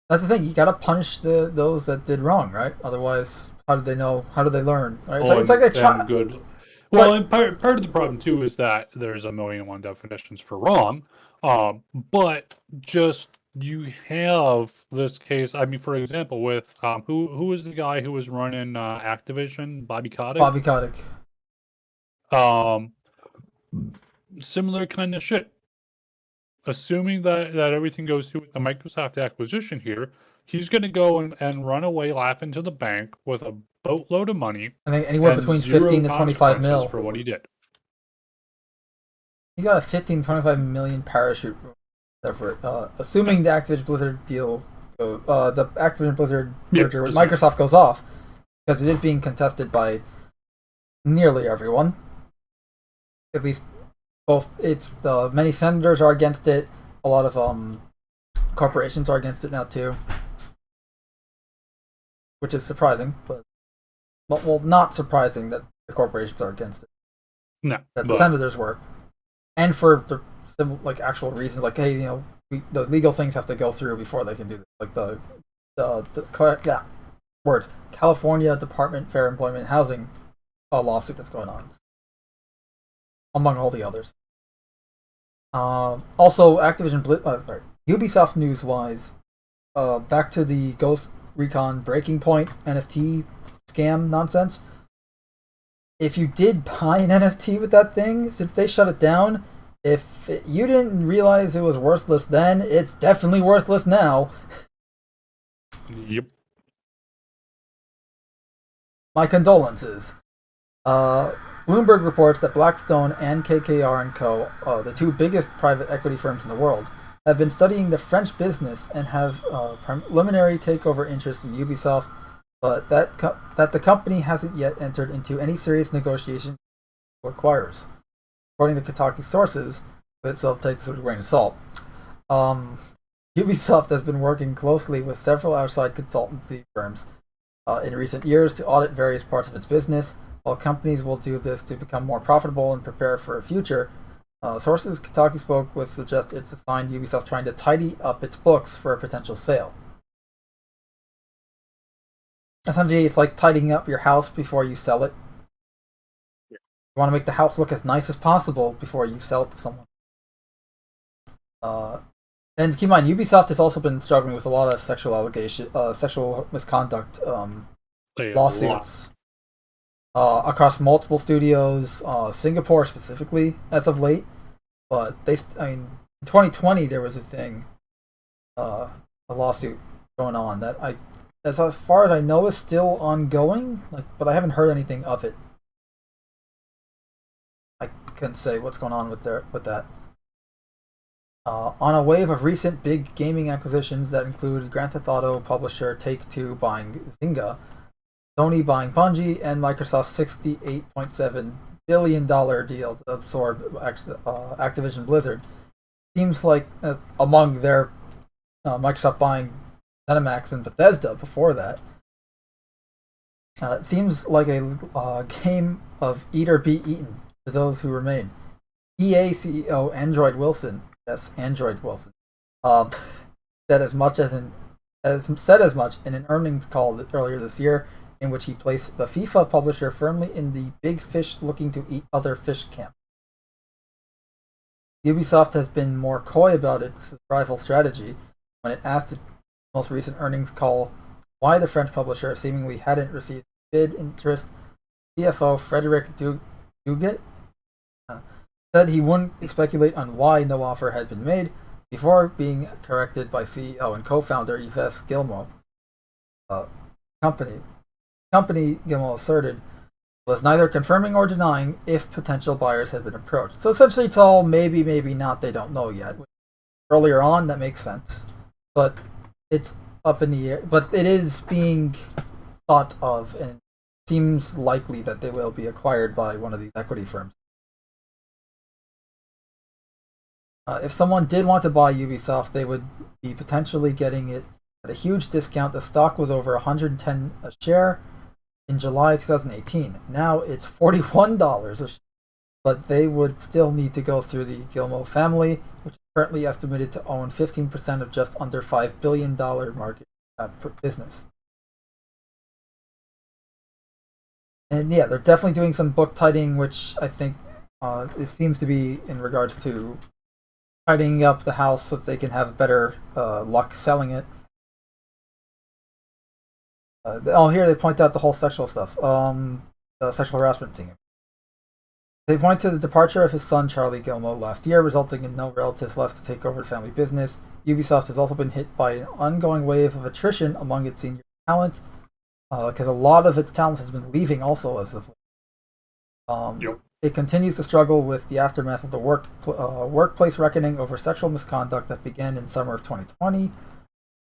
that's the thing. You gotta punish those that did wrong, right? Otherwise, how did they know? How did they learn? Right? It's like a child. Good. Well, and part of the problem too is that there's 1,000,001 definitions for wrong. But just you have this case. I mean, for example, with who was the guy who was running Activision? Bobby Kotick. Bobby Kotick. Similar kind of shit. Assuming that everything goes through with the Microsoft acquisition here, he's going to go and run away laughing to the bank with a boatload of money. I think anywhere between 15 to 25 mil for what he did. He got a 15 to 25 million parachute effort. Assuming the Activision Blizzard deal, the Activision Blizzard merger with Microsoft goes off, because it is being contested by nearly everyone. At least many senators are against it. A lot of corporations are against it now too, which is surprising. But well, not surprising that the corporations are against it. No, that the senators were, and for the actual reasons, like hey, the legal things have to go through before they can do this. Like the California Department of Fair Employment and Housing lawsuit that's going on, among all the others. Also, Ubisoft news-wise, back to the Ghost Recon Breaking Point NFT scam nonsense. If you did buy an NFT with that thing, since they shut it down, if you didn't realize it was worthless then, it's definitely worthless now. Yep. My condolences. Bloomberg reports that Blackstone and KKR & Co., the two biggest private equity firms in the world, have been studying the French business and have preliminary takeover interest in Ubisoft, but that the company hasn't yet entered into any serious negotiation with acquirers. According to Kotaku sources, but so take this with a grain of salt, Ubisoft has been working closely with several outside consultancy firms in recent years to audit various parts of its business. While companies will do this to become more profitable and prepare for a future, sources Kotaku spoke with suggest it's a sign Ubisoft's trying to tidy up its books for a potential sale. Essentially, it's like tidying up your house before you sell it. You want to make the house look as nice as possible before you sell it to someone. And keep in mind, Ubisoft has also been struggling with a lot of sexual misconduct lawsuits. Across multiple studios, Singapore specifically, as of late. But in 2020 there was a lawsuit going on that as far as I know, is still ongoing. But I haven't heard anything of it. I couldn't say what's going on with that. On a wave of recent big gaming acquisitions that include Grand Theft Auto publisher Take-Two buying Zynga, Sony buying Bungie, and Microsoft's $68.7 billion deal to absorb Activision Blizzard, seems like among their Microsoft buying ZeniMax and Bethesda before that, it seems like a game of eat or be eaten for those who remain. EA CEO Android Wilson, yes, Android Wilson, said as much in an earnings call earlier this year, in which he placed the FIFA publisher firmly in the big fish looking to eat other fish camp. Ubisoft has been more coy about its rival strategy when it asked its most recent earnings call why the French publisher seemingly hadn't received bid interest. CFO Frederic Duguet said he wouldn't speculate on why no offer had been made before being corrected by CEO and co-founder Yves Guillemot. Company Guillemot asserted was neither confirming or denying if potential buyers had been approached. So essentially it's all maybe, maybe not, they don't know yet. Earlier on, that makes sense. But it's up in the air. But it is being thought of and seems likely that they will be acquired by one of these equity firms. If someone did want to buy Ubisoft, they would be potentially getting it at a huge discount. The stock was over $110 a share in July 2018. Now it's $41 a share, but they would still need to go through the Guillemot family, which is currently estimated to own 15% of just under $5 billion market business. And yeah, they're definitely doing some book tidying, which I think it seems to be in regards to tidying up the house so that they can have better luck selling it. Here they point out the whole sexual stuff, the sexual harassment thing. They point to the departure of his son Charlie Guillemot last year, resulting in no relatives left to take over the family business. Ubisoft has also been hit by an ongoing wave of attrition among its senior talent, because a lot of its talent has been leaving also as of late. It continues to struggle with the aftermath of the workplace reckoning over sexual misconduct that began in summer of 2020,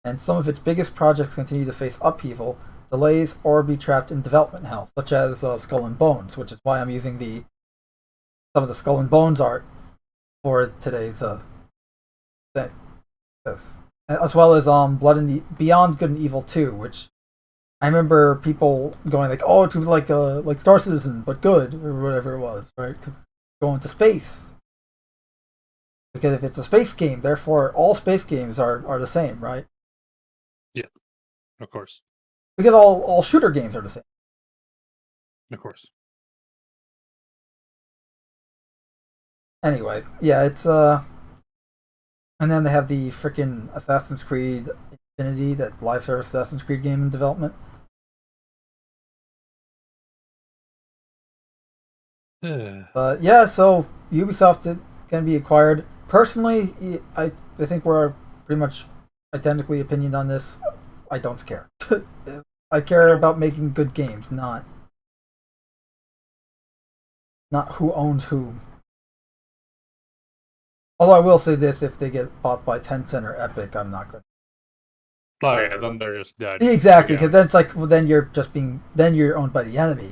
and some of its biggest projects continue to face upheaval, delays, or be trapped in development hell, such as Skull and Bones, which is why I'm using some of the Skull and Bones art for today's thing. Yes. As well as Beyond Good and Evil 2, which I remember people going like, "Oh, it was like Star Citizen, but good," or whatever it was, right? Because going to space. Because if it's a space game, therefore all space games are the same, right? Yeah, of course. Because all shooter games are the same. Of course. Anyway, yeah, it's and then they have the freaking Assassin's Creed Infinity, that live service Assassin's Creed game in development. But yeah, so Ubisoft is going to be acquired. Personally, I think we're pretty much identically opinioned on this. I don't care. I care about making good games, not who owns whom. Although I will say this: if they get bought by Tencent or Epic, I'm not going. Oh yeah, then they're just dead. Exactly, because then it's like, well, then you're owned by the enemy.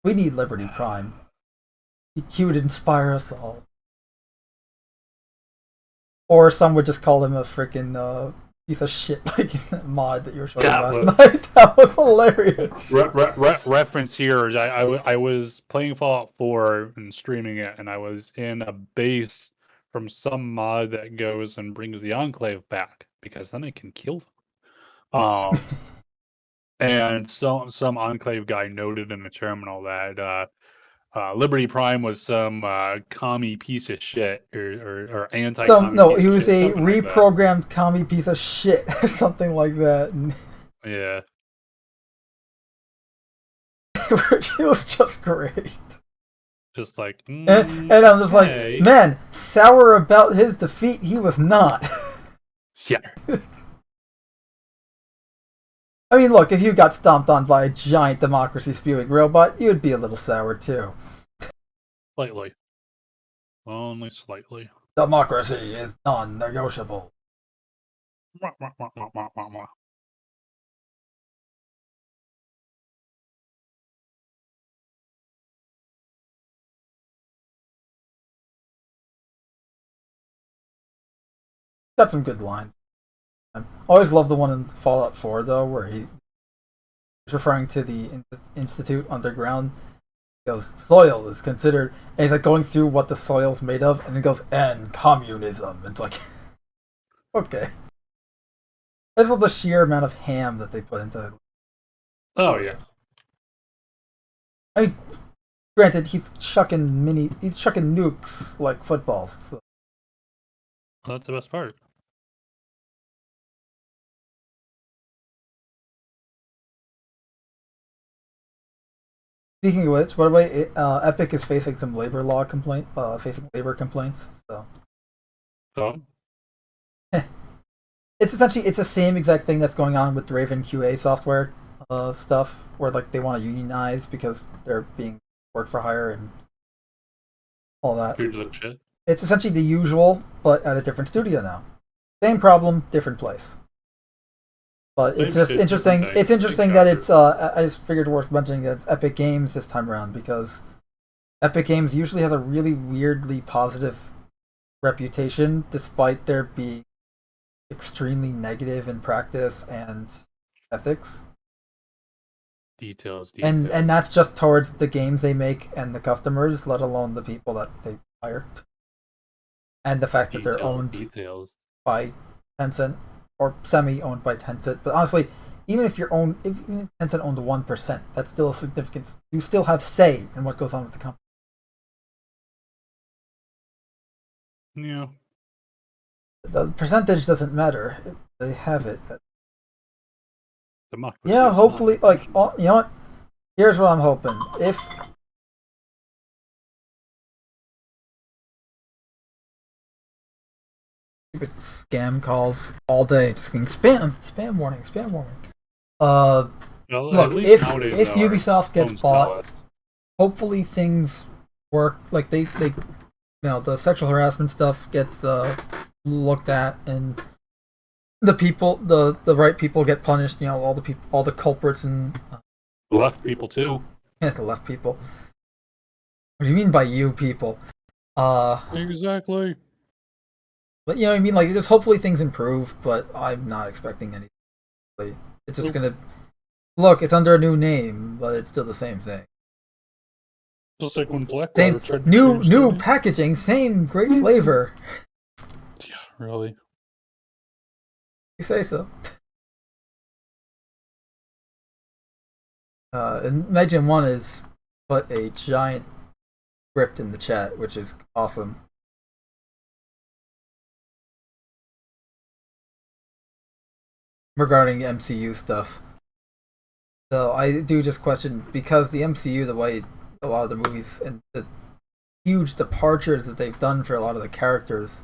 We need Liberty Prime. He would inspire us all. Or some would just call him a freaking piece of shit, like in that mod that you were showing last night. That was hilarious. Reference here is I was playing Fallout 4 and streaming it, and I was in a base from some mod that goes and brings the Enclave back, because then I can kill them. And some Enclave guy noted in the terminal that Liberty Prime was some commie piece of shit or anti-commie. No, he was a reprogrammed commie piece of shit or something like that. Yeah. Which was just great. Just like, and I'm just like, man, sour about his defeat, he was not. Yeah. I mean, look, if you got stomped on by a giant democracy-spewing robot, you'd be a little sour, too. Slightly. Only slightly. Democracy is non-negotiable. got some good lines. I always love the one in Fallout 4 though, where he's referring to the Institute underground. He goes, soil is considered, and he's like going through what the soil's made of, and he goes, and communism. It's like, okay. I just love the sheer amount of ham that they put into it. Oh yeah. I mean, granted, he's chucking nukes like footballs. So. Well, that's the best part. Speaking of which, by the way, Epic is facing some labor complaints. So. Oh. It's essentially the same exact thing that's going on with the Raven QA software stuff, where like they want to unionize because they're being work for hire and all that. Shit. It's essentially the usual, but at a different studio now. Same problem, different place. But it's just interesting. It's interesting that it's. I just figured worth mentioning that it's Epic Games this time around, because Epic Games usually has a really weirdly positive reputation, despite there being extremely negative in practice and ethics. Details. And that's just towards the games they make and the customers, let alone the people that they hire. And the fact that they're owned by Tencent, or semi-owned by Tencent. But honestly, even if Tencent owned 1%, that's still a significant. You still have say in what goes on with the company. Yeah. The percentage doesn't matter. They have it. Democracy. Yeah, hopefully, like, you know what? Here's what I'm hoping. If scam calls all day, just getting spam warning. Well, look, if Ubisoft gets bought, hopefully things work. Like they the sexual harassment stuff gets looked at, and the right people get punished. All the culprits and the left people too. Yeah, the left people. What do you mean by you people? Exactly. But you know what I mean? Like, just hopefully things improve, but I'm not expecting anything. It's just gonna look. It's under a new name, but it's still the same thing. Just like when Blackwater tried to new packaging, same great flavor. Yeah, really. You say so. Imagine one is put a giant script in the chat, which is awesome. Regarding MCU stuff. So I do just question, because the MCU, the way a lot of the movies and the huge departures that they've done for a lot of the characters,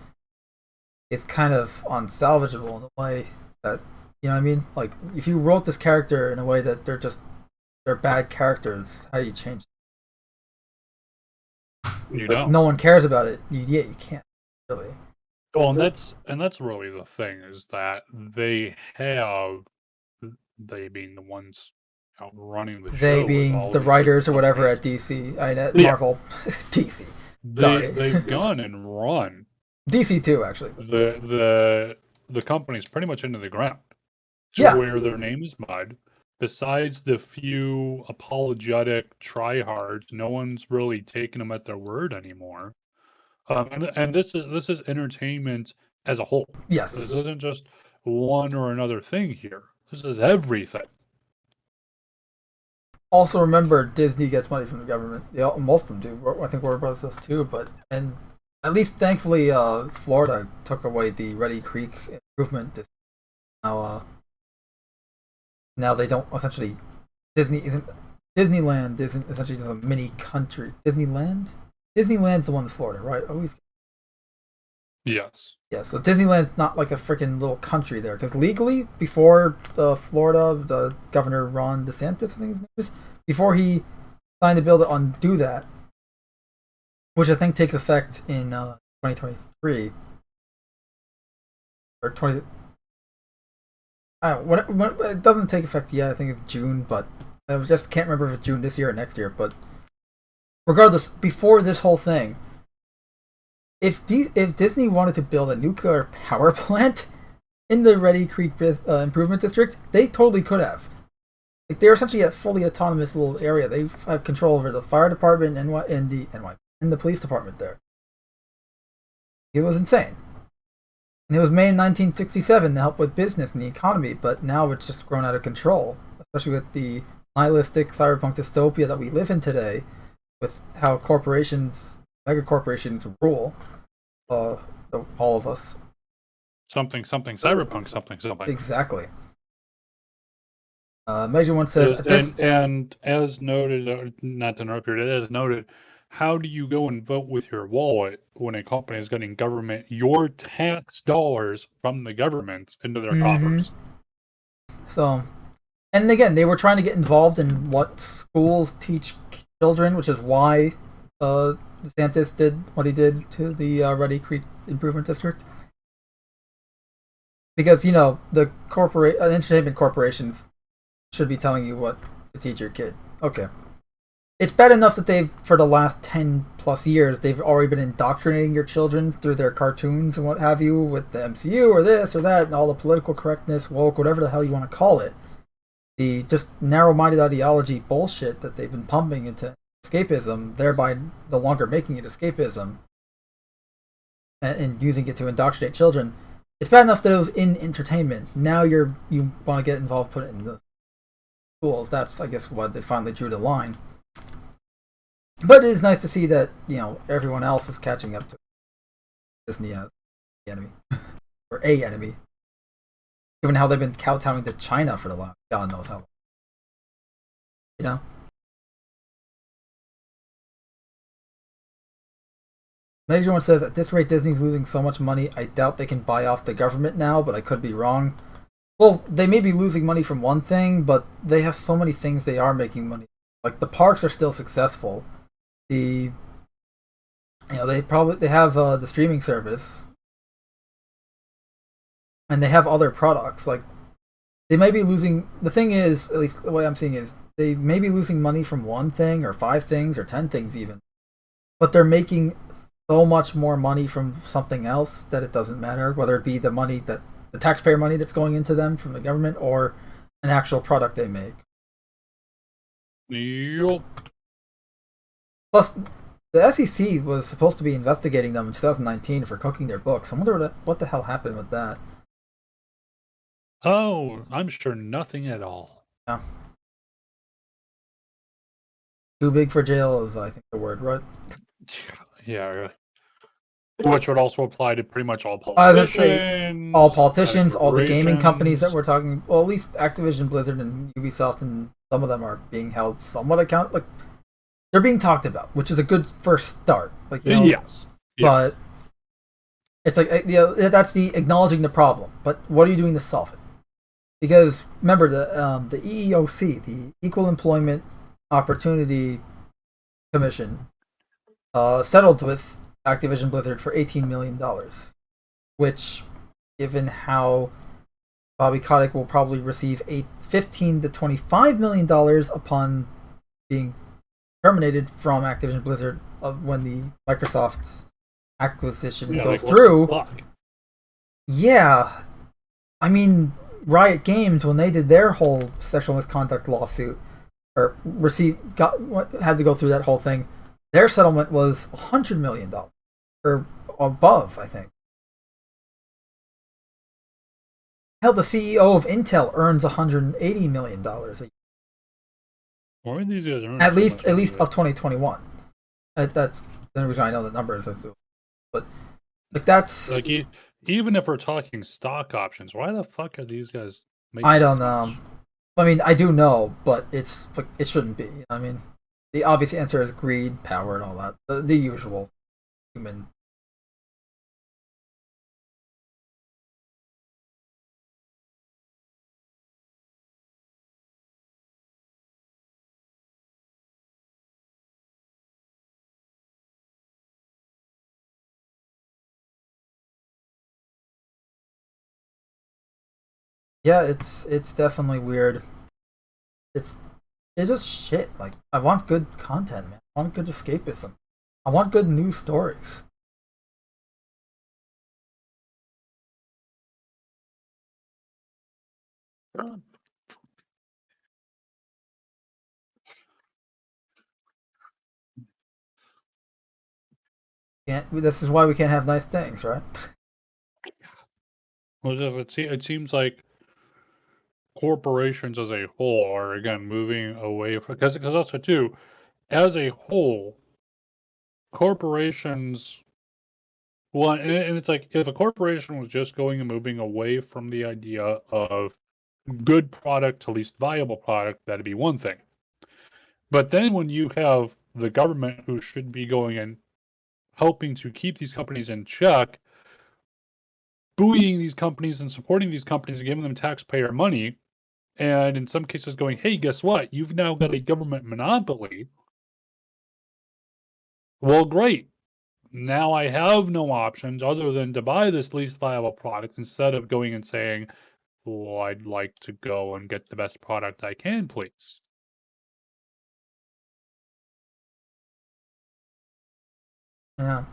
it's kind of unsalvageable in a way that, you know what I mean? Like, if you wrote this character in a way that they're bad characters, how do you change it? You don't. No one cares about it. You can't, really. Well, and that's really the thing, is that they being the ones out running the show. They being the writers or whatever at DC, at Marvel. DC. Sorry. They've gone and run. DC too, actually. The company's pretty much into the ground. Where their name is mud. Besides the few apologetic tryhards, no one's really taking them at their word anymore. And this is entertainment as a whole. Yes. This isn't just one or another thing here. This is everything. Also, remember, Disney gets money from the government. Most of them do. I think Warner Bros. Does too. And at least, thankfully, Florida took away the Reedy Creek improvement. Now they don't essentially. Disneyland isn't essentially a mini country. Disneyland's the one in Florida, right? Yes. Yeah, so Disneyland's not like a freaking little country there, because legally, before Florida, the Governor Ron DeSantis, I think his name is, before he signed a bill to undo that, which I think takes effect in 2023 or 20. I don't know, when it doesn't take effect yet. I think it's June, but I just can't remember if it's June this year or next year. But regardless, before this whole thing, if Disney wanted to build a nuclear power plant in the Reedy Creek Improvement District, they totally could have. Like, they're essentially a fully autonomous little area. They have control over the fire department and the police department there. It was insane. And it was made in 1967 to help with business and the economy, but now it's just grown out of control, especially with the nihilistic cyberpunk dystopia that we live in today, with how mega corporations rule all of us. Something, cyberpunk, something. Exactly. Major One says... And as noted, not to interrupt you, as noted, how do you go and vote with your wallet when a company is getting your tax dollars from the government into their coffers? So, and again, they were trying to get involved in what schools teach children, which is why DeSantis did what he did to the Reedy Creek Improvement District. Because, the entertainment corporations should be telling you what to teach your kid. Okay. It's bad enough that for the last 10 plus years, they've already been indoctrinating your children through their cartoons and what have you, with the MCU or this or that, and all the political correctness, woke, whatever the hell you want to call it. The just narrow-minded ideology bullshit that they've been pumping into escapism, thereby no longer making it escapism, and using it to indoctrinate children. It's bad enough that it was in entertainment. Now you want to get involved, put it in the schools. That's, I guess, what they finally drew the line. But it is nice to see that, everyone else is catching up to Disney as the enemy. Or a enemy. Given how they've been kowtowing to China for the last God knows how long. Major One says, at this rate, Disney's losing so much money, I doubt they can buy off the government now, but I could be wrong. Well, they may be losing money from one thing, but they have so many things they are making money. Like, the parks are still successful. They have the streaming service, and they have other products. Like, they may be losing. The thing is, at least the way I'm seeing it, is they may be losing money from one thing or 5 things or 10 things even, but they're making so much more money from something else that it doesn't matter, whether it be the taxpayer money that's going into them from the government or an actual product they make. Yep. Plus, the SEC was supposed to be investigating them in 2019 for cooking their books. I wonder what the hell happened with that. Oh, I'm sure nothing at all. Yeah. Too big for jail is, I think, the word, right? Yeah. Which would also apply to pretty much all politicians. I was going to say all politicians, all the gaming companies that we're talking. Well, at least Activision, Blizzard, and Ubisoft, and some of them are being held somewhat accountable. Like, they're being talked about, which is a good first start. Like, yes. But it's like, that's the acknowledging the problem. But what are you doing to solve it? Because remember, the EEOC, the Equal Employment Opportunity Commission, settled with Activision Blizzard for $18 million, which, given how Bobby Kotick will probably receive $15 to $25 million upon being terminated from Activision Blizzard when the Microsoft acquisition goes through. Yeah, I mean, Riot Games, when they did their whole sexual misconduct lawsuit, or had to go through that whole thing, their settlement was $100 million or above, I think. Hell, the CEO of Intel earns $180 million a year. Why are these guys earning at least of 2021. That's the only reason I know the numbers. But like, that's like, even if we're talking stock options, why the fuck are these guys making I don't know. I mean, I do know, but it shouldn't be. I mean, the obvious answer is greed, power, and all that. The usual human. Yeah, it's definitely weird. It's just shit. Like, I want good content, man. I want good escapism. I want good news stories. This is why we can't have nice things, right? Well, it seems like corporations as a whole are again moving away from, because also too, as a whole, corporations. Well, and it's like if a corporation was just going and moving away from the idea of good product to least viable product, that'd be one thing. But then when you have the government who should be going and helping to keep these companies in check, buoying these companies and supporting these companies and giving them taxpayer money, and in some cases going, hey, guess what? You've now got a government monopoly. Well, great. Now I have no options other than to buy this least viable product instead of going and saying, well, I'd like to go and get the best product I can, please. Yeah.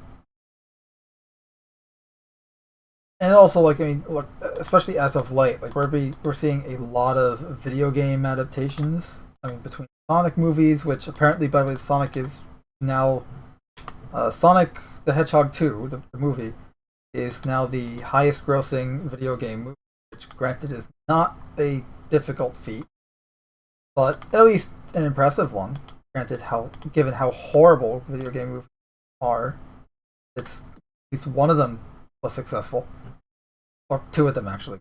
And also, like, I mean, look, especially as of late, like we're seeing a lot of video game adaptations. I mean, between Sonic movies, which apparently, by the way, Sonic is now Sonic the Hedgehog 2, the movie, is now the highest-grossing video game movie, which, granted, is not a difficult feat, but at least an impressive one. Granted, given how horrible video game movies are, it's at least one of them was successful. Or two of them, actually.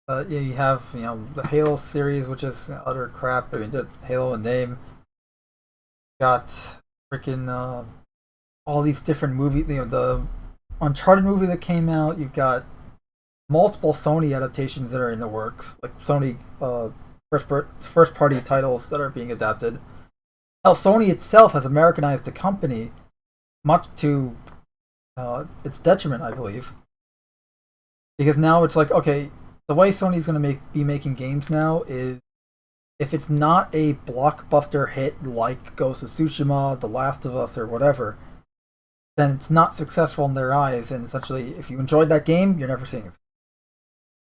Yeah, you have the Halo series, which is utter crap. I mean, the Halo in name. Got freaking all these different movies. The Uncharted movie that came out. You've got multiple Sony adaptations that are in the works, like Sony first party titles that are being adapted. Hell, Sony itself has Americanized the company, much to its detriment, I believe. Because now it's like, okay, the way Sony's going to be making games now is if it's not a blockbuster hit like Ghost of Tsushima, The Last of Us, or whatever, then it's not successful in their eyes. And essentially, if you enjoyed that game, you're never seeing it.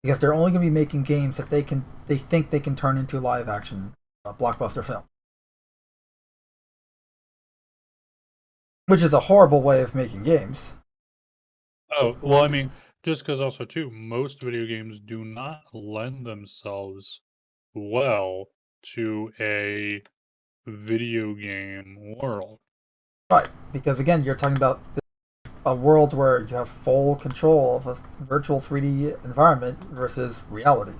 Because they're only going to be making games that they think they can turn into live action blockbuster film, which is a horrible way of making games. Oh, well, I mean, just because also too, most video games do not lend themselves well to a video game world. Right, because again, you're talking about a world where you have full control of a virtual 3D environment versus reality.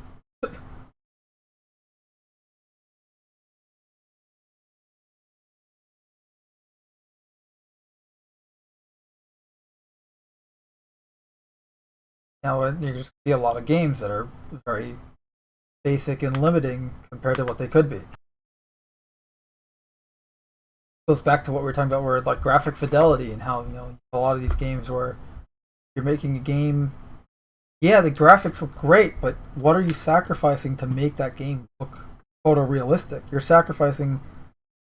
Now, you just see a lot of games that are very basic and limiting compared to what they could be. Goes back to what we were talking about, where like graphic fidelity and how a lot of these games where you're making a game. Yeah, the graphics look great, but what are you sacrificing to make that game look photorealistic? You're sacrificing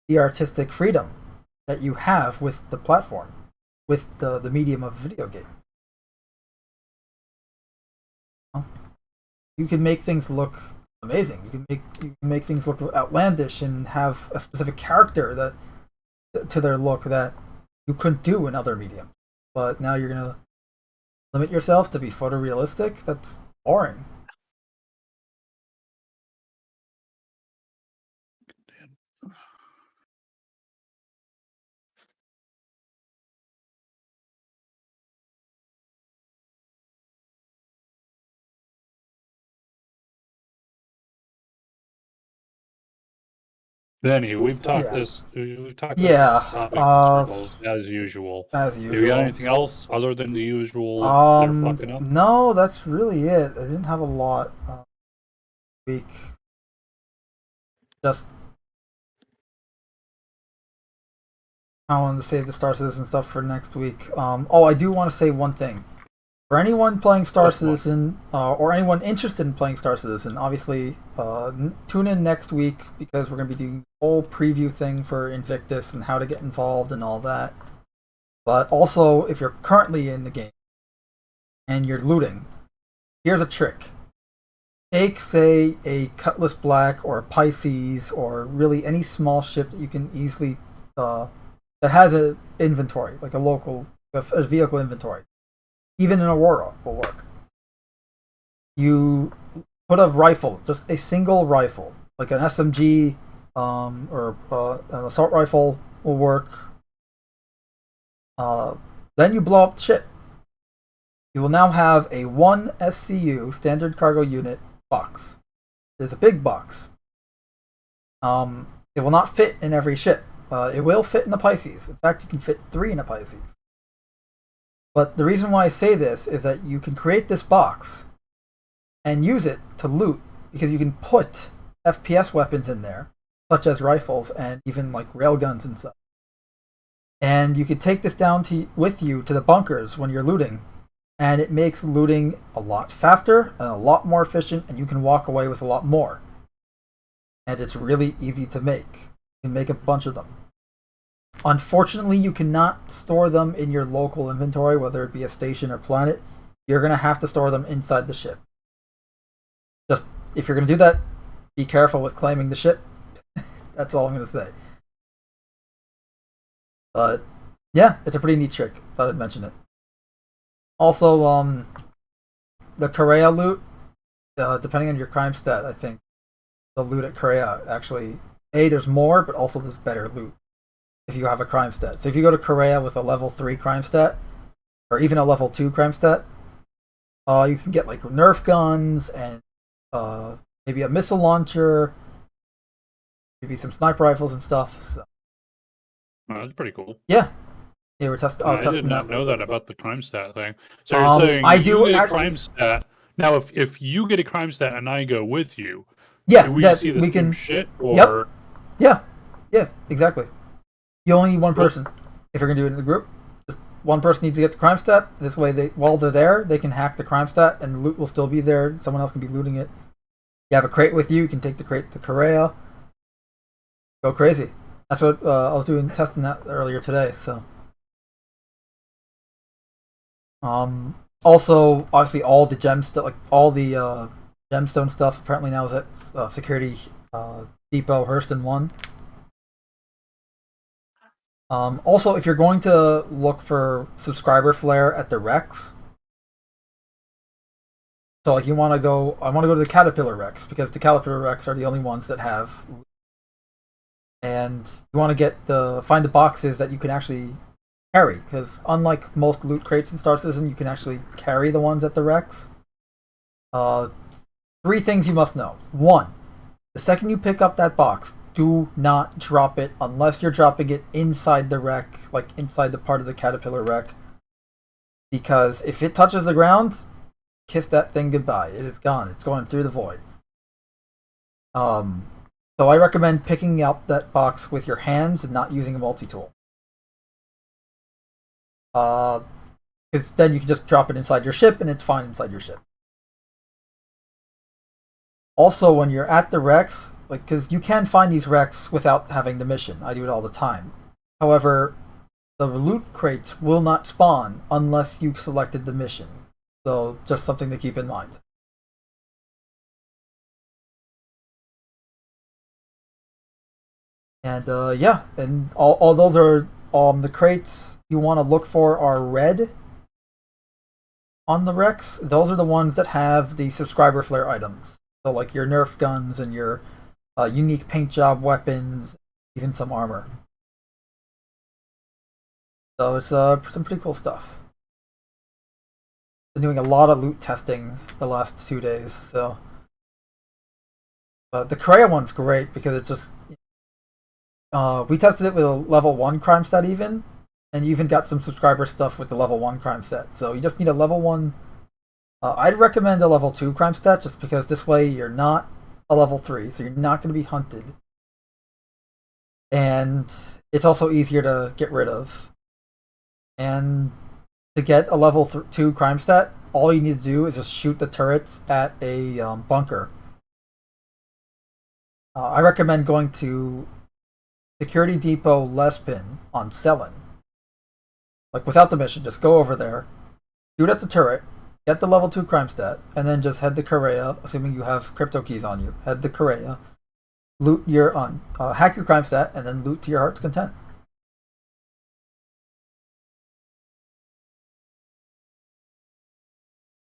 the artistic freedom that you have with the platform, with the medium of a video game. You can make things look amazing. You can make things look outlandish and have a specific character that to their look that you couldn't do in other mediums. But now you're gonna limit yourself to be photorealistic. That's boring. Anyway, we've talked this. We've talked this topic in circles as usual. As usual. Have you got anything else other than the usual? They're fucking up. No, that's really it. I didn't have a lot. Week. Just I wanted to save the Star Citizen stuff for next week. I do want to say one thing. For anyone playing Star Citizen, or anyone interested in playing Star Citizen, obviously tune in next week because we're going to be doing a whole preview thing for Invictus and how to get involved and all that. But also, if you're currently in the game and you're looting, here's a trick. Take, say, a Cutlass Black or a Pisces or really any small ship that you can easily, that has an inventory, like a vehicle inventory. Even an Aurora will work. You put a rifle, just a single rifle, like an SMG or an assault rifle will work. Then you blow up the ship. You will now have a 1 SCU, Standard Cargo Unit, box. There's a big box. It will not fit in every ship. It will fit in the Pisces. In fact, you can fit 3 in a Pisces. But the reason why I say this is that you can create this box and use it to loot, because you can put FPS weapons in there, such as rifles and even like railguns and stuff. And you can take this down with you to the bunkers when you're looting, and it makes looting a lot faster and a lot more efficient, and you can walk away with a lot more. And it's really easy to make. You can make a bunch of them. Unfortunately, you cannot store them in your local inventory, whether it be a station or planet. You're going to have to store them inside the ship. Just, if you're going to do that, be careful with claiming the ship. That's all I'm going to say. But, yeah, it's a pretty neat trick. Thought I'd mention it. Also, the Korea loot, depending on your crime stat, I think the loot at Korea actually, there's more, but also there's better loot if you have a crime stat. So if you go to Korea with a level 3 crime stat, or even a level 2 crime stat, you can get like Nerf guns and maybe a missile launcher, maybe some sniper rifles and stuff. So. Oh, that's pretty cool. Yeah. I was testing I did not know that about the crime stat thing. So you're saying I do get a crime stat. Now, if you get a crime stat and I go with you, yeah, do we see the same shit? Or... Yep. Yeah, exactly. You only need one person. If you're going to do it in the group, just one person needs to get the crime stat. This way, while they're there, they can hack the crime stat and the loot will still be there. Someone else can be looting it. You have a crate with you. You can take the crate to Korea. Go crazy. That's what I was testing that earlier today. So, also, obviously, all the gemstone stuff apparently now is at Security Depot Hurston 1. Also, if you're going to look for subscriber flare at the Rex, so like I want to go to the Caterpillar Rex because the Caterpillar Rex are the only ones that have, and you want to find the boxes that you can actually carry, because unlike most loot crates in Star Citizen, you can actually carry the ones at the Rex. 3 things you must know. 1, the second you pick up that box, do not drop it unless you're dropping it inside the wreck, like inside the part of the Caterpillar wreck. Because if it touches the ground, kiss that thing goodbye. It is gone. It's going through the void. So I recommend picking up that box with your hands and not using a multi-tool. Because then you can just drop it inside your ship and it's fine inside your ship. Also, when you're at the wrecks, because you can find these wrecks without having the mission. I do it all the time. However, the loot crates will not spawn unless you selected the mission. So, just something to keep in mind. And yeah, and all those are the crates you want to look for are red on the wrecks. Those are the ones that have the subscriber flare items. So like your Nerf guns and your unique paint job weapons, even some armor. So it's some pretty cool stuff. Been doing a lot of loot testing the last 2 days, so. The Korea one's great because it's just. We tested it with a level 1 crime stat even, and you even got some subscriber stuff with the level 1 crime stat. So you just need a level 1. I'd recommend a level 2 crime stat just because this way you're not a level 3, so you're not going to be hunted. And it's also easier to get rid of. And to get a level 2 crime stat, all you need to do is just shoot the turrets at a bunker. I recommend going to Security Depot Lespin on Selin. Like, without the mission, just go over there, shoot at the turret, get the level 2 crime stat, and then just head to Korea, assuming you have crypto keys on you. Head to Korea, loot your hack your crime stat, and then loot to your heart's content.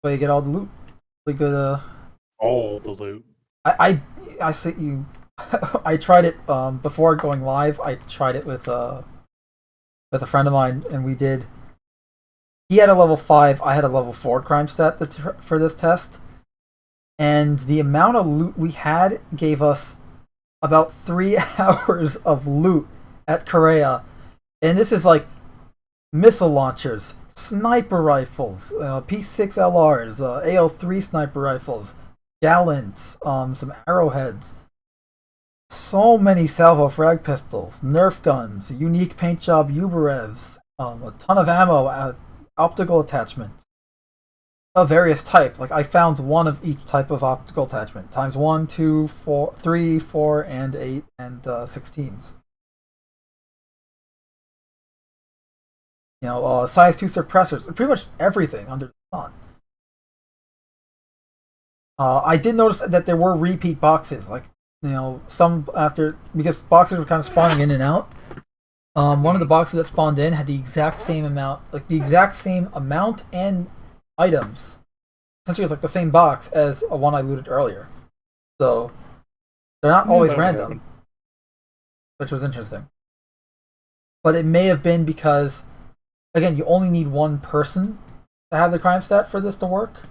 So you get all the loot. Really good. All the loot. I see you. I tried it before going live. I tried it with a friend of mine, and we did. He had a level 5. I had a level 4 crime stat for this test, and the amount of loot we had gave us about 3 hours of loot at Korea, and this is like missile launchers, sniper rifles, P6 LRs, AL3 sniper rifles, gallants, some arrowheads, so many salvo frag pistols, Nerf guns, unique paint job Uberevs, a ton of ammo, optical attachments of various type. Like, I found one of each type of optical attachment, times 1, 2, 4, 3, 4, and 8, and 16s. Size 2 suppressors, pretty much everything under the sun. I did notice that there were repeat boxes, like, some after, because boxes were kind of spawning in and out. One of the boxes that spawned in had the exact same amount, and items. Essentially, it was like the same box as a one I looted earlier. So, they're not always random, which was interesting. But it may have been because, again, you only need one person to have the crime stat for this to work.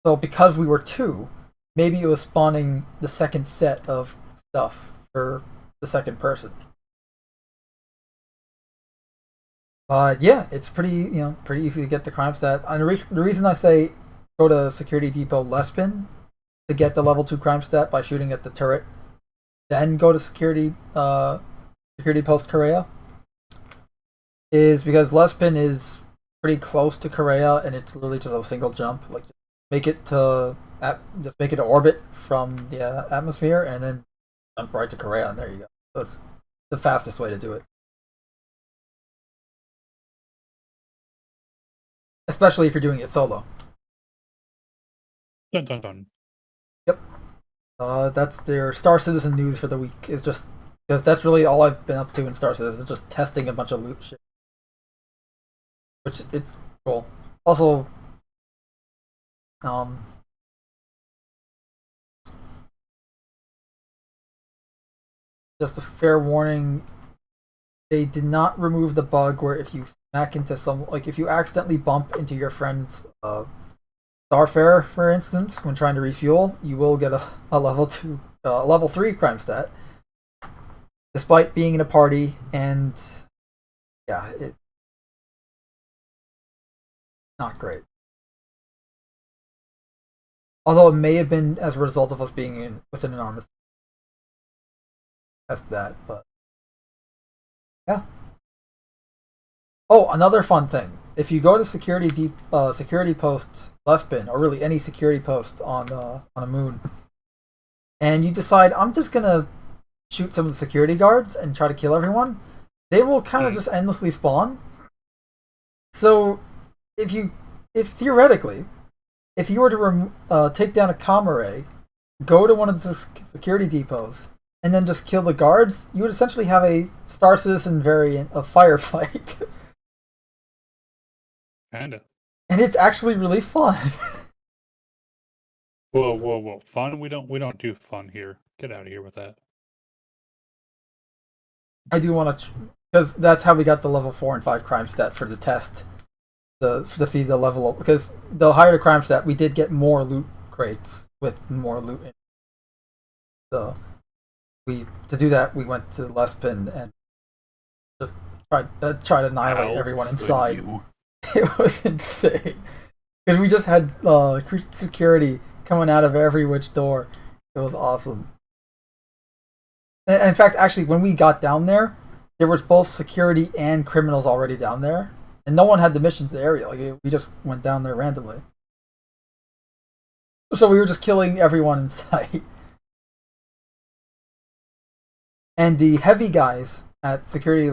So because we were 2, maybe it was spawning the second set of stuff for the second person. But yeah, it's pretty easy to get the crime stat. And the reason I say go to Security Depot Lespin to get the level 2 crime stat by shooting at the turret, then go to Security Post Korea, is because Lespin is pretty close to Korea, and it's literally just a single jump. Like, make it to orbit from the atmosphere, and then jump right to Korea, and there you go. So it's the fastest way to do it. Especially if you're doing it solo. Dun dun dun. Yep. That's their Star Citizen news for the week. It's just because that's really all I've been up to in Star Citizen, just testing a bunch of loot shit. Which, it's cool. Also, just a fair warning, they did not remove the bug where if you smack into if you accidentally bump into your friend's Starfarer, for instance, when trying to refuel, you will get a level 3 crime stat, despite being in a party, and yeah, it's not great. Although it may have been as a result of us being within an armistice. That's that, but yeah. Oh, another fun thing. If you go to security posts Lespin, or really any security post on a moon, and you decide, I'm just gonna shoot some of the security guards and try to kill everyone, they will kind of just endlessly spawn. So, if theoretically, if you were to take down a comm array, go to one of the security depots, and then just kill the guards, you would essentially have a Star Citizen variant of Firefight. Kinda. And it's actually really fun. Whoa! Fun? We don't do fun here. Get out of here with that. I do want to, because that's how we got the level 4 and 5 crime stat for the test. To see the level of, because the higher the crime stat, we did get more loot crates with more loot in it. So to do that, we went to Lespin and just tried to annihilate everyone inside. It was insane. Because we just had security coming out of every which door. It was awesome. In fact, actually, when we got down there, there was both security and criminals already down there. and no one had the missions area. Like we just went down there randomly. So we were just killing everyone in sight. And the heavy guys at security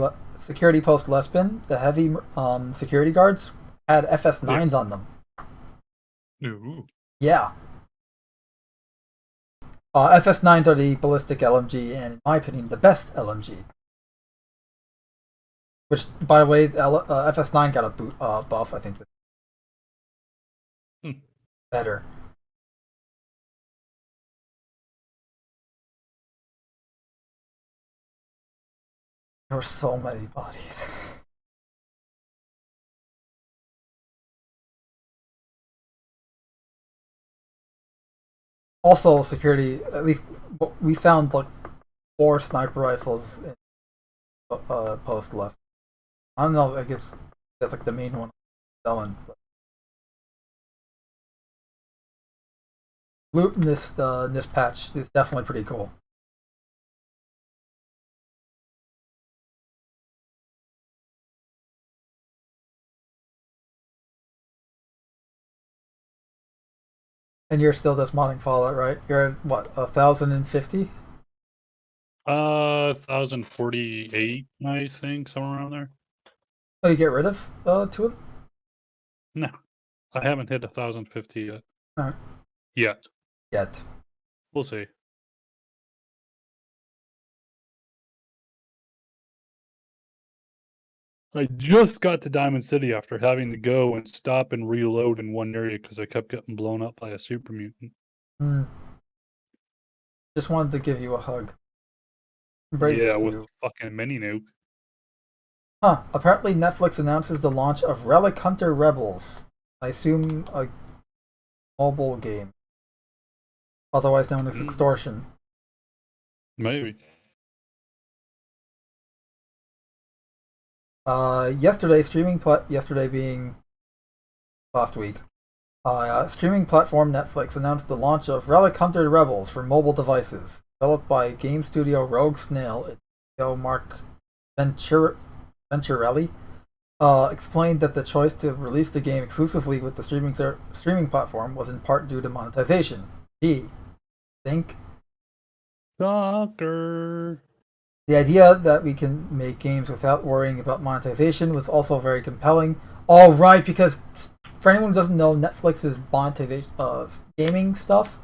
post Lespin, the heavy security guards, had FS9s on them. Ooh. Yeah. FS9s are the ballistic LMG, and in my opinion, the best LMG. Which, by the way, FS9 got a buff, I think. Better. There were so many bodies. Also, security, at least we found like 4 sniper rifles in post last. I don't know, I guess that's like the main one I'm selling. But loot in this patch is definitely pretty cool. And you're still just modding Fallout, right? You're at what, 1,050? 1,048, I think, somewhere around there. Oh, you get rid of 2 of them? No, I haven't hit 1,050 yet. Alright. Yet. We'll see. I just got to Diamond City after having to go and stop and reload in one area because I kept getting blown up by a super mutant. Just wanted to give you a hug. Embrace yeah, you. with fucking mini nuke. Huh. Apparently Netflix announces the launch of Relic Hunter Rebels. I assume a mobile game. Otherwise known as Extortion. Maybe. Yesterday being last week, streaming platform Netflix announced the launch of Relic Hunter Rebels for mobile devices. Developed by game studio Rogue Snail, its CEO Mark Venturelli explained that the choice to release the game exclusively with the streaming platform was in part due to monetization. Think? Soccer. The idea that we can make games without worrying about monetization was also very compelling. All right, because for anyone who doesn't know, Netflix's monetization gaming stuff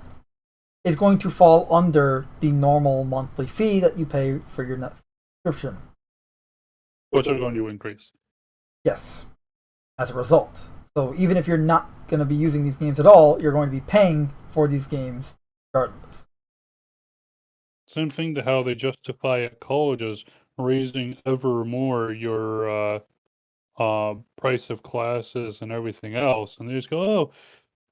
is going to fall under the normal monthly fee that you pay for your Netflix subscription. Which are going to increase. Yes, as a result. So even if you're not going to be using these games at all, you're going to be paying for these games regardless. Same thing to how they justify at colleges raising ever more your price of classes and everything else, and they just go, "Oh,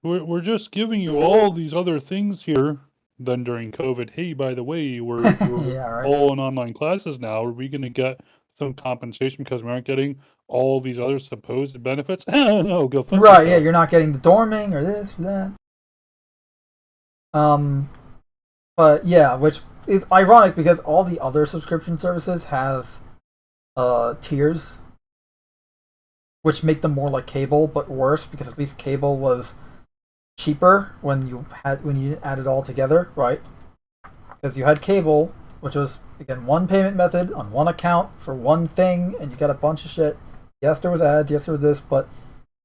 we're just giving you all these other things here." Then during COVID, hey, by the way, we're yeah, right. all in online classes now. Are we going to get some compensation because we aren't getting all these other supposed benefits? No, go fuck right. yourself. Yeah, you're not getting the dorming or this or that. But yeah, which is ironic because all the other subscription services have tiers, which make them more like cable, but worse because at least cable was cheaper when you didn't add it all together, right? Because you had cable, which was again one payment method on one account for one thing, and you got a bunch of shit. Yes, there was ads. Yes, there was this, but you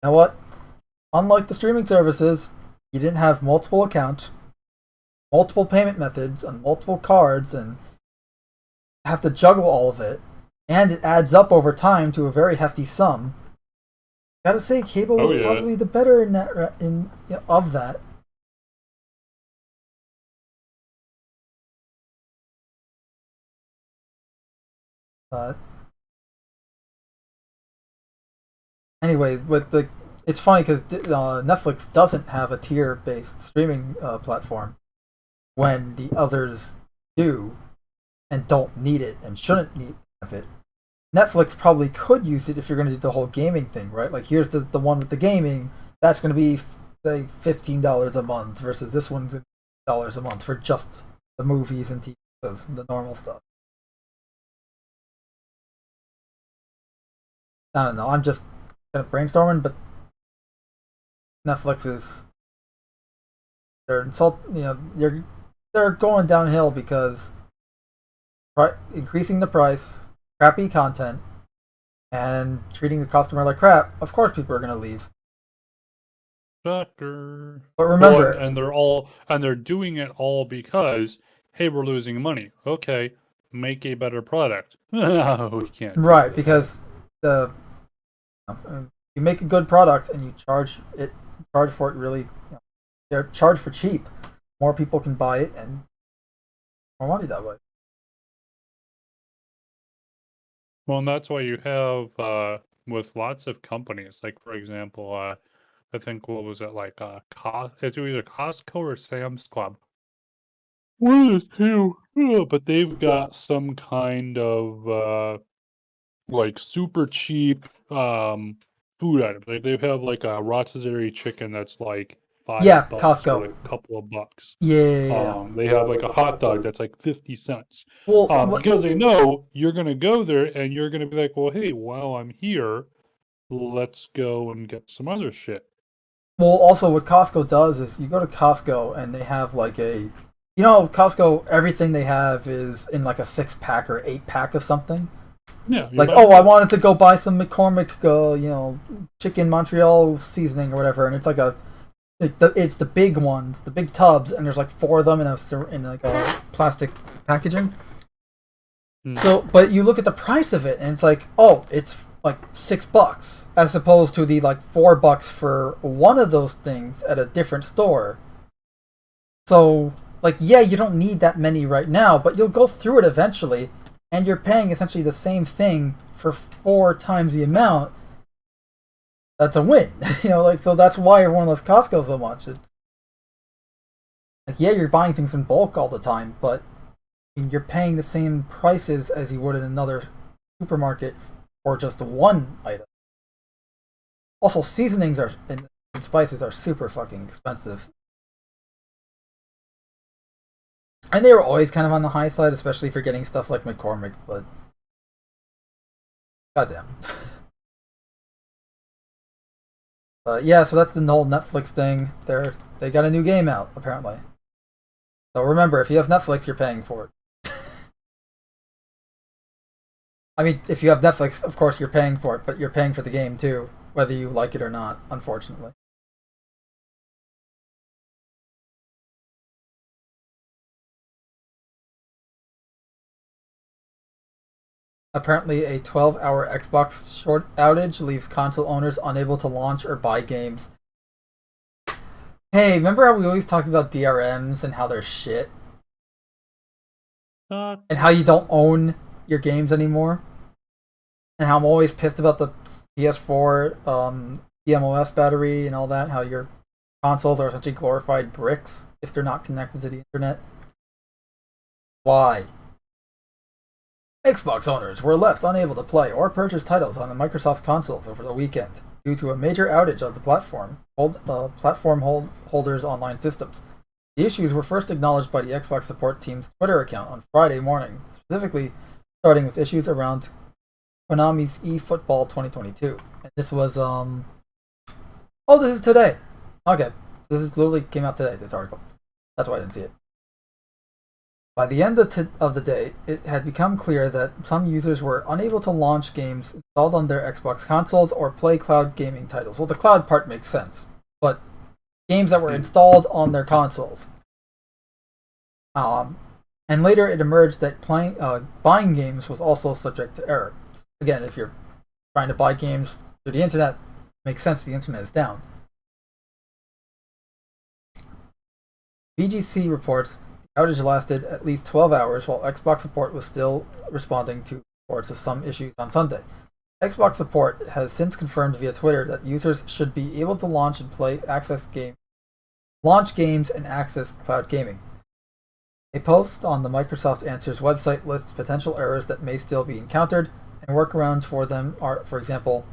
know what? Unlike the streaming services, you didn't have multiple accounts, multiple payment methods on multiple cards, and have to juggle all of it, and it adds up over time to a very hefty sum. Gotta say, cable was probably the better in that of that. But anyway, it's funny because Netflix doesn't have a tier-based streaming platform when the others do and don't need it and shouldn't need it. Netflix probably could use it if you're going to do the whole gaming thing, right? Like, here's the one with the gaming, that's going to be, say, $15 a month versus this one's $10 a month for just the movies and TV shows and the normal stuff. I don't know, I'm just kind of brainstorming, but Netflix is they're going downhill because increasing the price, crappy content, and treating the customer like crap. Of course, people are going to leave. Sucker. But remember, and they're doing it all because, hey, we're losing money. Okay, make a better product. No, we can't. Right, because you make a good product and you charge for it really. They're charged for cheap. More people can buy it and more money that way. Well, and that's why you have with lots of companies, like for example, I think what was it like? It's either Costco or Sam's Club. One of the two, but they've got some kind of like super cheap food items. Like they have like a rotisserie chicken that's like $5 Costco for like a couple of bucks. Yeah. They have like a hot dog that's like 50 cents. Well, because they know you're gonna go there and you're gonna be like, well, hey, while I'm here, let's go and get some other shit. Well, also what Costco does is you go to Costco and they have like Costco, everything they have is in like a 6-pack or 8-pack of something. Yeah. Like, I wanted to go buy some McCormick, chicken Montreal seasoning or whatever, and it's like it's the big ones, the big tubs, and there's like 4 of them in like a plastic packaging. So, but you look at the price of it, and it's like, it's like $6, as opposed to the like $4 for one of those things at a different store. So, like, yeah, you don't need that many right now, but you'll go through it eventually, and you're paying essentially the same thing for 4 times the amount. That's a win, so that's why everyone loves Costco so much. It's like, yeah, you're buying things in bulk all the time, but you're paying the same prices as you would in another supermarket for just one item. Also, seasonings and spices are super fucking expensive. And they were always kind of on the high side, especially for getting stuff like McCormick, but goddamn. Yeah, so that's the whole Netflix thing. They got a new game out, apparently. So remember, if you have Netflix, you're paying for it. I mean, if you have Netflix, of course you're paying for it, but you're paying for the game too, whether you like it or not, unfortunately. Apparently, a 12-hour Xbox short outage leaves console owners unable to launch or buy games. Hey, remember how we always talked about DRMs and how they're shit? And how you don't own your games anymore? And how I'm always pissed about the PS4 DMOS battery and all that, how your consoles are essentially glorified bricks if they're not connected to the internet. Why? Xbox owners were left unable to play or purchase titles on the Microsoft's consoles over the weekend due to a major outage of the platform holders' online systems. The issues were first acknowledged by the Xbox support team's Twitter account on Friday morning, specifically starting with issues around Konami's eFootball 2022. And this was, this is today. Okay, literally came out today, this article. That's why I didn't see it. By the end of the day, it had become clear that some users were unable to launch games installed on their Xbox consoles or play cloud gaming titles. Well, the cloud part makes sense, but games that were installed on their consoles. And later it emerged that buying games was also subject to error. Again, if you're trying to buy games through the internet, it makes sense the internet is down. VGC reports the outage lasted at least 12 hours while Xbox support was still responding to reports of some issues on Sunday. Xbox support has since confirmed via Twitter that users should be able to launch games and access cloud gaming. A post on the Microsoft Answers website lists potential errors that may still be encountered, and workarounds for them are, for example,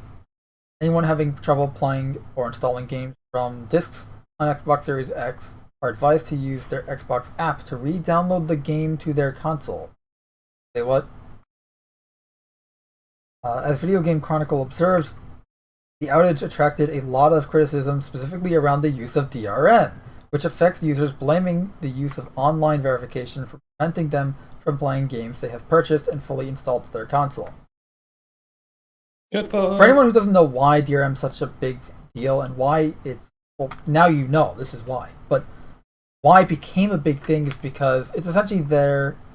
anyone having trouble playing or installing games from discs on Xbox Series X are advised to use their Xbox app to re-download the game to their console. Say what? As Video Game Chronicle observes, The outage attracted a lot of criticism, specifically around the use of DRM, which affects users, blaming the use of online verification for preventing them from playing games they have purchased and fully installed to their console. For anyone who doesn't know why DRM is such a big deal and why it's, well, now you know this is why, but why it became a big thing is because it's essentially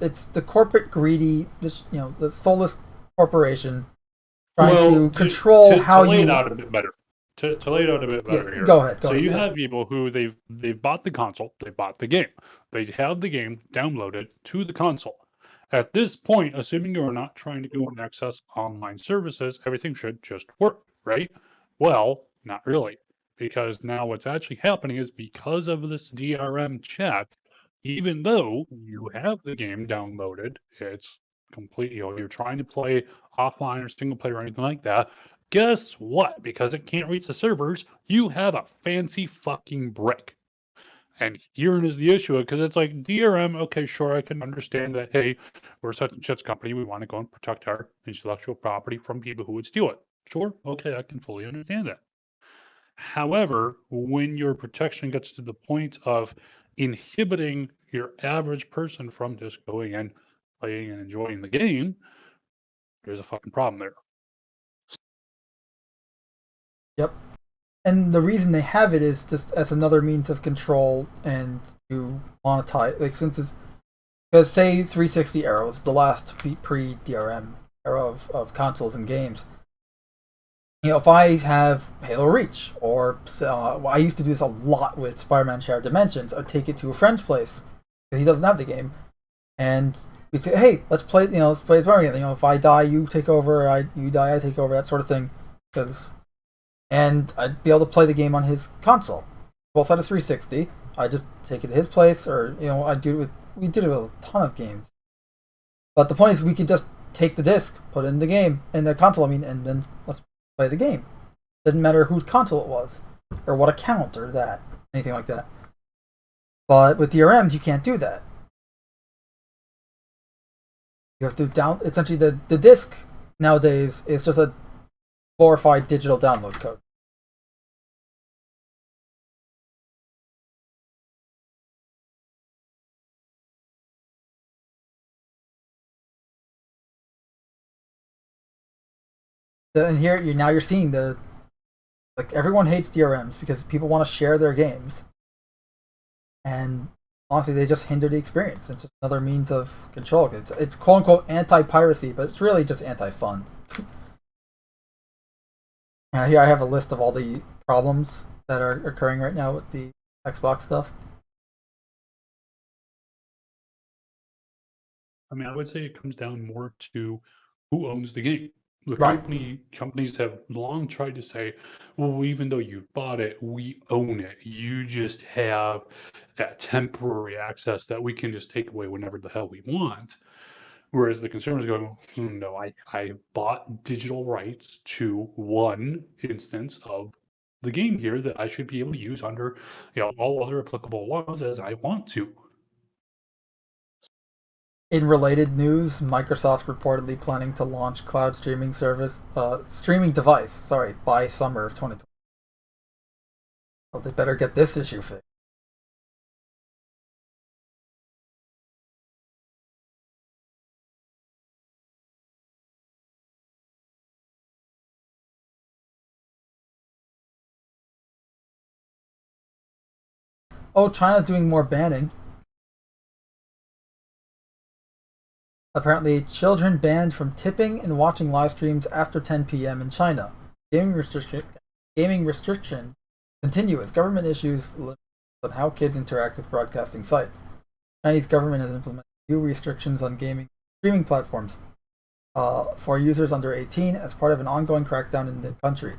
it's the corporate greedy, the soulless corporation trying to control how you... To lay it out a bit better. To lay it out a bit better here. Go ahead. So you have people who they've bought the console, they bought the game. They have the game downloaded to the console. At this point, assuming you are not trying to go and access online services, everything should just work, right? Well, not really. Because now what's actually happening is because of this DRM check, even though you have the game downloaded, it's completely, you're trying to play offline or single player or anything like that, guess what? Because it can't reach the servers, you have a fancy fucking brick. And herein is the issue, because it's like DRM, okay, sure, I can understand that, hey, we're such and such company, we want to go and protect our intellectual property from people who would steal it. Sure, okay, I can fully understand that. However, when your protection gets to the point of inhibiting your average person from just going and playing and enjoying the game, there's a fucking problem there. Yep. And the reason they have it is just as another means of control and to monetize, like, since it's, because say 360 era was the last pre-DRM era of consoles and games. If I have Halo Reach, or I used to do this a lot with Spider-Man Shared Dimensions, I'd take it to a friend's place because he doesn't have the game, and we'd say, "Hey, let's play Spider-Man." If I die, you take over. You die, I take over. That sort of thing. And I'd be able to play the game on his console. Both had a 360. I just take it to his place, or I do it with. We did it with a ton of games. But the point is, we could just take the disc, put it in the game, in the console. And then let's play the game. Didn't matter whose console it was, or what account, or anything like that. But with DRMs, you can't do that. You have to essentially the disc nowadays is just a glorified digital download code. And here you're seeing everyone hates DRMs because people want to share their games, and honestly they just hinder the experience. It's just another means of control. It's quote unquote anti-piracy, but it's really just anti-fun. Here I have a list of all the problems that are occurring right now with the Xbox stuff. I mean, I would say it comes down more to who owns the game. The companies have long tried to say, well, even though you bought it, we own it. You just have that temporary access that we can just take away whenever the hell we want. Whereas the consumer's going, no, I bought digital rights to one instance of the game here that I should be able to use under all other applicable laws as I want to. In related news, Microsoft reportedly planning to launch cloud streaming device, by summer of 2020. Well, they better get this issue fixed. Oh, China's doing more banning. Apparently, children banned from tipping and watching live streams after 10 p.m. in China. Gaming restriction continue as government issues on how kids interact with broadcasting sites. Chinese government has implemented new restrictions on gaming streaming platforms for users under 18 as part of an ongoing crackdown in the country.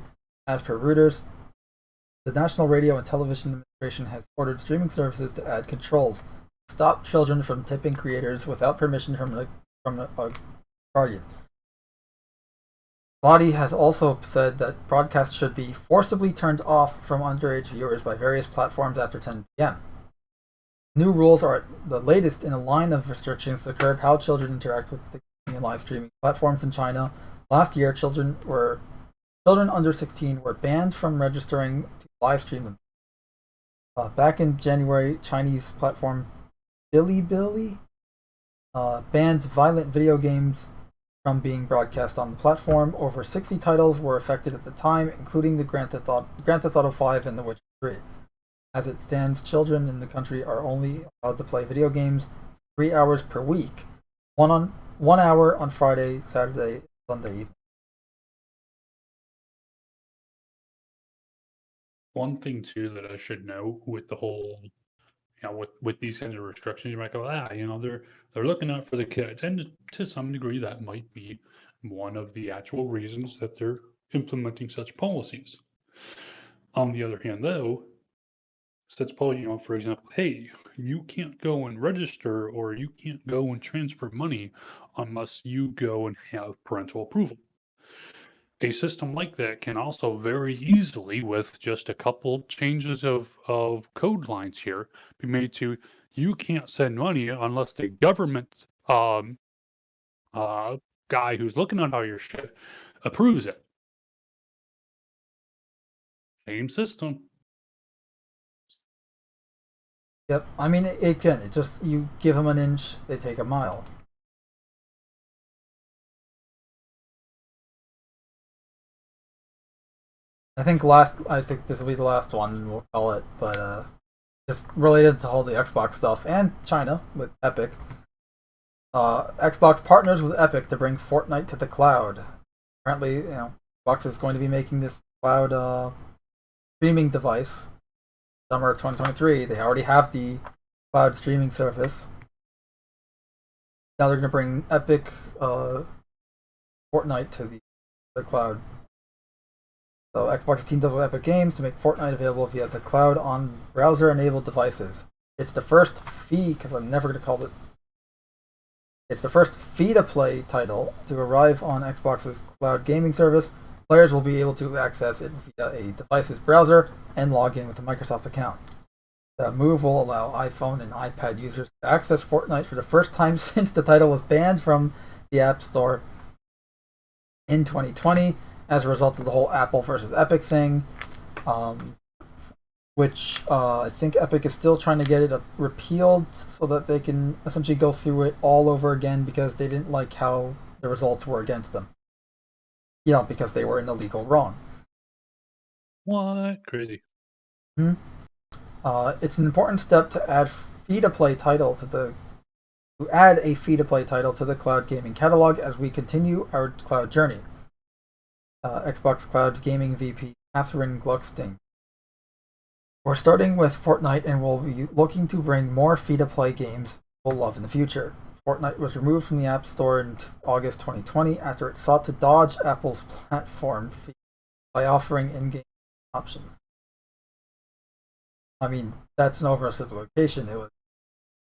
As per Reuters, the National Radio and Television Administration has ordered streaming services to add controls to stop children from tipping creators without permission from a guardian. The body has also said that broadcasts should be forcibly turned off from underage viewers by various platforms after 10 p.m. New rules are the latest in a line of restrictions to curb how children interact with the live streaming platforms in China. Last year, children were children under 16 were banned from registering to live stream them. Back in January, Chinese platform Bilibili banned violent video games from being broadcast on the platform. Over 60 titles were affected at the time, including the Grand Theft Auto 5 and The Witcher 3. As it stands, children in the country are only allowed to play video games 3 hours per week, 1 hour on Friday, Saturday, and Sunday evening. One thing too that I should know with the whole, with these kinds of restrictions, you might go, they're looking out for the kids, and to some degree that might be one of the actual reasons that they're implementing such policies. On the other hand, though, such policy, for example, hey, you can't go and register or you can't go and transfer money unless you go and have parental approval. A system like that can also very easily, with just a couple changes of code lines here, be made to, you can't send money unless the government guy who's looking at all your shit approves it. Same system. Yep, I mean, it can. It just, you give them an inch, they take a mile. I think this will be the last one, we'll call it, but just related to all the Xbox stuff and China with Epic. Xbox partners with Epic to bring Fortnite to the cloud. Apparently, Xbox is going to be making this cloud streaming device summer of 2023. They already have the cloud streaming service. Now they're going to bring Epic Fortnite to the cloud. So Xbox teamed up with Epic Games to make Fortnite available via the cloud on browser-enabled devices. It's the first because I'm never going to call it. It's the first free-to-play title to arrive on Xbox's cloud gaming service. Players will be able to access it via a device's browser and log in with a Microsoft account. The move will allow iPhone and iPad users to access Fortnite for the first time since the title was banned from the App Store in 2020 as a result of the whole Apple versus Epic thing, which I think Epic is still trying to get it repealed so that they can essentially go through it all over again because they didn't like how the results were against them. Because they were in the legal wrong. What? Crazy. It's an important step to add a free-to-play title to the cloud gaming catalog as we continue our cloud journey. Xbox Cloud Gaming VP Catherine Gluckstein. We're starting with Fortnite and we'll be looking to bring more free-to-play games we'll love in the future. Fortnite was removed from the App Store in August 2020 after it sought to dodge Apple's platform fee by offering in-game options. I mean, that's an oversimplification. It was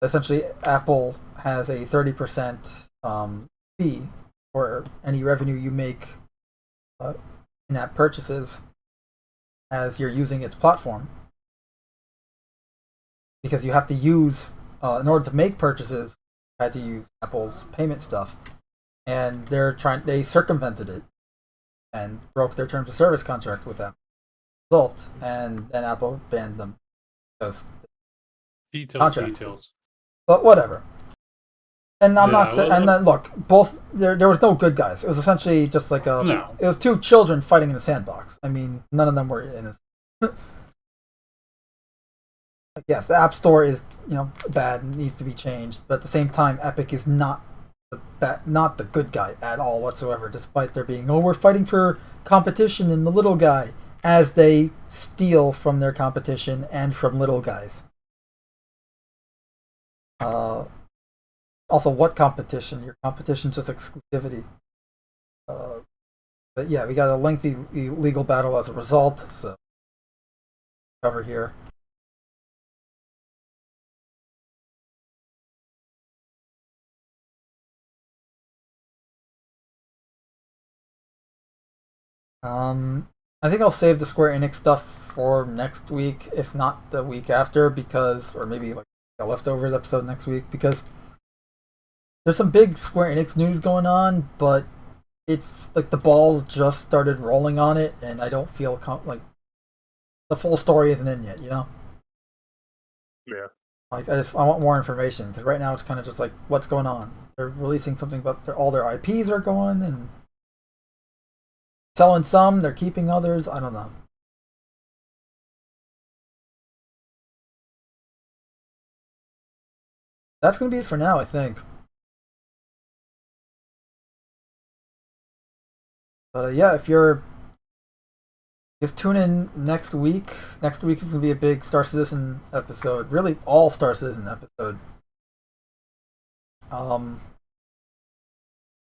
essentially Apple has a 30% fee for any revenue you make in-app purchases as you're using its platform, because you have to use in order to make purchases, you had to use Apple's payment stuff, and they circumvented it and broke their terms of service contract with them. Result, and then Apple banned them because details. But whatever. And I'm not saying. And then look, both there was no good guys. It was essentially just like it was two children fighting in a sandbox. I mean, none of them were innocent. Yes, the App Store is bad and needs to be changed, but at the same time, Epic is not the good guy at all whatsoever. Despite there being we're fighting for competition and the little guy, as they steal from their competition and from little guys. Also, what competition? Your competition's just exclusivity. But yeah, we got a lengthy legal battle as a result, so cover here. I think I'll save the Square Enix stuff for next week, if not the week after, or maybe like a leftovers episode next week, because there's some big Square Enix news going on, but it's like the balls just started rolling on it, and I don't feel like the full story isn't in yet. Yeah. Like I want more information because right now it's kind of just like what's going on. They're releasing something about all their IPs are going and selling some. They're keeping others. I don't know. That's gonna be it for now, I think. But yeah, if you're just tune in next week. Next week is gonna be a big Star Citizen episode. Really, all Star Citizen episode.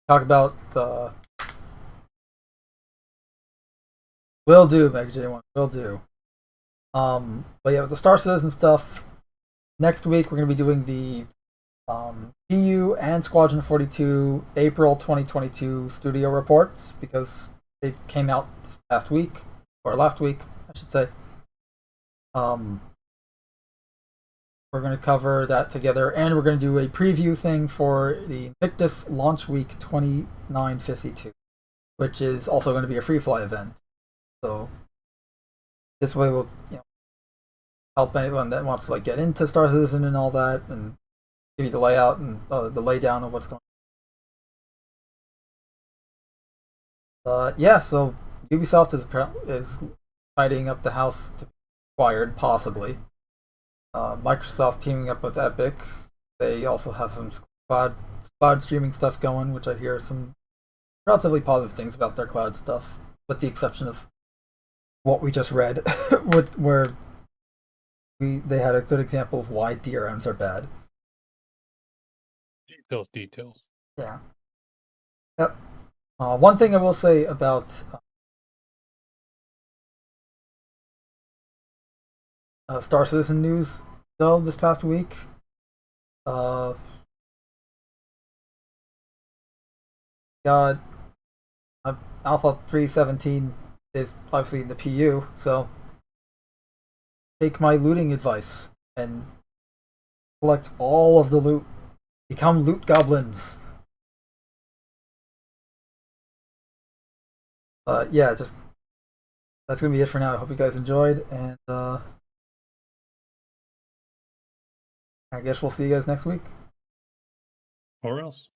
Talk about the will do, Mega J1 will do. But yeah, with the Star Citizen stuff, next week we're gonna be doing the PU and Squadron 42 April 2022 studio reports because they came out this past week or last week, I should say. We're going to cover that together, and we're going to do a preview thing for the Invictus Launch Week 2952, which is also going to be a free fly event. So this way we'll help anyone that wants to like get into Star Citizen and all that, and give you the layout and the laydown of what's going on. Yeah, so Ubisoft is tidying up the house to be acquired, possibly. Microsoft teaming up with Epic. They also have some cloud streaming stuff going, which I hear some relatively positive things about their cloud stuff, with the exception of what we just read, where they had a good example of why DRMs are bad. Details. Yeah. Yep. One thing I will say about Star Citizen news, though, this past week. Got Alpha 317 is obviously in the PU, so take my looting advice and collect all of the loot. Become loot goblins. Yeah, just that's gonna be it for now. I hope you guys enjoyed, and I guess we'll see you guys next week. Or else.